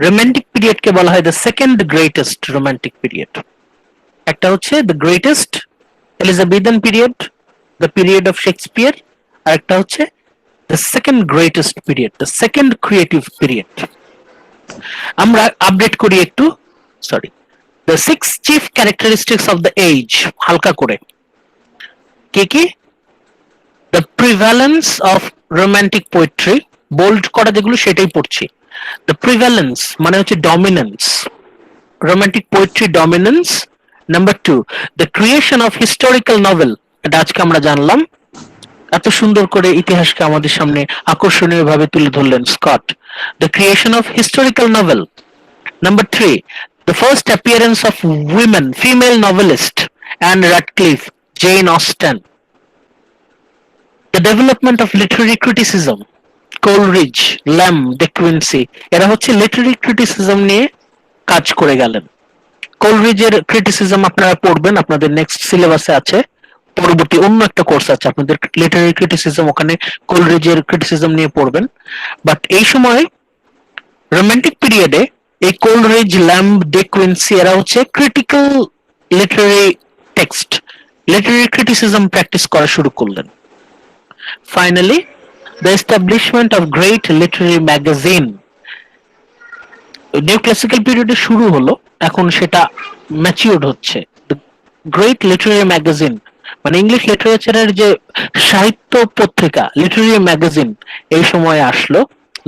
romantic period কে বলা হয় the second greatest romantic period. একটা হচ্ছে the greatest Elizabethan period, the period of Shakespeare, আর একটা হচ্ছে the second greatest period, the second creative period. আমরা update করি একটু, sorry, the six chief characteristics of the age, হালকা করে কি কি? The prevalence of romantic poetry, bold করা যেগুলো সেটাই পড়ছি। The prevalence মানে হচ্ছে dominance, romantic poetry dominance. Number 2, the creation of historical novel. এটা আজকে আমরা জানলাম। এত সুন্দর করে ইতিহাসকে আমাদের সামনে আকর্ষণীয় ভাবে তুলে ধরলেন Scott. The creation of historical novel. Number 3, the first appearance of women, female novelist, Anne Radcliffe, Jane Austen. The development of literary criticism, Coleridge, Lamb, De Quincey, এরা হচ্ছে লিটারি ক্রিটিসিজম নিয়ে কাজ করে গেলেন। কোলরিজের ক্রিটিসিজম আপনারা পড়বেন, আপনাদের নেক্সট সিলেবাসে আছে, পরবর্তী অন্য একটা কোর্স আছে আপনাদের লিটারি ক্রিটিসিজম, ওখানে কোলরিজের ক্রিটিসিজম নিয়ে পড়বেন। বাট এই সময় রোমান্টিক পিরিয়ডে এই কোলরিজ, ল্যাম্ব, ডে কুইন্সি এরা হচ্ছে critical literary text, literary criticism practice করা শুরু করলেন। Finally the establishment of great literary magazine. New classical পিরিয়ডে শুরু হলো, এখন সেটা ম্যাচিউরড হচ্ছে। গ্রেট লিটারি ম্যাগাজিন মানে ইংলিশ লিটারেচারের যে সাহিত্য পত্রিকা, লিটারি ম্যাগাজিন এই সময় আসলো,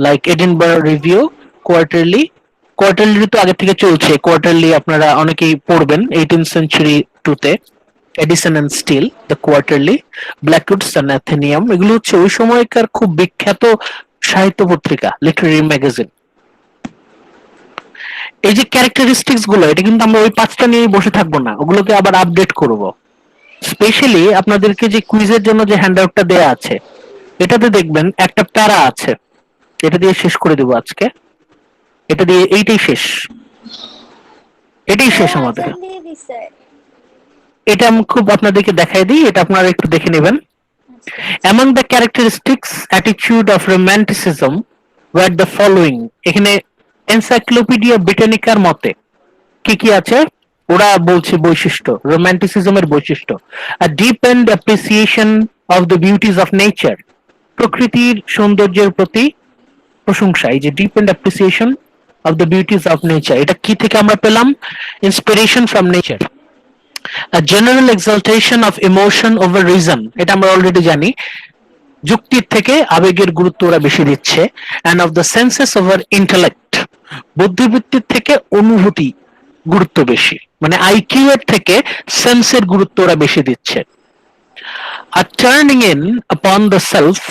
like Edinburgh review, quarterly. Quarterly তো আগে থেকে চলছে, কোয়ার্টারলি আপনারা অনেকেই পড়বেন 18th সেঞ্চুরি টুতে, Addison and Steele, the Quarterly, Blackwood's and Athenaeum, এগুলো হচ্ছে ওই সময়কার খুব বিখ্যাত সাহিত্য পত্রিকা, লিটারি ম্যাগাজিন। এই যে ক্যারেক্টারিস্টিক্স গুলো, এটা কিন্তু আমরা ওই 5টা নিয়ে বসে থাকবো না, ওগুলোকে আবার আপডেট করব। স্পেশালি আপনাদেরকে যে কুইজের জন্য যে হ্যান্ডআউটটা দেয়া আছে, এটাতে দেখবেন একটা প্যারা আছে, এটা দিয়ে শেষ করে দেবো আজকে, এটা দিয়ে এইটাই শেষ, এটাই শেষ আমাদের। দিয়ে দিছে। এটা আমি খুব আপনাদেরকে দেখাই দিই, এটা আপনারা একটু দেখে নেবেন। Among the characteristics attitude of romanticism were the following. এখানে এনসাইক্লোপিডিয়া ব্রিটানিকার মতে কি কি আছে ওরা বলছে বৈশিষ্ট্য, রোমান্টিসিজমের বৈশিষ্ট্য: a deep and appreciation of the beauties of nature, প্রকৃতির সৌন্দর্যের প্রতি প্রশংসা। এই যে deep and appreciation of the beauties of nature, এটা কি থেকে আমরা পেলাম? Inspiration from nature. A general exaltation of emotion over reason, এটা আমরা অলরেডি জানি, যুক্তির থেকে আবেগের গুরুত্ব ওরা বেশি দিচ্ছে। and of the senses over intellect, বুদ্ধিবৃত্তির থেকে অনুভূতি গুরুত্ব বেশি, মানে আইকিউ এর থেকে সেন্সের গুরুত্ব ওরা বেশি দিচ্ছে। a turning in upon the self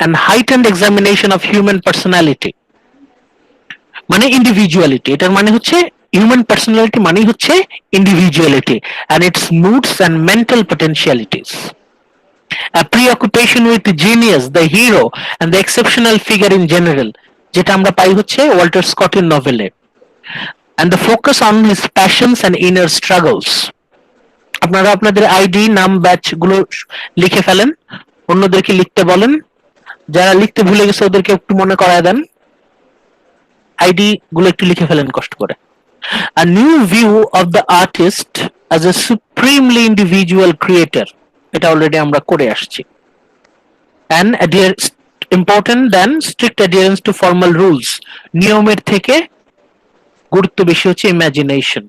and heightened examination of human personality, মানে ইন্ডিভিজুয়ালিটি, এটার মানে হচ্ছে হিউম্যান পার্সোনালিটি মানে হচ্ছে individuality and its moods and mental potentialities. A preoccupation with genius, the hero and the exceptional figure in general, যেটা আমরা পাই হচ্ছে Walter স্কটের নভেলে। and the focus on his passions and inner struggles. আপনারা আপনাদের ID, নাম, batch গুলো লিখে ফেলেন, অন্যদেরকে লিখতে বলেন, যারা লিখতে ভুলে গেছে ওদেরকে একটু মনে করায় দেন, আইডি গুলো একটু লিখে ফেলেন কষ্ট করে। A new view of the artist as a supremely individual creator, এটা অলরেডি আমরা করে আসছি। and important than strict adherence to formal rules, নিয়মের থেকে গুরুত্ব বেশি হচ্ছে ইমাজিনেশন।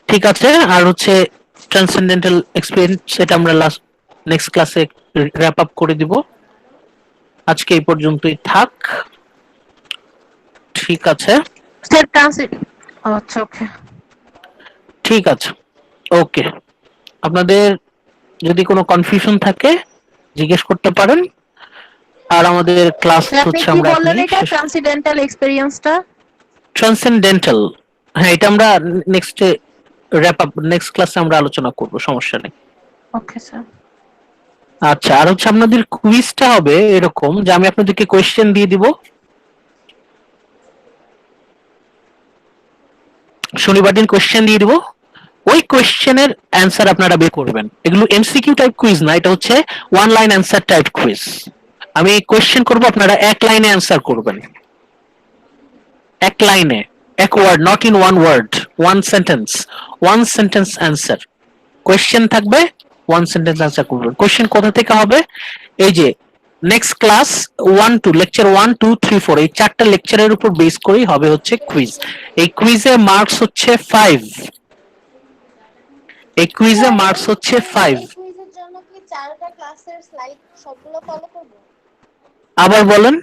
ঠিক আছে, আর হচ্ছে ট্রান্সেন্ডেন্টাল এক্সপেরিয়েন্স, এটা আমরা নেক্সট ক্লাসে র‍্যাপ আপ করে দিব। আজকে এই পর্যন্তই থাক, ঠিক আছে? স্যার ট্রান্সলেট, আচ্ছা ওকে, ঠিক আছে, ওকে। আপনাদের যদি কোনো কনফিউশন থাকে জিজ্ঞেস করতে পারেন। আর আমাদের ক্লাস আপনি হচ্ছে কি আমরা বললেন এটা ট্রান্সিডেন্টাল এক্সপেরিয়েন্সটা? ট্রান্সেন্ডেন্টাল, হ্যাঁ এটা আমরা নেক্সট র‍্যাপ আপ, নেক্সট ক্লাসে আমরা আলোচনা করব, সমস্যা নেই। Okay sir. আচ্ছা, আর হচ্ছে আপনাদের কুইজটা হবে এরকম যে আমি আপনাদেরকে কোয়েশ্চেন দিয়ে দিব, শনিবার দিন কোয়েশ্চেন দিয়ে দিব, ওই কোয়েশ্চেনের অ্যান্সার আপনারা বের করবেন। এগুলো এমসিকিউ টাইপ কুইজ না, এটা হচ্ছে one line answer type quiz. আমি কোয়েশ্চেন করব, আপনারা এক লাইনে অ্যান্সার করবেন, এক লাইনে, এক word, not in one word, one sentence answer. Question থাকবে, ওয়ান সেন্টেন্স অ্যান্সার করবেন। কোয়েশ্চেন কোথা থেকে হবে? এই যে নেক্সট ক্লাস 1 2 লেকচার 1 2 3 4 এই চারটা লেকচারের উপর বেস করেই হবে হচ্ছে কুইজ। এই কুইজে মার্কস হচ্ছে 5, এই কুইজে মার্কস হচ্ছে 5। কুইজের জন্য কি 4টা ক্লাসের স্লাইড সবগুলো ফলো করব? আবার বলেন।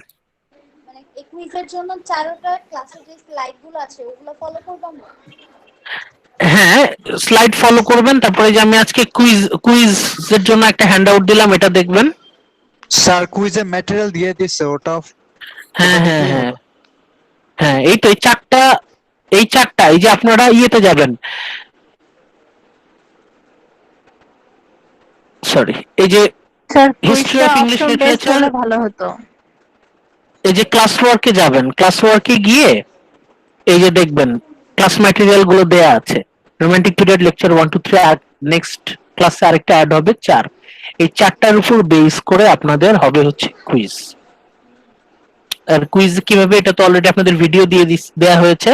মানে কুইজের জন্য 4টা ক্লাসে যে স্লাইডগুলো আছে ওগুলো ফলো করব আমরা? হ্যাঁ, স্লাইড ফলো করবেন, তারপরে যে আমি আজকে কুইজের জন্য একটা হ্যান্ডআউট দিলাম, এটা দেখবেন। স্যার কুইজে ম্যাটেরিয়াল দিয়ে দিছে, ওটা হ্যাঁ ওটা হ্যাঁ দেখলেই হ্যাঁ হলো। হ্যাঁ, এই তো এই চারটা এই যে আপনারা ইয়েতে যাবেন, সরি, এই যে স্যার হিস্ট্রি কুইজটা of English option based literature, হলে ভালো হতো। এই যে ক্লাস ওয়ার্কে যাবেন, ক্লাস ওয়ার্কে গিয়ে এই যে দেখবেন ক্লাস ম্যাটেরিয়াল গুলো দেয়া আছে। রোমান্টিক পিরিয়ড লেকচার 1 2 3, আর নেক্সট ক্লাসে আরেকটা অ্যাড হবে 4। এই চারটার উপর বেস করে আপনাদের হবে হচ্ছে কুইজ। আর কুইজ কিভাবে, এটা তো অলরেডি আপনাদের ভিডিও দিয়ে দেয়া হয়েছে,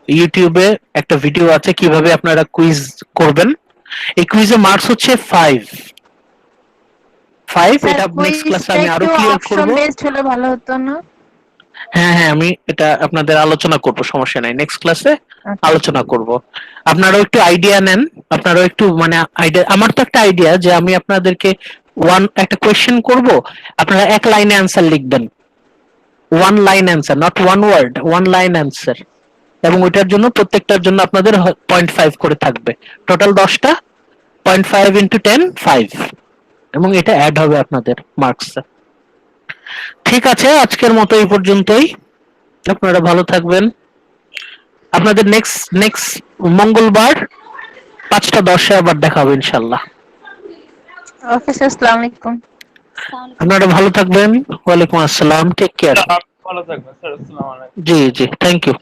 ইউটিউবে একটা ভিডিও আছে কিভাবে আপনারা কুইজ করবেন। এই কুইজে মার্কস হচ্ছে 5। স্যার এটা নেক্সট ক্লাসে কুইজটা আমি আরো একটু ক্লিয়ার অপশন করব। বেসড হলে ভালো হতো না? হ্যাঁ হ্যাঁ, আমি এটা আপনাদের আলোচনা করব, সমস্যা নাই, নেক্সট ক্লাসে আচ্ছা। আলোচনা করব। আপনারাও একটু আইডিয়া নেন, আপনারাও একটু মানে আইডিয়া, আমার তো একটা আইডিয়া যে আমি আপনাদেরকে একটা কোয়েশ্চেন করব, আপনারা এক লাইনে অ্যান্সার লিখবেন, one line answer, not one word, one line answer. এবং ওইটার জন্য প্রত্যেকটার জন্য আপনাদের 0.5 করে থাকবে, টোটাল 10টা, 0.5 ইন্টু 10 5, এবং এটা অ্যাড হবে আপনাদের মার্কস। ঠিক আছে, আজকের মতো এই পর্যন্তই। আপনারা ভালো থাকবেন। আপনাদের নেক্সট মঙ্গলবার 5টা 10-এ আবার দেখা হবে ইনশাল্লাহ। ওকে স্যার, আসসালামু আলাইকুম। আপনারা ভালো থাকবেন। ওয়ালাইকুম আসসালাম, টেক কেয়ার। ভালো থাকবেন স্যার, আসসালামু আলাইকুম। জি জি, থ্যাংক ইউ।